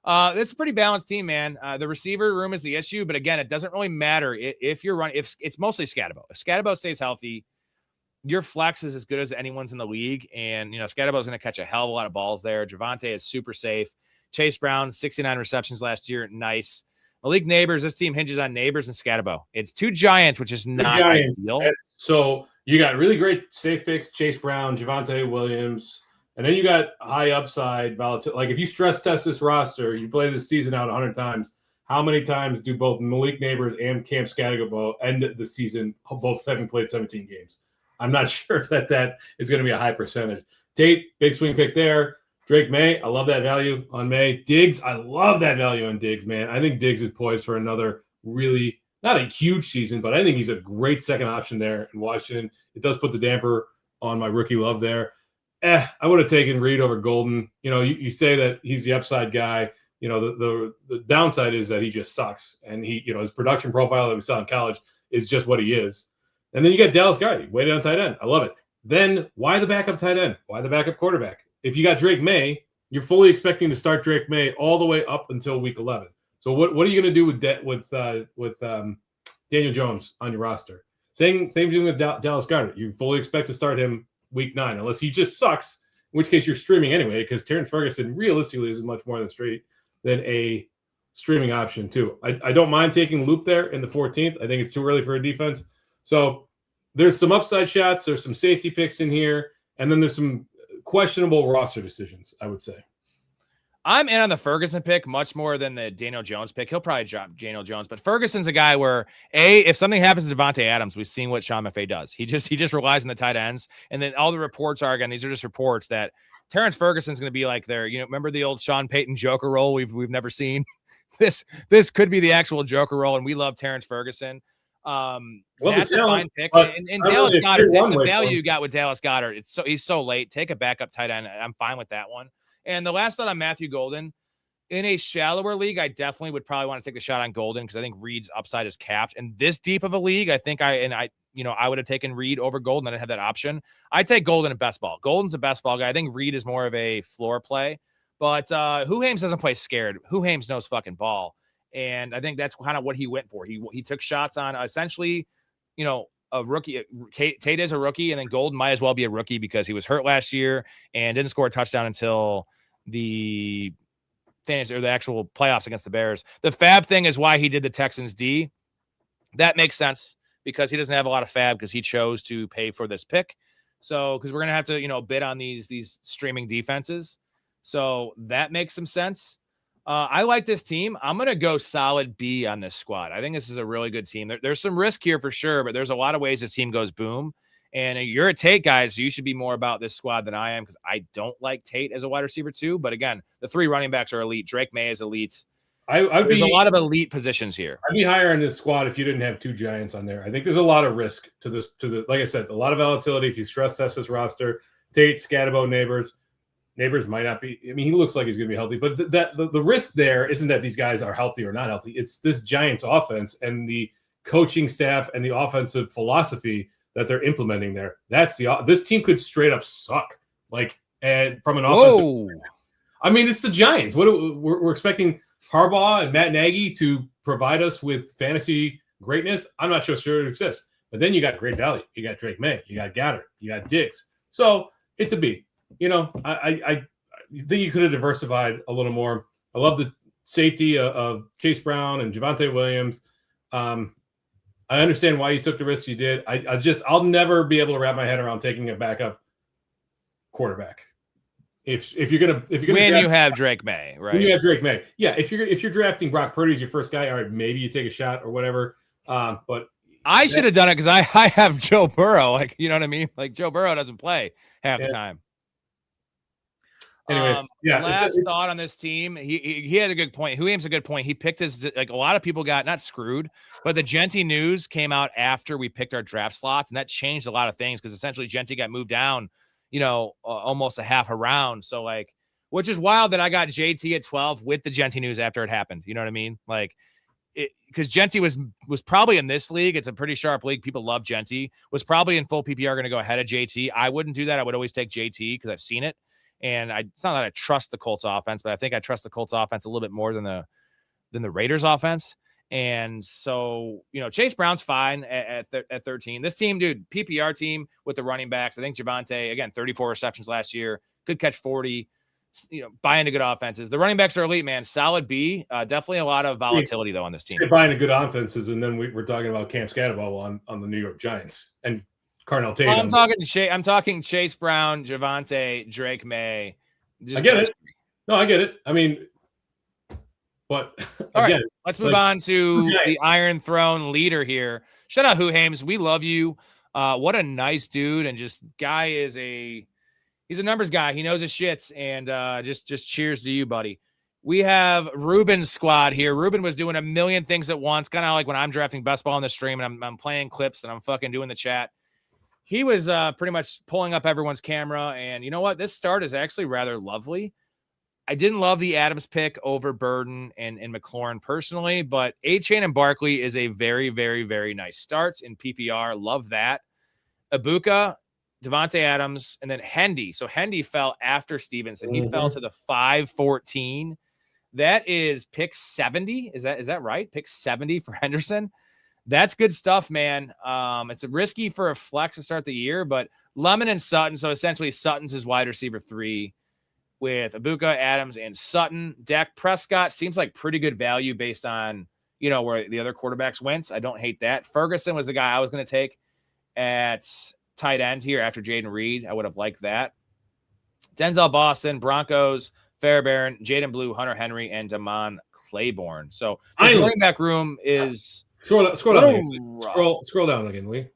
It's a pretty balanced team, man. The receiver room is the issue, but again, it doesn't really matter if you're running. If it's mostly Scatterbo. If Scatterbo stays healthy, your flex is as good as anyone's in the league. And, Scatterbo's going to catch a hell of a lot of balls there. Javonte is super safe. Chase Brown, 69 receptions last year. Nice. Malik Neighbors, this team hinges on Neighbors and Scatterbo. It's 2 giants, which is not ideal. So you got really great safe picks, Chase Brown, Javonte Williams, and then you got high upside volatility. Like if you stress test this roster, you play this season out 100 times. How many times do both Malik Neighbors and Cam Scatterbo end the season, both having played 17 games? I'm not sure that is going to be a high percentage. Tate, big swing pick there. Drake May, I love that value on May. Diggs, I love that value on Diggs, man. I think Diggs is poised for another really, not a huge season, but I think he's a great second option there in Washington. It does put the damper on my rookie love there. I would have taken Reed over Golden. You say that he's the upside guy. The downside is that he just sucks. And his production profile that we saw in college is just what he is. And then you got Dallas Goedert, waited on tight end. I love it. Then why the backup tight end? Why the backup quarterback? If you got Drake May, you're fully expecting to start Drake May all the way up until week 11. So what are you going to do with Daniel Jones on your roster? Same thing with Dallas Goedert. You fully expect to start him week 9, unless he just sucks, in which case you're streaming anyway, because Terrence Ferguson realistically is much more than a streaming option too. I don't mind taking Loop there in the 14th. I think it's too early for a defense. So there's some upside shots. There's some safety picks in here. And then there's some questionable roster decisions, I would say. I'm in on the Ferguson pick much more than the Daniel Jones pick. He'll probably drop Daniel Jones, but Ferguson's a guy where if something happens to Devontae Adams, we've seen what Sean McVay does. He just relies on the tight ends. And then all the reports are, again, these are just reports that Terrence Ferguson's going to be like their, remember the old Sean Payton Joker role we've never seen? This could be the actual Joker role, and we love Terrence Ferguson. That's a fine pick. And Dallas Goedert, the value you got with Dallas Goedert, he's so late. Take a backup tight end. I'm fine with that one. And the last thought on Matthew Golden, in a shallower league, I definitely would probably want to take a shot on Golden because I think Reed's upside is capped. And this deep of a league, I think I would have taken Reed over Golden. I didn't have that option. I take Golden at best ball. Golden's a best ball guy. I think Reed is more of a floor play. But Huhames doesn't play scared. Huhames knows fucking ball. And I think that's kind of what he went for. He took shots on essentially, a rookie. Tate is a rookie, and then Golden might as well be a rookie because he was hurt last year and didn't score a touchdown until the fantasy or the actual playoffs against the Bears. The fab thing is why he did the Texans D. That makes sense because he doesn't have a lot of fab because he chose to pay for this pick. So because we're gonna have to bid on these streaming defenses. So that makes some sense. I like this team. I'm going to go solid B on this squad. I think this is a really good team. There's some risk here for sure, but there's a lot of ways this team goes boom. And you're a Tate guy, so you should be more about this squad than I am because I don't like Tate as a wide receiver too. But again, the 3 running backs are elite. Drake May is elite. There's a lot of elite positions here. I'd be higher in this squad if you didn't have 2 giants on there. I think there's a lot of risk to this. Like I said, a lot of volatility. If you stress test this roster, Tate, Scatterbo, Neighbors might not be. I mean, he looks like he's going to be healthy, but the risk there isn't that these guys are healthy or not healthy. It's this Giants offense and the coaching staff and the offensive philosophy that they're implementing there. This team could straight up suck. And from an offensive, I mean, it's the Giants. We're expecting Harbaugh and Matt Nagy to provide us with fantasy greatness. I'm not sure it exists. But then you got great value. You got Drake May. You got Goddard. You got Diggs. So it's a B. I think you could have diversified a little more. I love the safety of Chase Brown and Javonte Williams. I understand why you took the risk you did. I'll never be able to wrap my head around taking a backup quarterback. If you're gonna you have Drake May, right? When you have Drake May, yeah. If you're drafting Brock Purdy as your first guy, all right, maybe you take a shot or whatever. But I should have done it because I have Joe Burrow. You know what I mean? Joe Burrow doesn't play half the time. Anyway, last thought on this team. He had a good point. Huame's a good point. He picked his a lot of people got not screwed, but the Genty news came out after we picked our draft slots, and that changed a lot of things because essentially Genty got moved down. Almost a half a round. So which is wild that I got JT at 12 with the Genty news after it happened. You know what I mean? Because Genty was probably in this league. It's a pretty sharp league. People love Genty. Was probably in full PPR going to go ahead of JT. I wouldn't do that. I would always take JT because I've seen it. And it's not that I trust the Colts offense, but I think I trust the Colts offense a little bit more than the Raiders offense. And so, Chase Brown's fine at 13. This team, dude, PPR team with the running backs. I think Javonte, again, 34 receptions last year, could catch 40, buy into good offenses. The running backs are elite, man. Solid B. Definitely a lot of volatility, though, on this team. They're buying into good offenses, and then we're talking about Cam Scatterbo on the New York Giants and Carnell Tate. I'm talking Chase Brown, Javonte, Drake May. I get it. No, I get it. I mean, but all right, let's move on to the Iron Throne leader here. Shout out Huhames. We love you. What a nice dude. And just guy he's a numbers guy. He knows his shits. And just cheers to you, buddy. We have Ruben's squad here. Ruben was doing a million things at once, kind of like when I'm drafting best ball on the stream and I'm playing clips and I'm fucking doing the chat. He was pretty much pulling up everyone's camera. And you know what? This start is actually rather lovely. I didn't love the Adams pick over Burden and McLaurin personally, but A-Chain and Barkley is a very, very, very nice start in PPR. Love that. Ibuka, Devontae Adams, and then Hendy. So Hendy fell after Stevenson. He fell to the 514. That is pick 70. Is that right? Pick 70 for Henderson. That's good stuff, man. It's risky for a flex to start the year, but Lemon and Sutton. So essentially Sutton's his wide receiver 3. With Ibuka, Adams, and Sutton. Dak Prescott seems like pretty good value based on, where the other quarterbacks went. I don't hate that. Ferguson was the guy I was going to take at tight end here after Jaden Reed. I would have liked that. Denzel Boston, Broncos, Fairbairn, Jaden Blue, Hunter Henry, and Damon Claiborne. So the running back room is scroll down again. Scroll down again, Lee.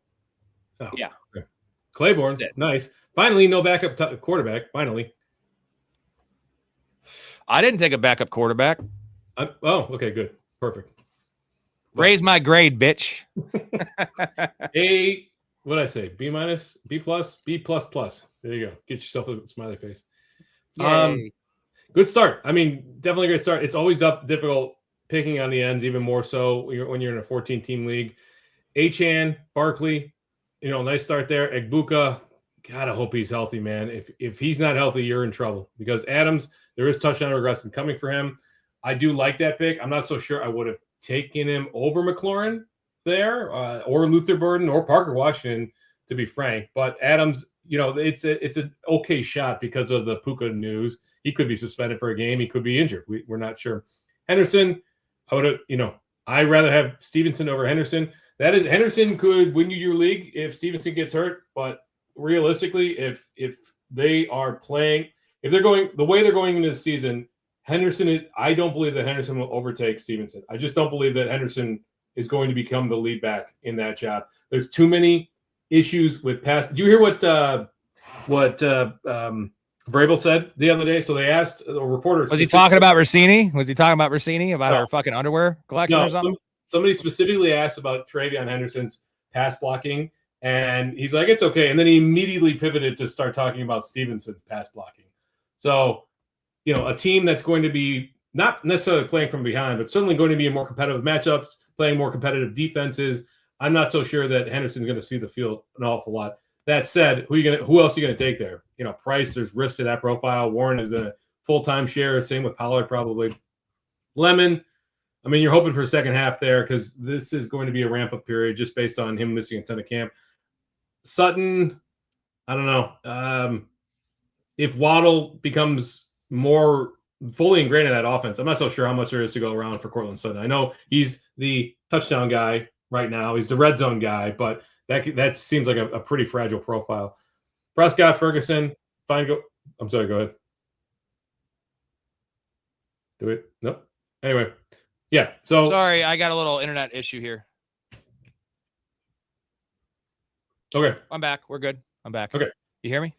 Oh, yeah. Okay. Claiborne, nice. Finally, no backup quarterback. Finally. I didn't take a backup quarterback. Okay, good. Perfect. Raise my grade, bitch. What did I say? B minus, B plus, B plus plus. There you go. Get yourself a smiley face. Yay. Good start. I mean, definitely a great start. It's always difficult picking on the ends, even more so when you're in a 14-team league. Achan, Barkley, nice start there. Egbuka, God, I hope he's healthy, man. If he's not healthy, you're in trouble because Adams, there is touchdown regression coming for him. I do like that pick. I'm not so sure I would have taken him over McLaurin there or Luther Burden or Parker Washington, to be frank. But Adams, it's an okay shot because of the Puka news. He could be suspended for a game. He could be injured. We're not sure. Henderson, I would have, I'd rather have Stevenson over Henderson. Henderson could win you your league if Stevenson gets hurt, but realistically, if they are playing, if they're going the way they're going into the season, I don't believe that Henderson will overtake Stevenson. I just don't believe that Henderson is going to become the lead back in that job. There's too many issues with pass. Do you hear what Vrabel said the other day. So they asked the reporters. Was he talking about Rossini? Was he talking about Rossini about No. her fucking underwear collection or something? Somebody specifically asked about Travion Henderson's pass blocking, and he's like, it's okay. And then he immediately pivoted to start talking about Stevenson's pass blocking. So, a team that's going to be not necessarily playing from behind, but certainly going to be in more competitive matchups, playing more competitive defenses. I'm not so sure that Henderson's going to see the field an awful lot. That said, who else are you going to take there? Price, there's risk to that profile. Warren is a full-time share. Same with Pollard, probably. Lemon, you're hoping for a second half there because this is going to be a ramp-up period just based on him missing a ton of camp. Sutton, I don't know. If Waddle becomes more fully ingrained in that offense, I'm not so sure how much there is to go around for Cortland Sutton. I know he's the touchdown guy right now. He's the red zone guy, but that seems like a pretty fragile profile. Prescott, Ferguson, fine. I'm sorry, go ahead. Do it? Nope. Anyway, yeah. So sorry, I got a little internet issue here. Okay. I'm back. We're good. I'm back. Okay. You hear me?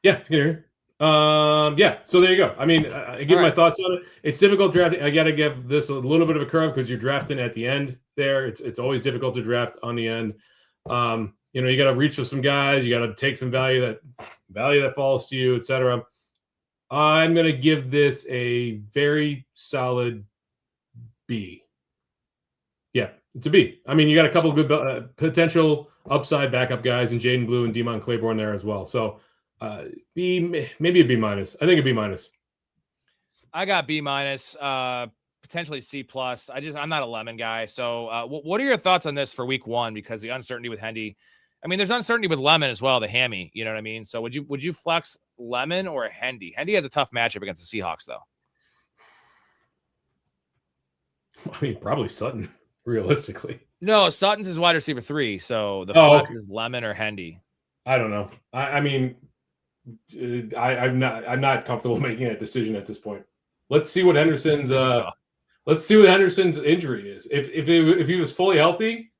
Yeah, I can hear you. Yeah, so there you go. I give my thoughts on it. It's difficult drafting. I got to give this a little bit of a curve because you're drafting at the end there. It's always difficult to draft on the end. You got to reach for some guys. You got to take some value that falls to you, etc. I'm going to give this a very solid B. Yeah, it's a B. You got a couple of good potential upside backup guys in Jaden Blue and Demon Claiborne there as well. So B, maybe a B minus. I think a B minus. I got B minus, potentially C plus. I'm not a Lemon guy. So what are your thoughts on this for week 1? Because the uncertainty with Hendy, there's uncertainty with Lemon as well, the hammy, you know what I mean? So would you flex Lemon or Hendy? Hendy has a tough matchup against the Seahawks though. Probably Sutton, realistically. No, Sutton's his wide receiver 3. So the flex is Lemon or Hendy. I don't know. I'm not comfortable making that decision at this point. Let's see what Henderson's injury is. If he was fully healthy,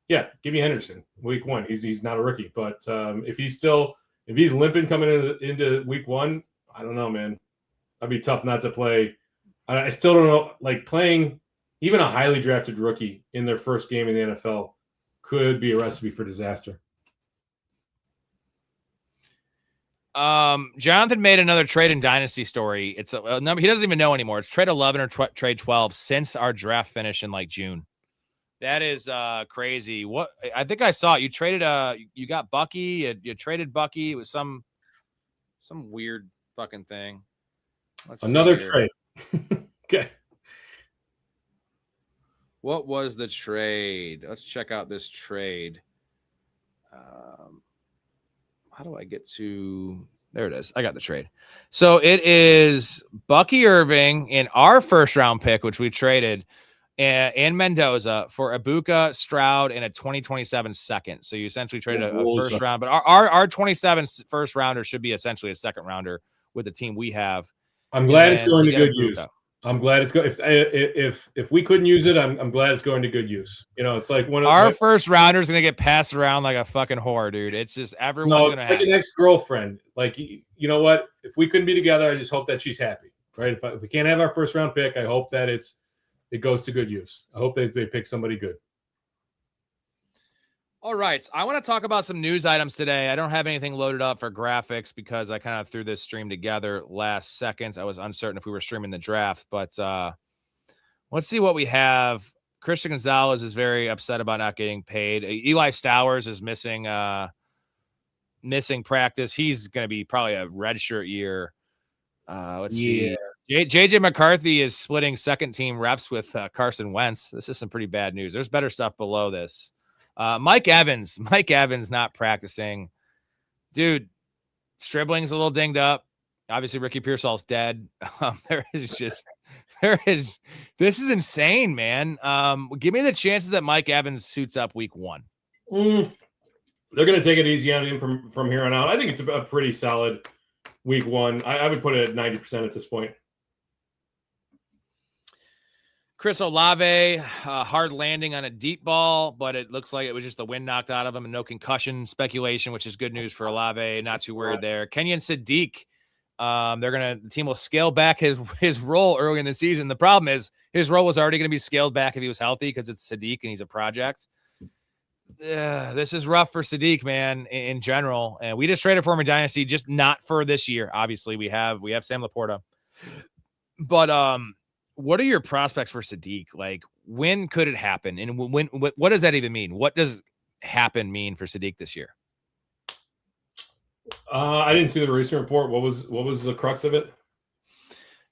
yeah, give me Henderson week 1. He's not a rookie, but if he's limping coming into week 1, I don't know, man. That'd be tough not to play. I still don't know. Like playing even a highly drafted rookie in their first game in the NFL could be a recipe for disaster. Jonathan made another trade in Dynasty Story. It's a number he doesn't even know anymore. It's trade 11 or trade 12 since our draft finish in like June. That is crazy. What I think I saw you traded you got Bucky. You traded Bucky. It was some weird fucking thing. Another trade. Okay. What was the trade? Let's check out this trade. How do I get to there? It is. I got the trade. So it is Bucky Irving in our first round pick, which we traded, and Mendoza for Ibuka, Stroud, and a 2027 second. So you essentially traded a first round, but our 27 first rounder should be essentially a second rounder with the team we have. I'm glad it's going to good use. I'm glad it's good. If we couldn't use it, I'm glad it's going to good use. It's like one of our first rounder is going to get passed around like a fucking whore, dude. It's just everyone's going to have like an ex-girlfriend. Like, you know what? If we couldn't be together, I just hope that she's happy, right? If we can't have our first round pick, I hope that it goes to good use. I hope they pick somebody good. All right. I want to talk about some news items today. I don't have anything loaded up for graphics because I kind of threw this stream together last second. I was uncertain if we were streaming the draft, but let's see what we have. Christian Gonzalez is very upset about not getting paid. Eli Stowers is missing practice. He's going to be probably a redshirt year. Let's see. JJ McCarthy is splitting second team reps with Carson Wentz. This is some pretty bad news. There's better stuff below this. Mike Evans not practicing. Dude, Stribling's a little dinged up. Obviously, Ricky Pearsall's dead. This is insane, man. Give me the chances that Mike Evans suits up week 1. They're going to take it easy on him from here on out. I think it's a pretty solid week 1. I would put it at 90% at this point. Chris Olave, hard landing on a deep ball, but it looks like it was just the wind knocked out of him and no concussion speculation, which is good news for Olave. Not too worried there. Kenyon Sadiq The team will scale back his role early in the season. The problem is his role was already going to be scaled back if he was healthy because it's Sadiq and he's a project. This is rough for Sadiq, man, in general. And we just traded for him in Dynasty, just not for this year. Obviously, we have Sam Laporta. But what are your prospects for Sadiq? Like, when could it happen? And what does that even mean? What does happen mean for Sadiq this year? I didn't see the recent report. What was the crux of it?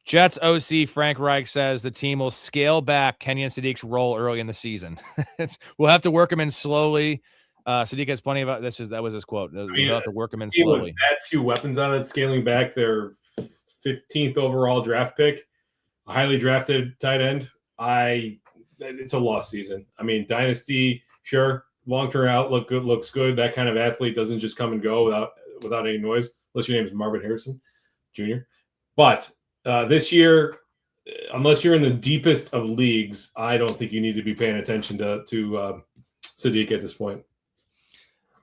Jets OC Frank Reich says the team will scale back Kenyon Sadiq's role early in the season. We'll have to work him in slowly. Sadiq has plenty of this. That was his quote. We'll have to work him in slowly. With that few weapons on it, scaling back their 15th overall draft pick, a highly drafted tight end. It's a lost season. I mean, Dynasty, sure, long-term outlook looks good. That kind of athlete doesn't just come and go without any noise, unless your name is Marvin Harrison Jr. But this year, unless you're in the deepest of leagues, I don't think you need to be paying attention to Sadiq at this point.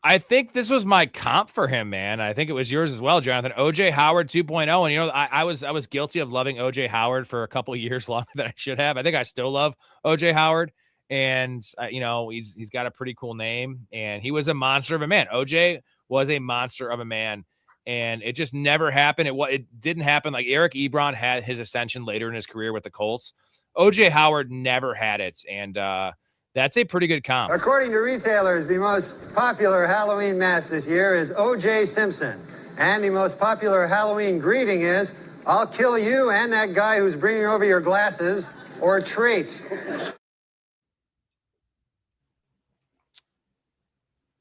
I think this was my comp for him, man. I think it was yours as well, Jonathan. OJ Howard 2.0. And, you know, I was guilty of loving OJ Howard for a couple of years longer than I should have. I think I still love OJ Howard. And, you know, he's got a pretty cool name. And he was a monster of a man. OJ was a monster of a man. And it just never happened. It didn't happen. Like Eric Ebron had his ascension later in his career with the Colts. OJ Howard never had it. And that's a pretty good comp. According to retailers, the most popular Halloween mask this year is O.J. Simpson. And the most popular Halloween greeting is, "I'll kill you and that guy who's bringing over your glasses," or trait.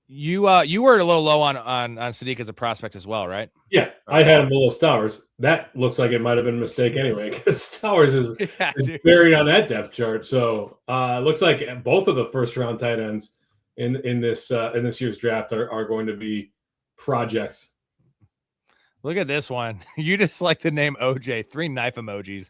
You were a little low on Sadiq as a prospect as well, right? Yeah, I had him below Stowers. That looks like it might have been a mistake anyway, because Stowers is buried on that depth chart. So it looks like both of the first round tight ends in this year's draft are going to be projects. Look at this one. You just like the name OJ. 3 knife emojis.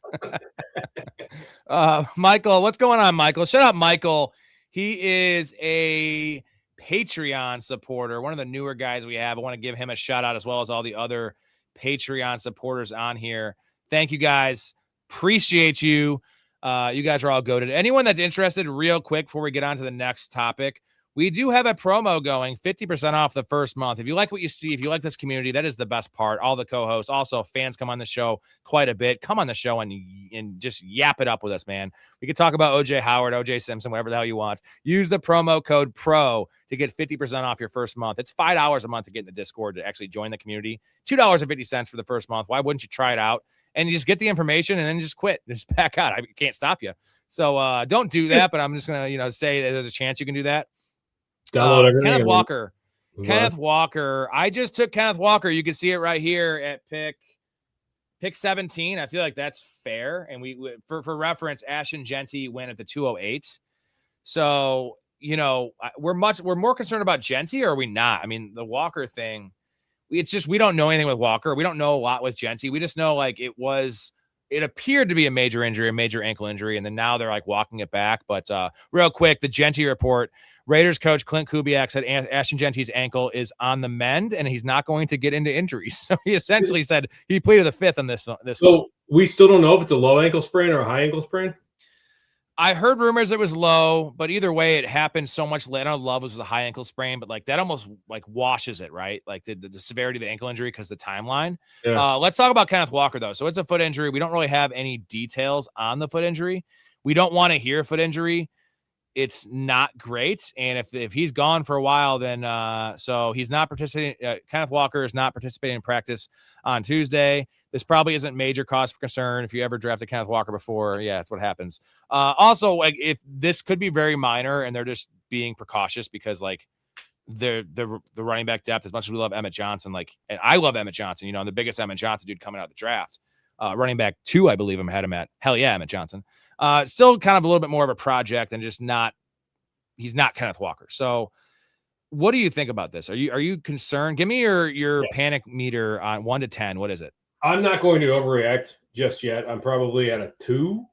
Michael, what's going on, Michael? Shout out Michael. He is a Patreon supporter, one of the newer guys we have. I want to give him a shout out as well as all the other Patreon supporters on here. Thank you guys. Appreciate you. You guys are all goated. Anyone that's interested, real quick before we get on to the next topic, we do have a promo going, 50% off the first month. If you like what you see, if you like this community, that is the best part. All the co-hosts, also fans come on the show quite a bit. Come on the show and just yap it up with us, man. We could talk about OJ Howard, OJ Simpson, whatever the hell you want. Use the promo code PRO to get 50% off your first month. It's $5 a month to get in the Discord to actually join the community. $2.50 for the first month. Why wouldn't you try it out? And you just get the information and then just quit. Just back out. I can't stop you. So don't do that, but I'm just going to say that there's a chance you can do that. Download everything. Kenneth Walker. Kenneth Walker. I just took Kenneth Walker. You can see it right here at pick 17. I feel like that's fair. And we for reference, Ashton Genty went at the 208. So, you know, we're more concerned about Genty, or are we not? I mean, the Walker thing, it's just we don't know anything with Walker. We don't know a lot with Genty. We just know like it appeared to be a major injury, a major ankle injury, and then now they're like walking it back. But real quick, the Genty report. Raiders coach Clint Kubiak said Ashton Genty's ankle is on the mend and he's not going to get into injuries. So he essentially said he pleaded the fifth on this. So one. We still don't know if it's a low ankle sprain or a high ankle sprain. I heard rumors it was low, but either way, it happened so much later. I know Love was a high ankle sprain, but like that almost like washes it, right? Like the severity of the ankle injury because the timeline. Yeah. Let's talk about Kenneth Walker though. So it's a foot injury. We don't really have any details on the foot injury. We don't want to hear foot injury. It's not great. And if he's gone for a while, then so he's not participating. Kenneth Walker is not participating in practice on Tuesday. This probably isn't major cause for concern. If you ever drafted Kenneth Walker before, yeah, that's what happens. Also, like if this could be very minor and they're just being precautious because like the running back depth, as much as we love Emmett Johnson, like, and I love Emmett Johnson, you know, I'm the biggest Emmett Johnson dude coming out of the draft. Running back 2, I believe had him at. Hell yeah, Emmett Johnson. Still kind of a little bit more of a project and just he's not Kenneth Walker. So what do you think about this? Are you concerned? Give me your panic meter on 1 to 10. What is it? I'm not going to overreact just yet. I'm probably at a 2,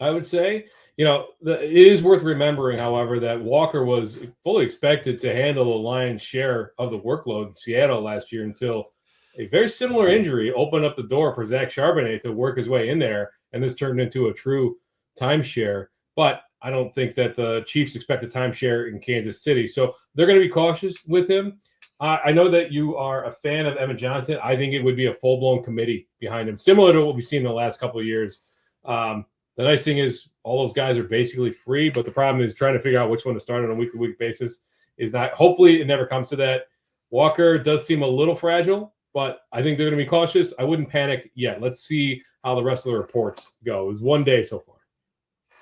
I would say. You know, it is worth remembering, however, that Walker was fully expected to handle a lion's share of the workload in Seattle last year until a very similar injury opened up the door for Zach Charbonnet to work his way in there, and this turned into a true timeshare. But I don't think that the Chiefs expect a timeshare in Kansas City, so they're going to be cautious with him. I know that you are a fan of Emmett Johnson. I think it would be a full-blown committee behind him, similar to what we've seen in the last couple of years. The nice thing is all those guys are basically free, but the problem is trying to figure out which one to start on a week-to-week basis is not. Hopefully, it never comes to that. Walker does seem a little fragile, but I think they're going to be cautious. I wouldn't panic yet. Let's see how the rest of the reports go. It was one day so far.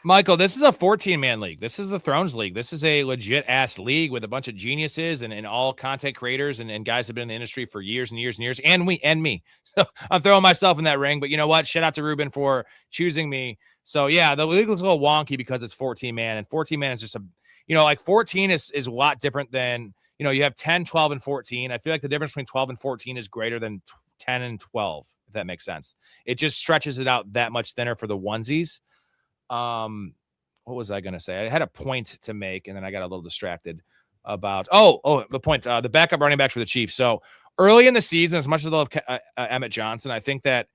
Michael, this is a 14-man league. This is the Thrones League. This is a legit-ass league with a bunch of geniuses and all content creators and guys have been in the industry for years and years and years, and me. So I'm throwing myself in that ring, but you know what? Shout out to Ruben for choosing me. So, yeah, the league looks a little wonky because it's 14-man, and 14-man is just like 14 is a lot different than, you have 10, 12, and 14. I feel like the difference between 12 and 14 is greater than 10 and 12, if that makes sense. It just stretches it out that much thinner for the onesies. What was I going to say? I had a point to make, and then I got a little distracted about, the point, the backup running back for the Chiefs. So early in the season, as much as I love Emmett Johnson, I think that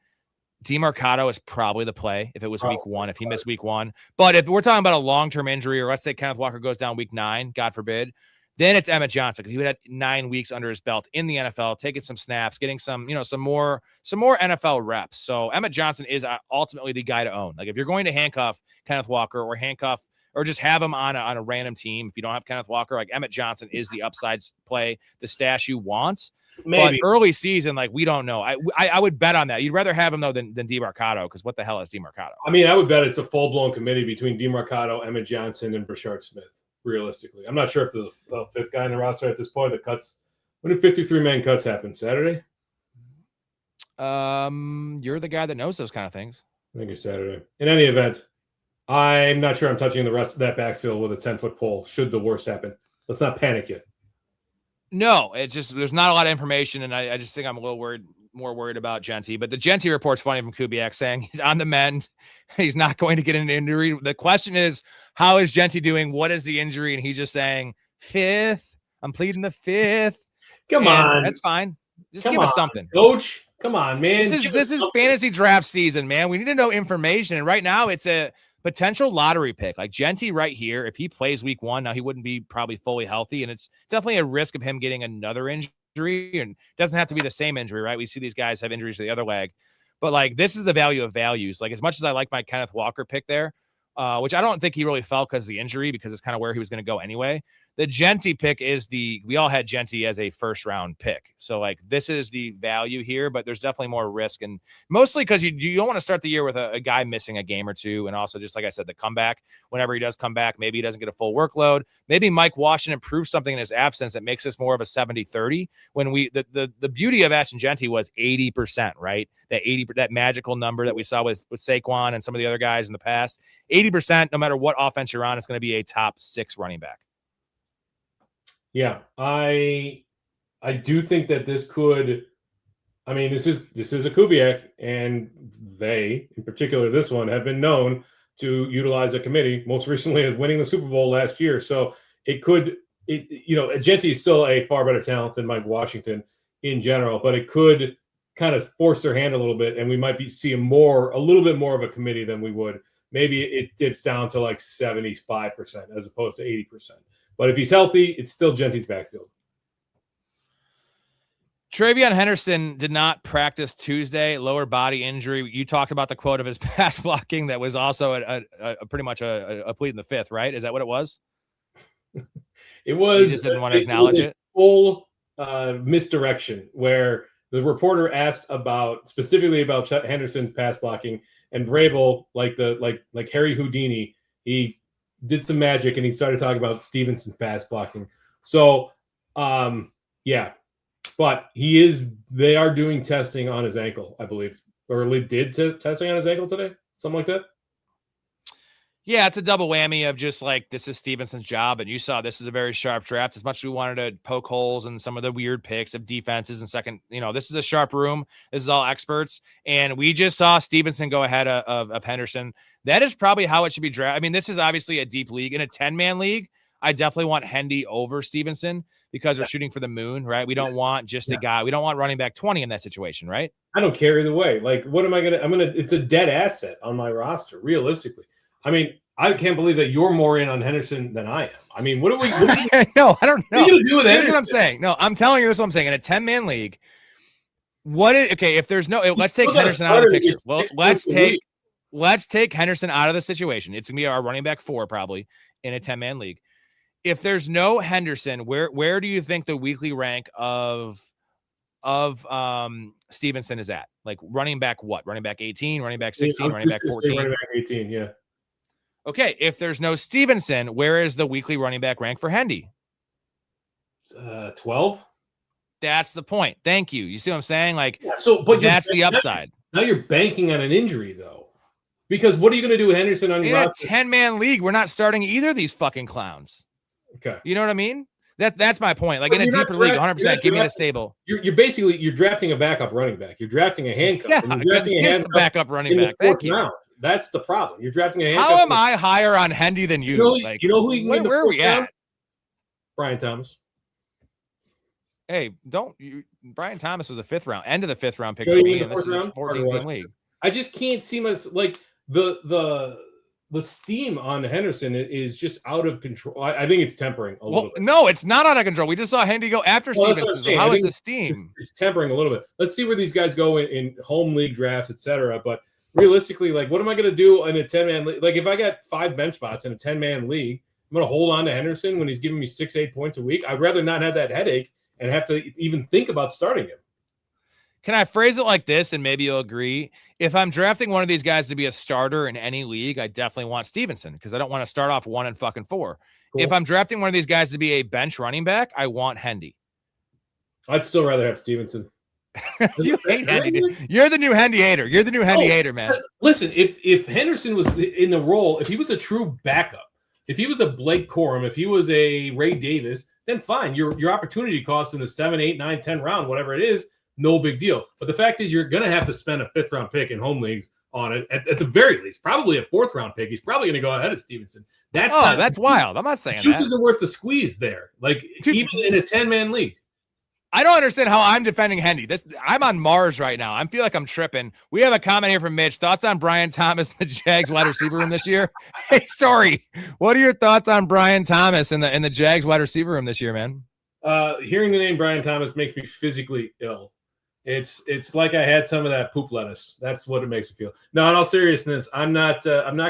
DeMarcado is probably the play if it was week one, if he missed week one. But if we're talking about a long-term injury, or let's say Kenneth Walker goes down week 9, God forbid, then it's Emmett Johnson, because he would have 9 weeks under his belt in the NFL, taking some snaps, getting some more NFL reps. So Emmett Johnson is ultimately the guy to own. Like if you're going to handcuff Kenneth Walker or just have him on a random team, if you don't have Kenneth Walker, like Emmett Johnson is the upside play, the stash you want. Maybe. But early season, like we don't know. I would bet on that. You'd rather have him though than DeMarcado, because what the hell is DeMarcado? I mean, I would bet it's a full-blown committee between DeMarcado, Emmett Johnson, and Brashard Smith. Realistically, I'm not sure if the fifth guy in the roster at this point. The cuts. When did 53-man cuts happen? Saturday. You're the guy that knows those kind of things. I think it's Saturday. In any event, I'm not sure I'm touching the rest of that backfield with a 10-foot pole. Should the worst happen, let's not panic yet. No, it's just there's not a lot of information, and I just think I'm a little more worried about Genty. But the Genty report's funny from Kubiak saying he's on the mend. He's not going to get an injury. The question is, how is Genty doing? What is the injury? And he's just saying, 5th. I'm pleading the 5th. Come on. That's fine. Just give us something. Coach, come on, man. This is fantasy draft season, man. We need to know information. And right now it's a potential lottery pick. Like Genty right here, if he plays week 1, now he wouldn't be probably fully healthy. And it's definitely a risk of him getting another injury, and it doesn't have to be the same injury, right? We see these guys have injuries to the other leg, but like this is the value of values. Like as much as I like my Kenneth Walker pick there, which I don't think he really felt because of the injury, because it's kind of where he was going to go anyway. The Genty pick is we all had Genty as a first round pick. So like this is the value here, but there's definitely more risk, and mostly because you don't want to start the year with a guy missing a game or two. And also just like I said, the comeback, whenever he does come back, maybe he doesn't get a full workload. Maybe Mike Washington proves something in his absence that makes this more of a 70-30. When the beauty of Ashton Genty was 80%, right? That magical number that we saw with Saquon and some of the other guys in the past. 80%, no matter what offense you're on, it's going to be a top 6 running back. Yeah, I do think that this could. I mean, this is a Kubiak, and they, in particular, this one, have been known to utilize a committee. Most recently, as winning the Super Bowl last year. So Genty is still a far better talent than Mike Washington in general, but it could kind of force their hand a little bit, and we might see a little bit more of a committee than we would. Maybe it dips down to like 75% as opposed to 80%. But if he's healthy, it's still Genty's backfield. TreVeyon Henderson did not practice Tuesday, lower body injury. You talked about the quote of his pass blocking that was also a pretty much a plead in the 5th, right? Is that what it was? It was. He just didn't want to acknowledge it. Full misdirection, where the reporter asked specifically about Henderson's pass blocking, and Vrabel, like Harry Houdini, he did some magic and he started talking about Stevenson's pass blocking. So, yeah, but they are doing testing on his ankle, I believe, or did testing on his ankle today, something like that. Yeah, it's a double whammy of just like, this is Stevenson's job. And you saw this is a very sharp draft. As much as we wanted to poke holes in some of the weird picks of defenses and second, this is a sharp room. This is all experts. And we just saw Stevenson go ahead of Henderson. That is probably how it should be drafted. I mean, this is obviously a deep league. In a 10-man league, I definitely want Hendy over Stevenson because we're shooting for the moon, right? We don't want just a guy. We don't want running back 20 in that situation, right? I don't care either way. Like, what am I going to – it's a dead asset on my roster, realistically. I mean, I can't believe that you're more in on Henderson than I am. I mean, what are we – No, I don't know. What are you going to do with Here's what I'm saying. No, I'm telling you this is what I'm saying. In a 10-man league, if there's no – let's take Henderson out of the picture. Well, let's take Henderson out of the situation. It's going to be our running back 4 probably in a 10-man league. If there's no Henderson, where do you think the weekly rank of Stevenson is at? Like running back what? Running back 18, running back 16, running back 14? Running back 18, yeah. Okay, if there's no Stevenson, where is the weekly running back rank for Hendy? 12. That's the point. Thank you. You see what I'm saying? Like, but that's the upside. Now you're banking on an injury, though. Because what are you going to do with Henderson on your roster? In a 10-man league, we're not starting either of these fucking clowns. Okay. You know what I mean? That's my point. Like, in a deeper league, 100%, give me the stable. You're drafting a backup running back. You're drafting a handcuff. Yeah, and you're drafting a handcuff backup running back. Thank you. Round. That's the problem. You're drafting a handcuff. How am I higher on Hendy than you? You know who you can where are we at? Brian Thomas. Hey, Brian Thomas was a 5th round, end of the 5th round pick for me, and this is a 14-team league. I just can't see like the steam on Henderson is just out of control. I think it's tempering a little bit. No, it's not out of control. We just saw Hendy go after Stevenson. So how is the steam? It's tempering a little bit. Let's see where these guys go in home league drafts, etc. But realistically, like, what am I going to do in a 10-man league? Like, if I got 5 bench spots in a 10-man league, I'm going to hold on to Henderson when he's giving me 6-8 points a week. I'd rather not have that headache and have to even think about starting him. Can I phrase it like this, and maybe you'll agree? If I'm drafting one of these guys to be a starter in any league, I definitely want Stevenson because I don't want to start off 1 and fucking 4. Cool. If I'm drafting one of these guys to be a bench running back, I want Hendy. I'd still rather have Stevenson. You hate Hendy, dude. You're the new Hendy hater. You're the new Hendy hater, man. Listen, if Henderson was in the role, if he was a true backup, if he was a Blake Corum, if he was a Ray Davis, then fine. Your opportunity cost in the 7, 8, 9, 10 round, whatever it is, no big deal. But the fact is you're going to have to spend a 5th round pick in home leagues on it at the very least. Probably a 4th round pick. He's probably going to go ahead of Stevenson. That's wild. I'm not saying juice that. Isn't worth the squeeze there. Like, dude, even in a 10-man league. I don't understand how I'm defending Hendy. I'm on Mars right now. I feel like I'm tripping. We have a comment here from Mitch. Thoughts on Brian Thomas in the Jags wide receiver room this year? Hey, Storey, what are your thoughts on Brian Thomas in the Jags wide receiver room this year, man? Hearing the name Brian Thomas makes me physically ill. It's like I had some of that poop lettuce. That's what it makes me feel. No, in all seriousness, I'm not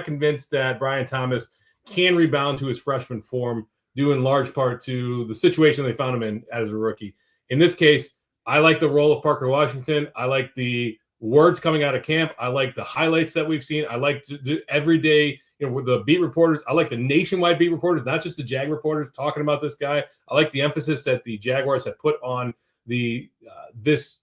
convinced that Brian Thomas can rebound to his freshman form, due in large part to the situation they found him in as a rookie. In this case, I like the role of Parker Washington. I like the words coming out of camp. I like the highlights that we've seen. I like the everyday, with the beat reporters. I like the nationwide beat reporters, not just the Jag reporters talking about this guy. I like the emphasis that the Jaguars have put on the this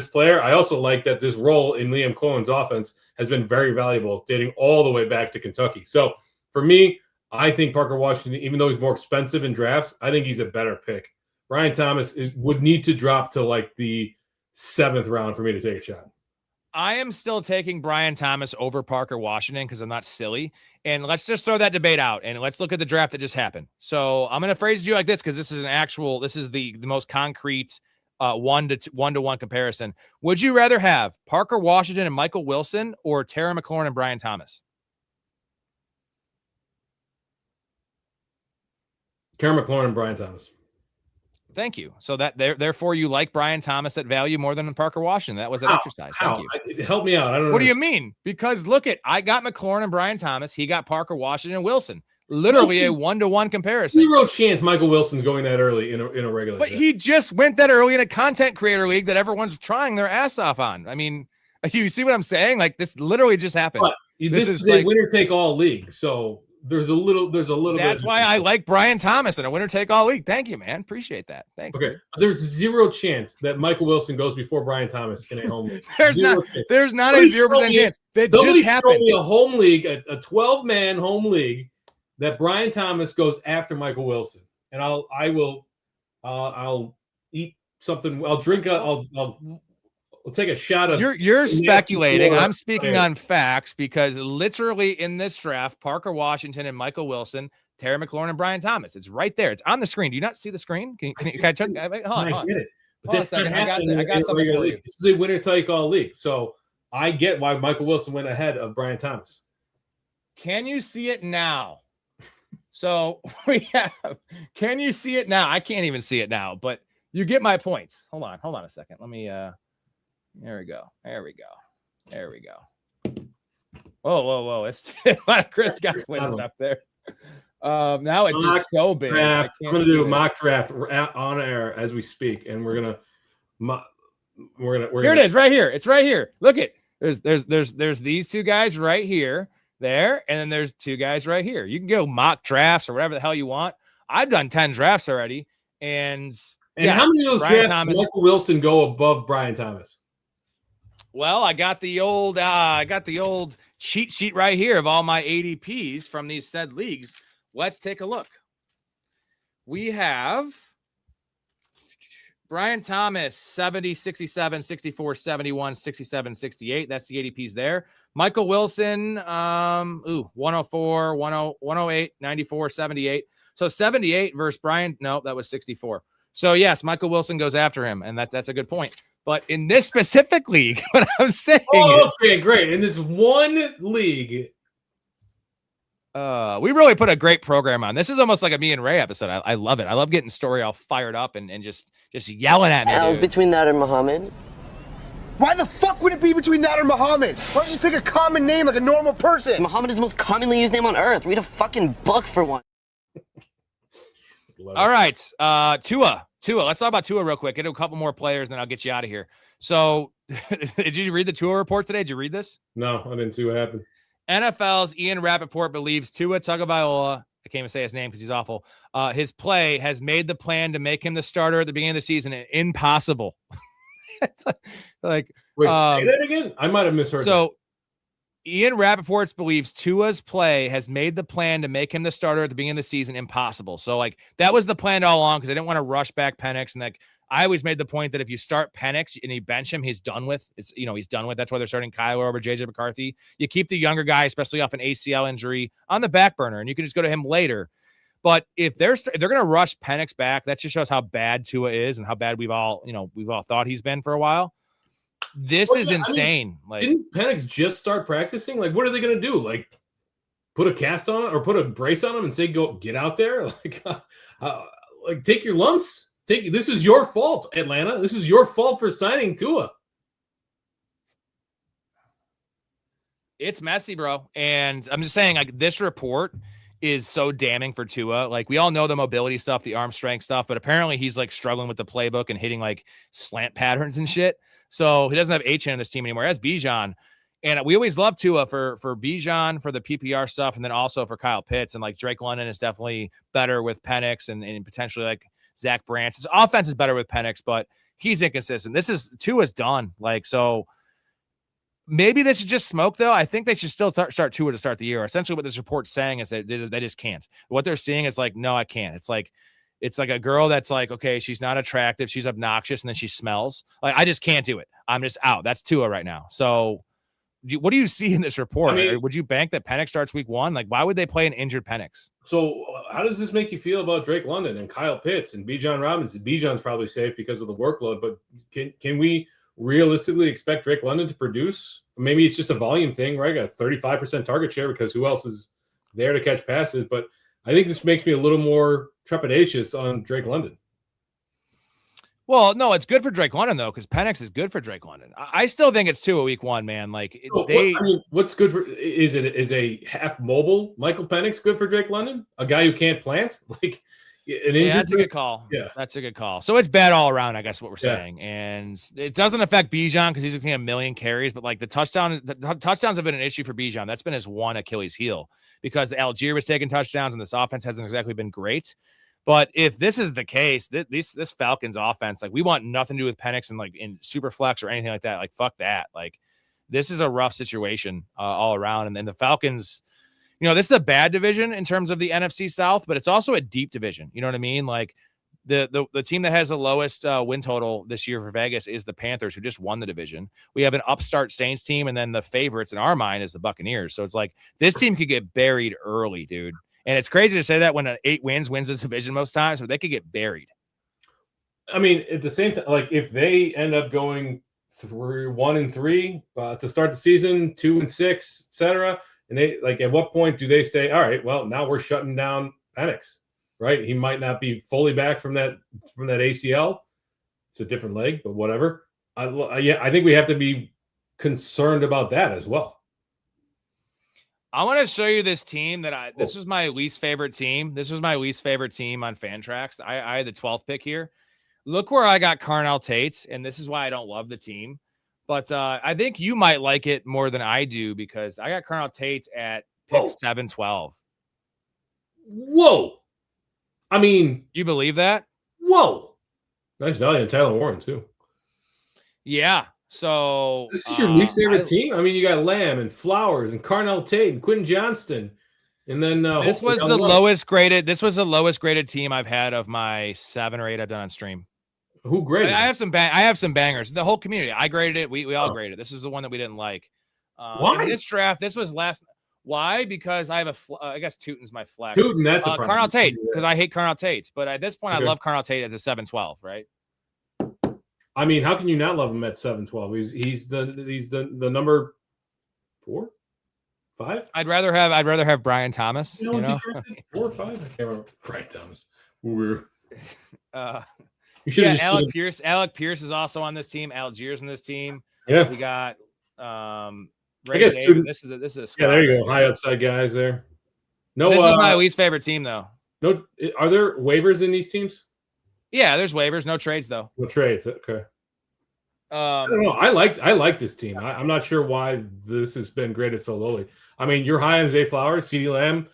player. I also like that this role in Liam Cohen's offense has been very valuable, dating all the way back to Kentucky. So for me, I think Parker Washington, even though he's more expensive in drafts, I think he's a better pick. Brian Thomas would need to drop to like the 7th round for me to take a shot. I am still taking Brian Thomas over Parker Washington because I'm not silly. And let's just throw that debate out and let's look at the draft that just happened. So I'm going to phrase it to you like this because this is the most concrete one-to-one comparison. Would you rather have Parker Washington and Michael Wilson or Terry McLaurin and Brian Thomas? Terry McLaurin and Brian Thomas. Thank you. So that therefore you like Brian Thomas at value more than Parker Washington. That was an exercise. Thank you. Help me out. I don't know. What do you mean? Because look I got McLaurin and Brian Thomas. He got Parker Washington and Wilson. Literally a 1-to-1 comparison. 0 chance Michael Wilson's going that early in a regular. But he just went that early in a content creator league that everyone's trying their ass off on. I mean, you see what I'm saying? Like this literally just happened. But this is a winner take all league. So there's a little That's why I like Brian Thomas in a winner take all league. Thank you, man. Appreciate that. Thanks. Okay. There's 0 chance that Michael Wilson goes before Brian Thomas in a home league. There's not a 0% chance. That just happened. Me a home league, a 12-man home league that Brian Thomas goes after Michael Wilson. And I'll eat something. I'll take a shot of. You're speculating. I'm speaking on facts because literally in this draft, Parker Washington and Michael Wilson Terry McLaurin and Brian Thomas. It's right there. It's on the screen. Do you not see the screen? Can I check? Hold on. I get it. But Hold on a that's not second. I happening got in a something regular for you. league. This is a winner-take-all league. So I get why Michael Wilson went ahead of Brian Thomas. Can you see it now? So we have, can you see it now? I can't even see it now, but you get my points. Hold on a second. Let me, there we go. Whoa. It's a lot of Chris got stuff there. Now it's just so big. I'm going to do a mock draft on air as we speak, and we're going to, here it is right here. It's right here. Look it. There's these two guys right here, there, and then there's two guys right here. You can go mock drafts or whatever the hell you want. I've done 10 drafts already, and how many of those Brian drafts Thomas, does Michael Wilson go above Brian Thomas? Well, I got the old cheat sheet right here of all my ADPs from these said leagues. Let's take a look. We have Brian Thomas, 70, 67, 64, 71, 67, 68. That's the ADPs there. Michael Wilson, 104, 108, 94, 78. So 78 versus Brian. No, that was 64. So yes, Michael Wilson goes after him, and that's a good point. But in this specific league, what I'm saying is, okay, great. In this one league, we really put a great program on. This is almost like a me and Ray episode. I love it. I love getting Storey all fired up and just yelling at me. I was between that and Muhammad. Why the fuck would it be between that and Muhammad? Why don't you just pick a common name like a normal person? Muhammad is the most commonly used name on earth. Read a fucking book for one. All right, Tua. Let's talk about Tua real quick. Get a couple more players, and then I'll get you out of here. So, did you read the Tua report today? Did you read this? No, I didn't see what happened. NFL's Ian Rappaport believes Tua Tagovailoa, I can't even say his name because he's awful, his play has made the plan to make him the starter at the beginning of the season impossible. It's like, wait, say that again? I might have misheard. So, Ian Rappaport believes Tua's play has made the plan to make him the starter at the beginning of the season impossible. So, like, that was the plan all along because I didn't want to rush back Penix. And, like, I always made the point that if you start Penix and you bench him, he's done with. He's done with. That's why they're starting Kyler over JJ McCarthy. You keep the younger guy, especially off an ACL injury, on the back burner, and you can just go to him later. But if they're going to rush Penix back, that just shows how bad Tua is and how bad we've all thought he's been for a while. This is insane. Like, didn't Penix just start practicing? Like, what are they going to do? Like, put a cast on it or put a brace on him and say, "Go get out there"? Like, take your lumps. This is your fault, Atlanta. This is your fault for signing Tua. It's messy, bro. And I'm just saying, like, this report is so damning for Tua. Like, we all know the mobility stuff, the arm strength stuff, but apparently he's like struggling with the playbook and hitting like slant patterns and shit. So he doesn't have H in this team anymore. He has Bijan. And we always love Tua for Bijan, for the PPR stuff, and then also for Kyle Pitts. And like Drake London is definitely better with Penix and potentially like Zach Branch. His offense is better with Penix, but he's inconsistent. Tua's done. Like, so maybe this is just smoke, though. I think they should still start Tua to start the year. Essentially, what this report's saying is that they just can't. What they're seeing is like, no, I can't. It's like a girl that's like, okay, she's not attractive, she's obnoxious, and then she smells. Like, I just can't do it. I'm just out. That's Tua right now. So, what do you see in this report? I mean, would you bank that Penix starts week 1? Like, why would they play an injured Penix? So, how does this make you feel about Drake London and Kyle Pitts and Bijan Robinson? Bijan's probably safe because of the workload, but can we realistically expect Drake London to produce? Maybe it's just a volume thing, right? Got a 35% target share because who else is there to catch passes? But I think this makes me a little more trepidatious on Drake London. Well, no, it's good for Drake London, though, because Penix is good for Drake London. I still think it's Tua week 1, man. Like, what's good for is a half mobile Michael Penix good for Drake London? A guy who can't plant? Like, that's a good call. Yeah, that's a good call. So it's bad all around, I guess, what we're saying. And it doesn't affect Bijan because he's getting a million carries, but like the touchdowns have been an issue for Bijan. That's been his one Achilles heel because Algier was taking touchdowns and this offense hasn't exactly been great. But if this is the case, this Falcons offense, like, we want nothing to do with Penix and like in super flex or anything like that. Like, fuck that. Like, this is a rough situation all around. And then the Falcons, this is a bad division in terms of the NFC South, but it's also a deep division. You know what I mean? Like, the team that has the lowest win total this year for Vegas is the Panthers, who just won the division. We have an upstart Saints team, and then the favorites in our mind is the Buccaneers. So it's like this team could get buried early, dude. And it's crazy to say that when an 8 wins this division most times, but they could get buried. I mean, at the same time, like if they end up going 1-3 to start the season, 2-6, etc., and they like, at what point do they say, all right, well, now we're shutting down Penix, right? He might not be fully back from that ACL. It's a different leg, but whatever. I think we have to be concerned about that as well. I want to show you this team this was my least favorite team. This was my least favorite team on Fantrax. I had the 12th pick here. Look where I got Carnell Tate, and this is why I don't love the team. But I think you might like it more than I do because I got Carnell Tate at pick 7-12. Whoa. I mean, you believe that? Whoa. Nice value on Tyler Warren, too. Yeah. So this is your least favorite team? I mean, you got Lamb and Flowers and Carnell Tate and Quentin Johnston. And then this was the lowest graded. This was the lowest graded team I've had of my 7 or 8 I've done on stream. Who graded? I have some bangers. The whole community. I graded it. We all graded. This is the one that we didn't like. Why? In this draft, this was last. Why? Because I have I guess Tootin's my flex. Tootin, that's a problem. Carnell Tate, because I hate Carnell Tate. But at this point, I love Carnell Tate as a 7-12, right? I mean, how can you not love him at 7-12? He's the number 4, 5. I'd rather have Brian Thomas. You know? 4 or 5? I can't remember. Brian Thomas. Alec Pierce. Alec Pierce is also on this team. Algier's in this team. Yeah. We got I guess this is a squad. Yeah, there you go. High upside guys there. No, this is my least favorite team though. No, are there waivers in these teams? Yeah, there's waivers, no trades though. No trades. Okay. I don't know. I like this team. I'm not sure why this has been graded so lowly. I mean, you're high on Zay Flowers, CeeDee Lamb,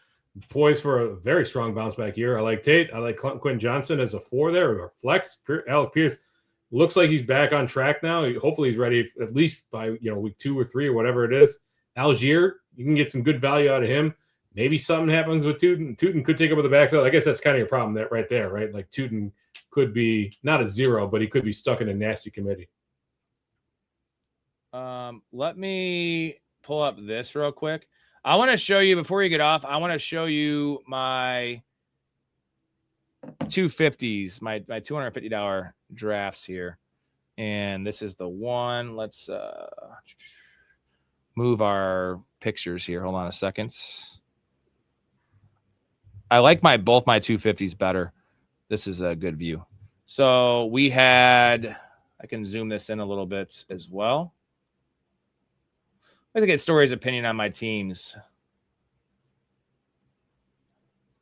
poised for a very strong bounce back year. I like Tate. I like Quentin Johnson as a 4 there or flex. Alec Pierce looks like he's back on track now. Hopefully he's ready at least by week 2 or 3 or whatever it is. Algier, you can get some good value out of him. Maybe something happens with Tootin. Tootin could take over the backfield. I guess that's kind of your problem right there, right? Like Tootin could be not a 0, but he could be stuck in a nasty committee. Let me pull up this real quick. I want to show you before you get off. I want to show you my 250s, my $250 drafts here, and this is the one. Let's move our pictures here. Hold on a second. I like both my 250s better. This is a good view. So we had. I can zoom this in a little bit as well. Let's get Storey's opinion on my teams.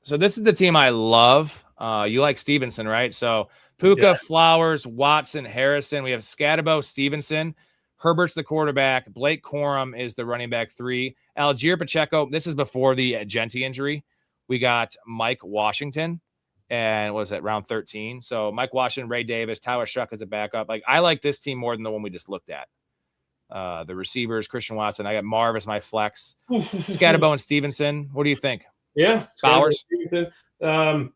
So this is the team I love. You like Stevenson, right? So Puka, Flowers, Watson, Harrison. We have Scatabo, Stevenson. Herbert's the quarterback. Blake Corum is the running back 3. Algier Pacheco. This is before the Genti injury. We got Mike Washington. And what was that, round 13? So Mike Washington, Ray Davis, Tyler Shuck as a backup. Like, I like this team more than the one we just looked at. The receivers, Christian Watson. I got Marv as my flex. Scatabo and Stevenson. What do you think? Yeah. Bowers. I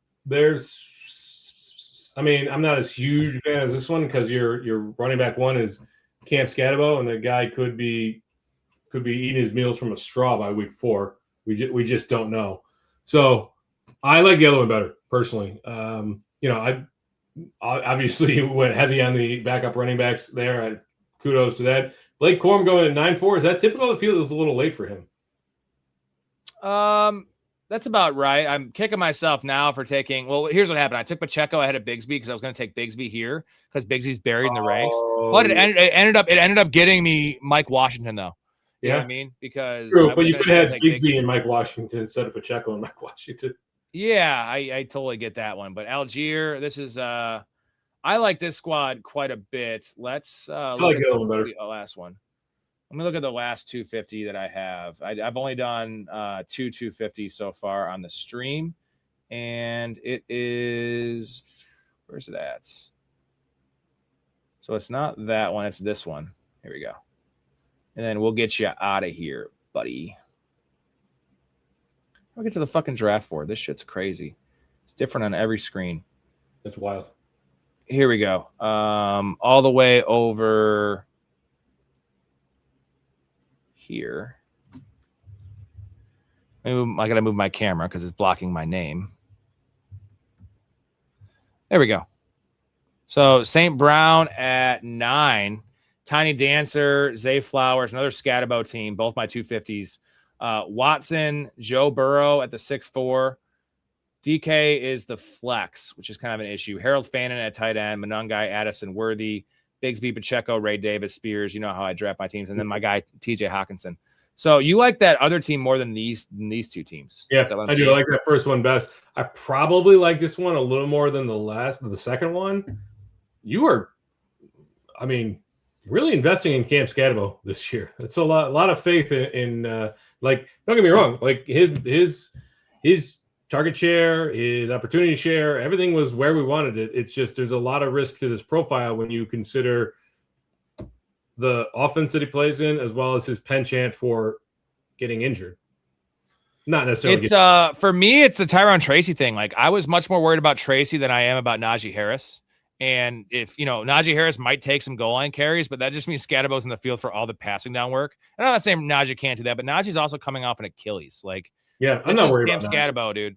mean, I'm not as huge a fan as this one because your running back 1 is Cam Scatabo, and the guy could be eating his meals from a straw by week 4. We just don't know. So I like the other one better personally. I obviously went heavy on the backup running backs there. Kudos to that. Blake Corum going at 9.4. Is that typical? I feel it was a little late for him. That's about right. I'm kicking myself now for taking. Well, here's what happened. I took Pacheco ahead of Bigsby because I was going to take Bigsby here because Bigsby's buried in the ranks. But it ended up getting me Mike Washington though. You know what I mean? Because true, but you could have Bigsby and Mike Washington instead of Pacheco and Mike Washington. Yeah, I totally get that one. But Algier, this is I like this squad quite a bit. Let's look at the last one. Let me look at the last 250 that I have. I've only done 2 250 so far on the stream, and it is where's it at? So it's not that one; it's this one. Here we go, and then we'll get you out of here, buddy. I'll get to the fucking draft board. This shit's crazy. It's different on every screen. That's wild. Here we go. All the way over here. I got to move my camera because it's blocking my name. There we go. So St. Brown at 9. Tiny Dancer, Zay Flowers, another Scatabo team, both my 250s. Watson, Joe Burrow at the 6'4". DK is the flex, which is kind of an issue. Harold Fannin at tight end, Monungai, Addison, Worthy, Bigsby, Pacheco, Ray Davis, Spears. You know how I draft my teams. And then my guy, TJ Hawkinson. So you like that other team more than these two teams? Yeah, I do. I like that first one best. I probably like this one a little more than the second one. You are, I mean, really investing in Cam Scatabo this year. That's a lot of faith in like, don't get me wrong, like his target share, his opportunity share, everything was where we wanted it. It's just there's a lot of risk to this profile when you consider the offense that he plays in, as well as his penchant for getting injured. Not necessarily. It's for me, it's the Tyron Tracy thing. Like I was much more worried about Tracy than I am about Najee Harris. And if Najee Harris might take some goal line carries, but that just means Scatabo's in the field for all the passing down work. And I'm not saying Najee can't do that, but Najee's also coming off an Achilles. Like, yeah, I'm not worried Cam about Scatabo, dude.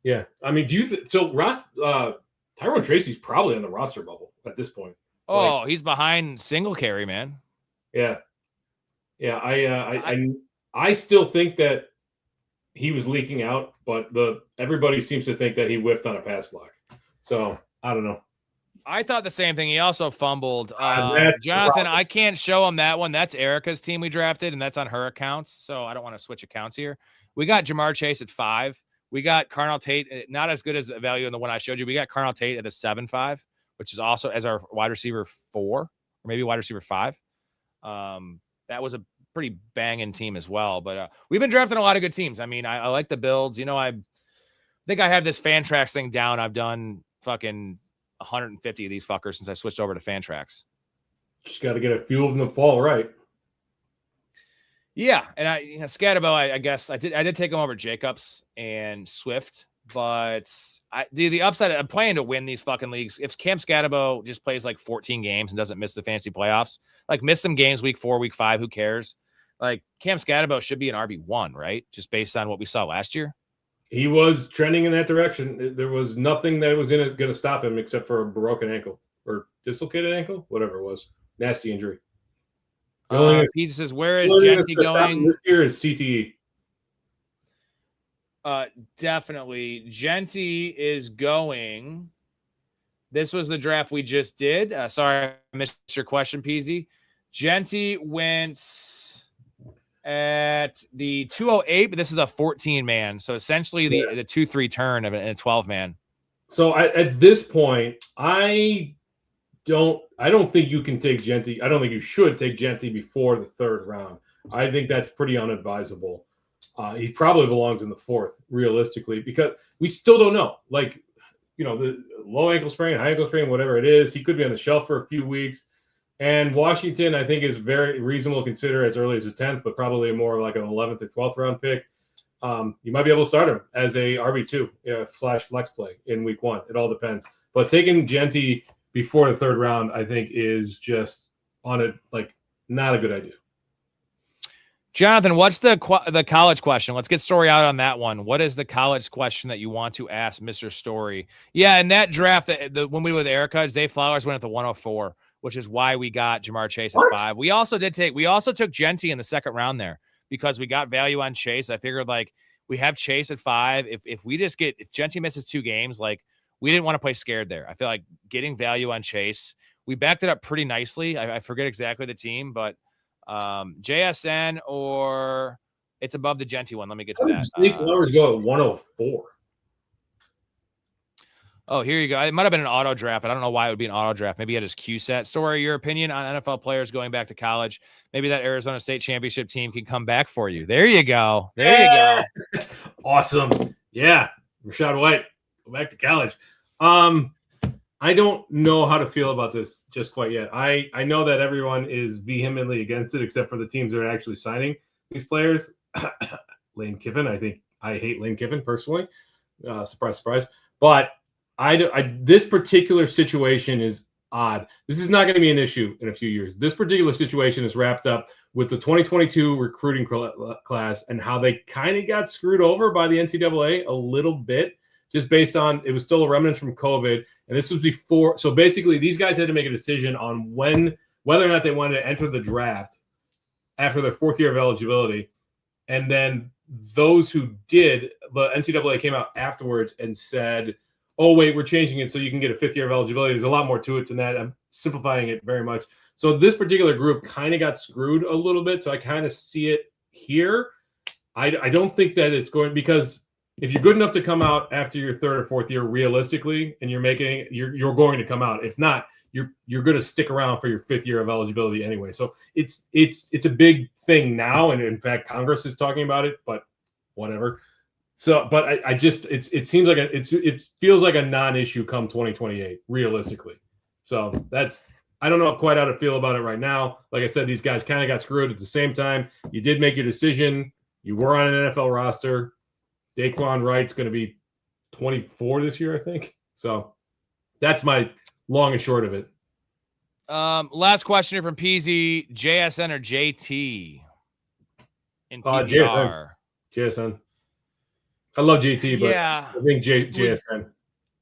Yeah, I mean, do you so Tyron Tracy's probably on the roster bubble at this point. Oh, he's behind Singletary, man. Yeah. I still think that he was leaking out, but everybody seems to think that he whiffed on a pass block. So I don't know. I thought the same thing. He also fumbled. Jonathan, I can't show him that one. That's Erica's team we drafted, and that's on her accounts. So I don't want to switch accounts here. We got Jamar Chase at 5. We got Carnell Tate, not as good as the value in the one I showed you. We got Carnell Tate at the 7.5. Which is also as our wide receiver 4 or maybe wide receiver 5. That was a pretty banging team as well. But we've been drafting a lot of good teams. I mean, I like the builds. I think I have this Fantrax thing down. I've done fucking 150 of these fuckers since I switched over to Fantrax. Just got to get a few of them to fall right. Yeah, and Scatabo, I guess I did take him over Jacobs and Swift. But the upside, I'm playing to win these fucking leagues. If Cam Scatabo just plays like 14 games and doesn't miss the fantasy playoffs, like miss some games week 4, week 5, who cares? Like Cam Scatabo should be an RB1, right? Just based on what we saw last year. He was trending in that direction. There was nothing that was going to stop him except for a broken ankle or dislocated ankle, whatever it was. Nasty injury. He says, where is Genty going? This year is CTE. Definitely. Genty is going. This was the draft we just did. Sorry, I missed your question, Peasy. Genty went at the 208, but this is a 14-man. So essentially the 2-3 turn of a 12-man. So at this point, I don't think you can take Genty. I don't think you should take Genty before the 3rd round. I think that's pretty unadvisable. He probably belongs in the 4th, realistically, because we still don't know. Like, the low ankle sprain, high ankle sprain, whatever it is, he could be on the shelf for a few weeks. And Washington, I think, is very reasonable to consider as early as the 10th, but probably more like an 11th or 12th round pick. You might be able to start him as a RB2 / flex play in week 1. It all depends. But taking Genty before the 3rd round, I think, is just not a good idea. Jonathan, what's the college question? Let's get Storey out on that one. What is the college question that you want to ask Mr. Storey? Yeah, in that draft, when we were with Erica, Zay Flowers went at the 104, which is why we got Jamar Chase at 5. We also took Genty in the 2nd round there because we got value on Chase. I figured we have Chase at 5. If Genty misses 2 games, we didn't want to play scared there. I feel like getting value on Chase. We backed it up pretty nicely. I forget exactly the team, but JSN or it's above the Genty one. Let me get to that. Zay Flowers go at 104. Oh, here you go. It might have been an auto draft, but I don't know why it would be an auto draft. Maybe he had his Q set. Storey, your opinion on NFL players going back to college? Maybe that Arizona State championship team can come back for you. There you go. There you go. Awesome. Yeah. Rashad White, go back to college. I don't know how to feel about this just quite yet. I know that everyone is vehemently against it, except for the teams that are actually signing these players. Lane Kiffin, I hate Lane Kiffin personally. Surprise, surprise. But this particular situation is odd. This is not going to be an issue in a few years. This particular situation is wrapped up with the 2022 recruiting class and how they kind of got screwed over by the NCAA a little bit, just based on it was still a remnant from COVID. And this was before. So basically, these guys had to make a decision on whether or not they wanted to enter the draft after their fourth year of eligibility. And then those who did, the NCAA came out afterwards and said, oh, wait, we're changing it so you can get a fifth year of eligibility. There's a lot more to it than that. I'm simplifying it very much. So this particular group kind of got screwed a little bit. So I kind of see it here. I don't think that it's going, because if you're good enough to come out after your third or fourth year realistically, and you're going to come out. If not, you're going to stick around for your fifth year of eligibility anyway. So it's a big thing now. And in fact, Congress is talking about it, but whatever. So, but it seems like it feels like a non-issue come 2028, realistically. So I don't know quite how to feel about it right now. Like I said, these guys kind of got screwed at the same time. You did make your decision. You were on an NFL roster. Daquan Wright's going to be 24 this year, I think. So that's my long and short of it. Last question here from PZ, JSN or JT in PPR? JSN. I love JT, but yeah, I think JSN.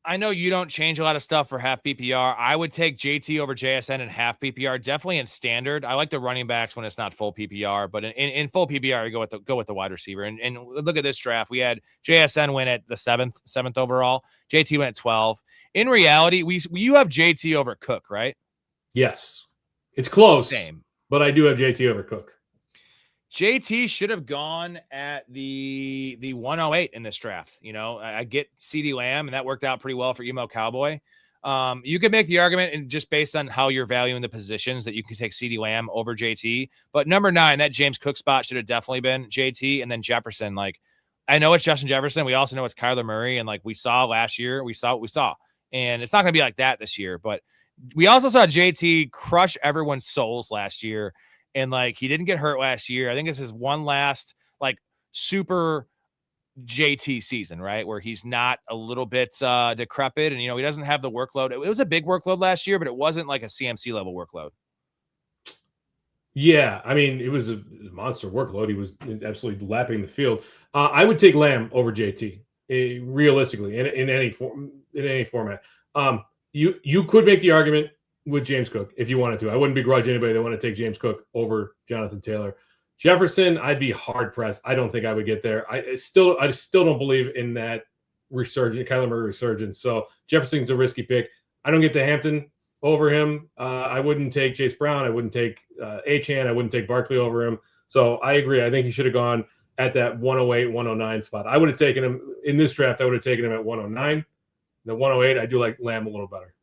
I know you don't change a lot of stuff for half PPR. I would take JT over JSN in half PPR, definitely in standard. I like the running backs when it's not full PPR, but in full PPR, you go with the wide receiver. And look at this draft. We had JSN win at the seventh overall. JT went at 12. In reality, you have JT over Cook, right? Yes, it's close. Same, but I do have JT over Cook. JT should have gone at the 108 in this draft. You know, I get CeeDee Lamb, and that worked out pretty well for Emo Cowboy. You could make the argument, and just based on how you're valuing the positions, that you could take CeeDee Lamb over JT. But number 9, that James Cook spot should have definitely been JT, and then Jefferson. Like, I know it's Justin Jefferson. We also know it's Kyler Murray, and like we saw last year, we saw what we saw, and it's not going to be like that this year. But we also saw JT crush everyone's souls last year. And like, he didn't get hurt last year. I think this is one last like super JT season, right? Where he's not a little bit decrepit, and, you know, he doesn't have the workload. It was a big workload last year, but it wasn't like a CMC level workload. Yeah. I mean, it was a monster workload. He was absolutely lapping the field. I would take Lamb over JT realistically in any format. You could make the argument with James Cook if you wanted to. I wouldn't begrudge anybody that want to take James Cook over Jonathan Taylor. Jefferson, I'd be hard pressed. I don't think I would get there. I still don't believe in that resurgence, Kyler Murray resurgence. So Jefferson's a risky pick. I don't get the Hampton over him. I wouldn't take Chase Brown. I wouldn't take Achane. I wouldn't take Barkley over him. So I agree. I think he should have gone at that 108, 109 spot. I would have taken him in this draft. I would have taken him at 109. The 108, I do like Lamb a little better.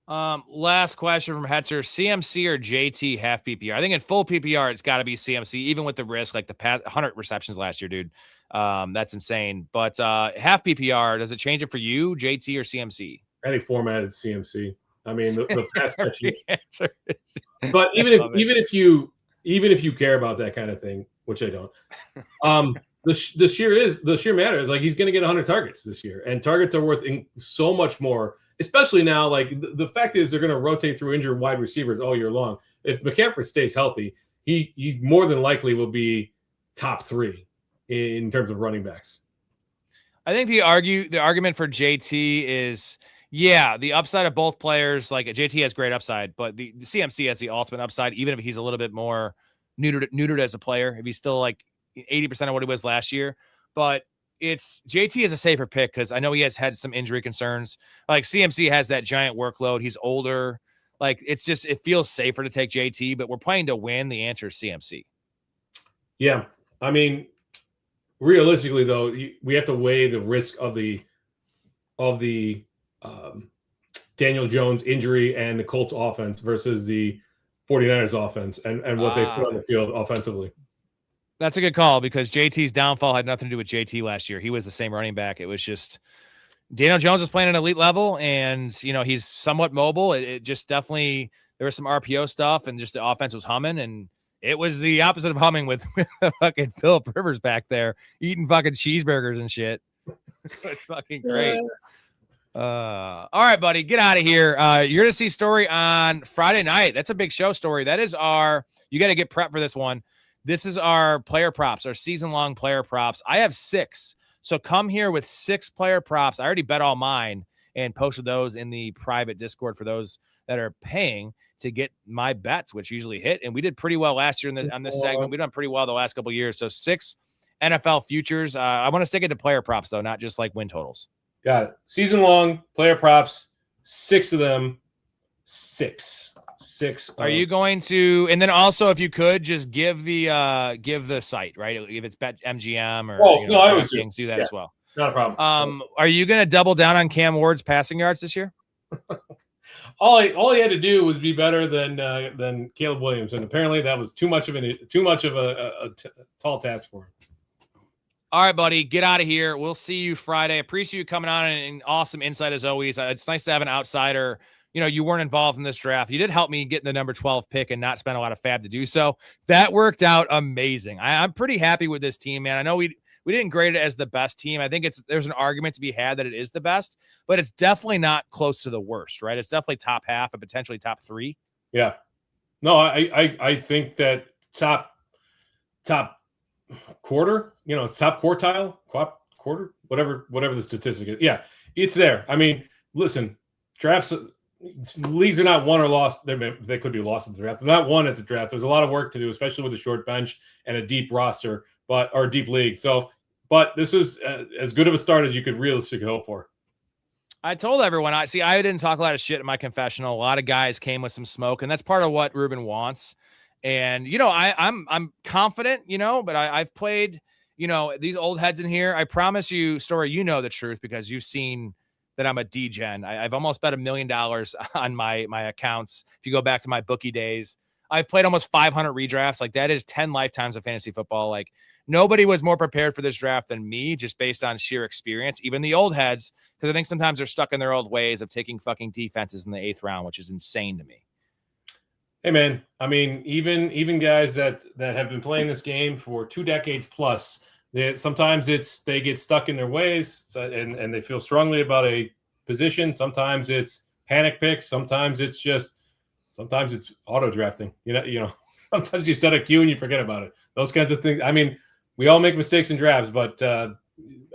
Last question from Hetzer, CMC or JT half PPR? I think in full PPR, it's got to be CMC, even with the risk, like the past 100 receptions last year, dude. That's insane. But half PPR, does it change it for you, JT or CMC? Any format, it's CMC. I mean, the pass catching. But even if you care about that kind of thing, which I don't, the sheer matter is like he's going to get 100 targets this year, and targets are worth so much more. Especially now, like the fact is they're going to rotate through injured wide receivers all year long. If McCaffrey stays healthy, he more than likely will be top 3 in terms of running backs. I think the argument for JT is, yeah, the upside of both players. Like JT has great upside, but the CMC has the ultimate upside, even if he's a little bit more neutered as a player. If he's still like 80% of what he was last year, but it's JT is a safer pick because I know he has had some injury concerns. Like CMC has that giant workload. He's older. Like it feels safer to take JT, but we're playing to win. The answer is CMC. Yeah. I mean, realistically though, we have to weigh the risk of the Daniel Jones injury and the Colts offense versus the 49ers offense and what they put on the field offensively. That's a good call because JT's downfall had nothing to do with JT last year. He was the same running back. It was just Daniel Jones was playing at an elite level, and you know he's somewhat mobile. It just definitely there was some RPO stuff, and just the offense was humming, and it was the opposite of humming with fucking Phillip Rivers back there eating fucking cheeseburgers and shit. It was fucking great. All right, buddy, get out of here. You're going to see Storey on Friday night. That's a big show, Storey. That is you got to get prepped for this one. This is our player props, our season-long player props. I have 6. So come here with 6 player props. I already bet all mine and posted those in the private Discord for those that are paying to get my bets, which usually hit. And we did pretty well last year on this segment. We've done pretty well the last couple of years. So 6 NFL futures. I want to stick it to player props, though, not just like win totals. Got it. Season long player props, 6 of them. 6. Are you going to? And then also, if you could, just give the site, right? If it's Bet MGM or no, I always do that as well. Not a problem. Are you going to double down on Cam Ward's passing yards this year? all he had to do was be better than Caleb Williams, and apparently that was too much of a tall task for him. All right, buddy, get out of here. We'll see you Friday. Appreciate you coming on and awesome insight as always. It's nice to have an outsider. You weren't involved in this draft. You did help me get the number 12 pick and not spend a lot of fab to do so. That worked out amazing. I'm pretty happy with this team, man. I know we didn't grade it as the best team. I think there's an argument to be had that it is the best, but it's definitely not close to the worst, right? It's definitely top half and potentially top 3. Yeah. No, I think that top quarter, top quartile, quarter, whatever the statistic is. Yeah, it's there. I mean, listen, drafts, leagues are not won or lost. They could be lost at the draft. They're not won at the draft. There's a lot of work to do, especially with a short bench and a deep roster, or a deep league. But this is as good of a start as you could realistically hope for. I told everyone, I didn't talk a lot of shit in my confessional. A lot of guys came with some smoke, and that's part of what Ruben wants. And, I'm confident, but I've played, these old heads in here. I promise you, Storey, the truth because you've seen that I'm a degen. I've almost bet $1 million on my accounts. If you go back to my bookie days, I've played almost 500 redrafts. Like that is 10 lifetimes of fantasy football. Like nobody was more prepared for this draft than me, just based on sheer experience, even the old heads. Cause I think sometimes they're stuck in their old ways of taking fucking defenses in the 8th round, which is insane to me. Hey man, I mean, even guys that have been playing this game for 2 decades plus, sometimes they get stuck in their ways and they feel strongly about a position. Sometimes it's panic picks. Sometimes it's auto drafting. Sometimes you set a queue and you forget about it. Those kinds of things. I mean, we all make mistakes in drafts, but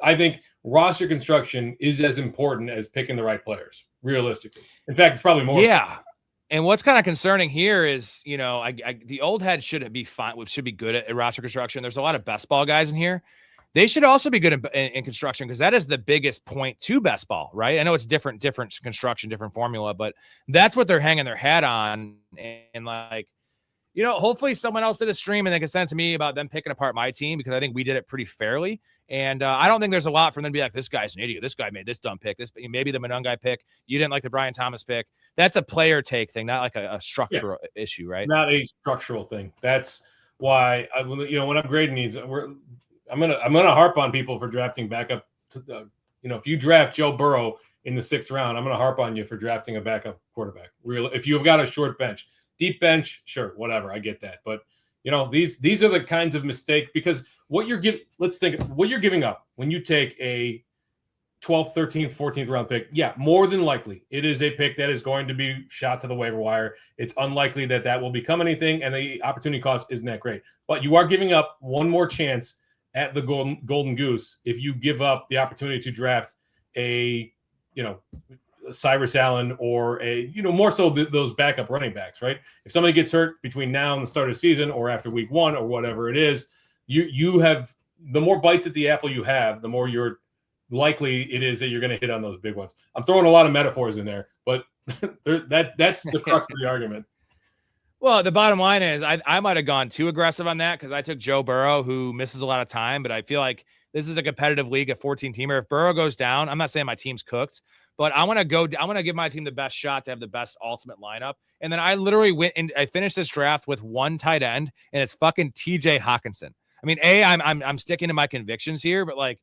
I think roster construction is as important as picking the right players. Realistically, in fact, it's probably more. Yeah. And what's kind of concerning here is, the old heads should be fine, should be good at roster construction. There's a lot of best ball guys in here. They should also be good in construction because that is the biggest point to best ball, right? I know it's different construction, different formula, but that's what they're hanging their hat on. And hopefully someone else did a stream and they can send it to me about them picking apart my team because I think we did it pretty fairly. And I don't think there's a lot for them to be like, this guy's an idiot. This guy made this dumb pick. Maybe the Monungai pick. You didn't like the Brian Thomas pick. That's a player take thing, not like a structural issue, right? Not a structural thing. That's why when I'm grading these, I'm gonna harp on people for drafting backup. If you draft Joe Burrow in the 6th round, I'm gonna harp on you for drafting a backup quarterback. If you've got a short bench, deep bench, sure, whatever, I get that. But these are the kinds of mistakes because what you're giving up when you take a 12th, 13th, 14th round pick. Yeah, more than likely it is a pick that is going to be shot to the waiver wire. It's unlikely that will become anything, and the opportunity cost isn't that great. But you are giving up one more chance at the golden goose if you give up the opportunity to draft a Cyrus Allen or more so those backup running backs, right? If somebody gets hurt between now and the start of the season or after week 1 or whatever it is, you have the more bites at the apple you have, the more you're likely it is that you're going to hit on those big ones. I'm throwing a lot of metaphors in there, but that's the crux of the argument. Well, the bottom line is I might have gone too aggressive on that because I took Joe Burrow, who misses a lot of time, but I feel like this is a competitive league, a 14-teamer. If Burrow goes down, I'm not saying my team's cooked, but I want to give my team the best shot to have the best ultimate lineup. And then I literally went and I finished this draft with 1 tight end, and it's fucking TJ Hawkinson. I mean, I'm sticking to my convictions here, but like,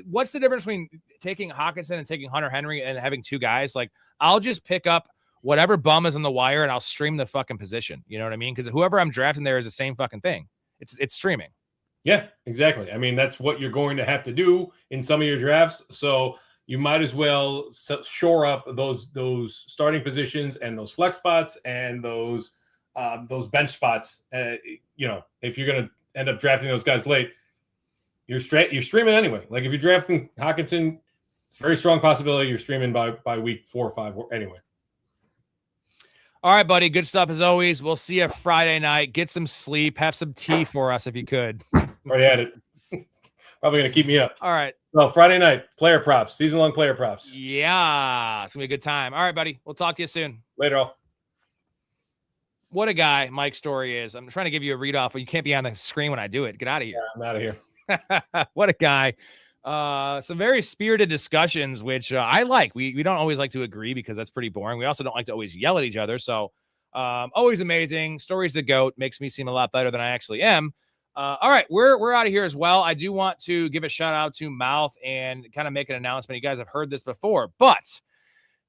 what's the difference between taking Hawkinson and taking Hunter Henry and having 2 guys? Like, I'll just pick up whatever bum is on the wire and I'll stream the fucking position. You know what I mean? Because whoever I'm drafting there is the same fucking thing. It's streaming. Yeah, exactly. I mean, that's what you're going to have to do in some of your drafts. So you might as well shore up those starting positions and those flex spots and those bench spots. If you're going to end up drafting those guys late, you're streaming anyway. Like if you're drafting Hockenson, it's a very strong possibility you're streaming by week 4 or 5 anyway. All right, buddy. Good stuff as always. We'll see you Friday night. Get some sleep. Have some tea for us if you could. Already had it. Probably going to keep me up. All right. Well, Friday night, player props, season-long player props. Yeah. It's going to be a good time. All right, buddy. We'll talk to you soon. Later, all. What a guy Mike Storey is. I'm trying to give you a read off, but you can't be on the screen when I do it. Get out of here. Yeah, I'm out of here. What a guy. Some very spirited discussions, which I like. We don't always like to agree because that's pretty boring. We also don't like to always yell at each other. So always amazing. Storey's the GOAT. Makes me seem a lot better than I actually am. All right, we're out of here as well. I do want to give a shout out to Mouth and kind of make an announcement. You guys have heard this before, but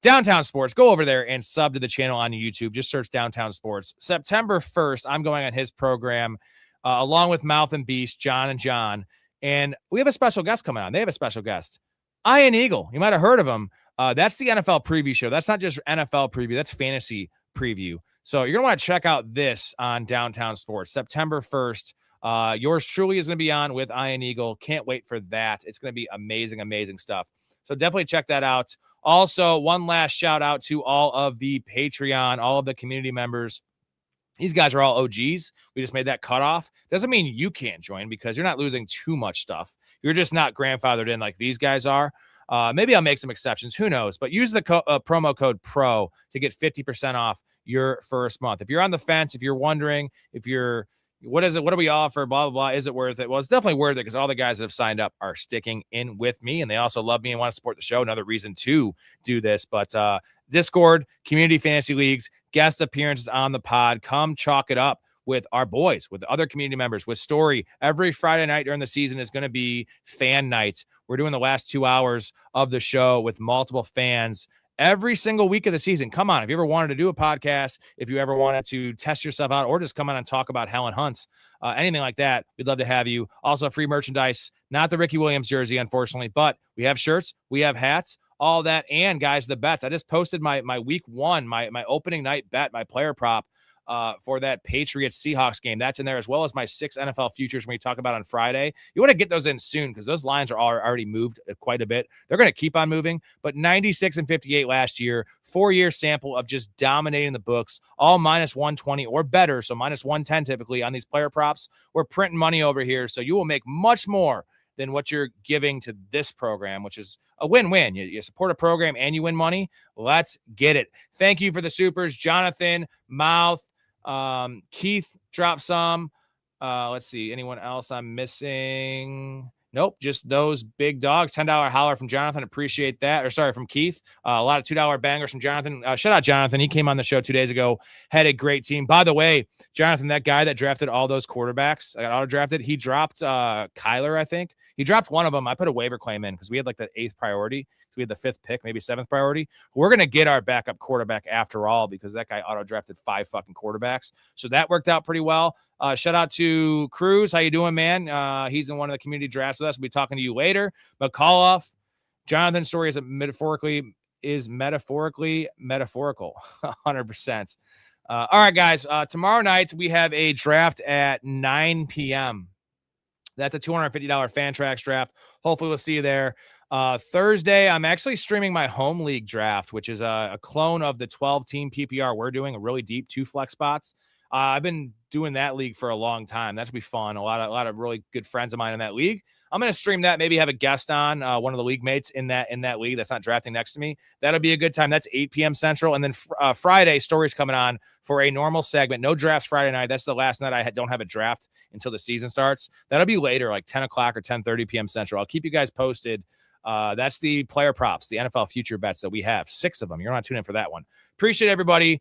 Downtown Sports, go over there and sub to the channel on YouTube. Just search Downtown Sports. September 1st, I'm going on his program along with Mouth and Beast, John and John. And we have a special guest coming on. They have a special guest. Iron Eagle. You might have heard of him. That's the NFL preview show. That's not just NFL preview. That's fantasy preview. So you're going to want to check out this on Downtown Sports. September 1st. Yours truly is going to be on with Iron Eagle. Can't wait for that. It's going to be amazing, amazing stuff. So definitely check that out. Also, one last shout out to all of the Patreon, all of the community members. These guys are all OGs. We just made that cutoff. Doesn't mean you can't join because you're not losing too much stuff. You're just not grandfathered in like these guys are. Maybe I'll make some exceptions. Who knows? But use the promo code PRO to get 50% off your first month. If you're on the fence, if you're wondering, what is it? What do we offer? Blah, blah, blah. Is it worth it? Well, it's definitely worth it because all the guys that have signed up are sticking in with me and they also love me and want to support the show. Another reason to do this, but Discord, community fantasy leagues, guest appearances on the pod. Come chalk it up with our boys, with other community members, with Storey. Every Friday night during the season is going to be fan night. We're doing the last 2 hours of the show with multiple fans every single week of the season. Come on. If you ever wanted to do a podcast, if you ever wanted to test yourself out or just come on and talk about Helen Hunts, anything like that, we'd love to have you. Also free merchandise, not the Ricky Williams jersey, unfortunately, but we have shirts, we have hats, all that. And guys, the bets. I just posted my week 1, my opening night bet, my player prop for that Patriots Seahawks game. That's in there, as well as my 6 NFL futures when we talk about on Friday. You want to get those in soon because those lines are already moved quite a bit. They're going to keep on moving, but 96 and 58 last year, 4-year sample of just dominating the books, all minus 120 or better. So minus 110 typically on these player props. We're printing money over here. So you will make much more than what you're giving to this program, which is a win-win. You support a program and you win money. Let's get it. Thank you for the supers. Jonathan, Mouth, Keith dropped some. Let's see. Anyone else I'm missing? Nope. Just those big dogs. $10 holler from Jonathan. Appreciate that. Or sorry, from Keith. A lot of $2 bangers from Jonathan. Shout out Jonathan. He came on the show 2 days ago. Had a great team. By the way, Jonathan, that guy that drafted all those quarterbacks, I got auto drafted. He dropped Kyler, I think. He dropped one of them. I put a waiver claim in because we had like the 8th priority. So we had the 5th pick, maybe 7th priority. We're going to get our backup quarterback after all because that guy auto drafted 5 fucking quarterbacks. So that worked out pretty well. Shout out to Cruz. How you doing, man? He's in one of the community drafts with us. We'll be talking to you later. McAuliffe, Jonathan's story is metaphorically metaphorical. 100%. All right, guys. Tomorrow night we have a draft at 9 p.m. That's a $250 Fantrax draft. Hopefully we'll see you there. Thursday, I'm actually streaming my home league draft, which is a clone of the 12-team PPR we're doing, a really deep 2 flex spots. I've been doing that league for a long time. That should be fun. A lot of really good friends of mine in that league. I'm going to stream that, maybe have a guest on, one of the league mates in that league that's not drafting next to me. That'll be a good time. That's 8 p.m. Central. And then Friday, Storey's coming on for a normal segment. No drafts Friday night. That's the last night I don't have a draft until the season starts. That'll be later, like 10 o'clock or 10:30 p.m. Central. I'll keep you guys posted. That's the player props, the NFL future bets that we have. 6 of them. You're not tuning in for that one. Appreciate everybody.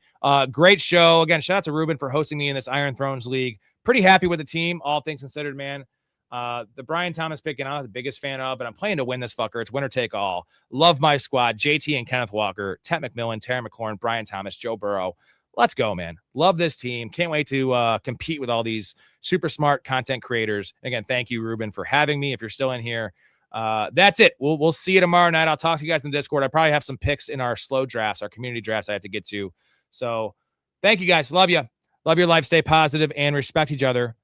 Great show. Again, shout out to Ruben for hosting me in this Iron Thrones League. Pretty happy with the team, all things considered, man. The Brian Thomas pick, I'm not the biggest fan of, but I'm playing to win this fucker. It's winner take all. Love my squad. JT and Kenneth Walker, Ted McMillan, Terry McLaurin, Brian Thomas, Joe Burrow. Let's go, man. Love this team. Can't wait to compete with all these super smart content creators. Again, thank you, Ruben, for having me. If you're still in here, That's it. We'll see you tomorrow night. I'll talk to you guys in the Discord. I probably have some picks in our slow drafts, our community drafts I have to get to. So thank you guys. Love you. Love your life. Stay positive and respect each other.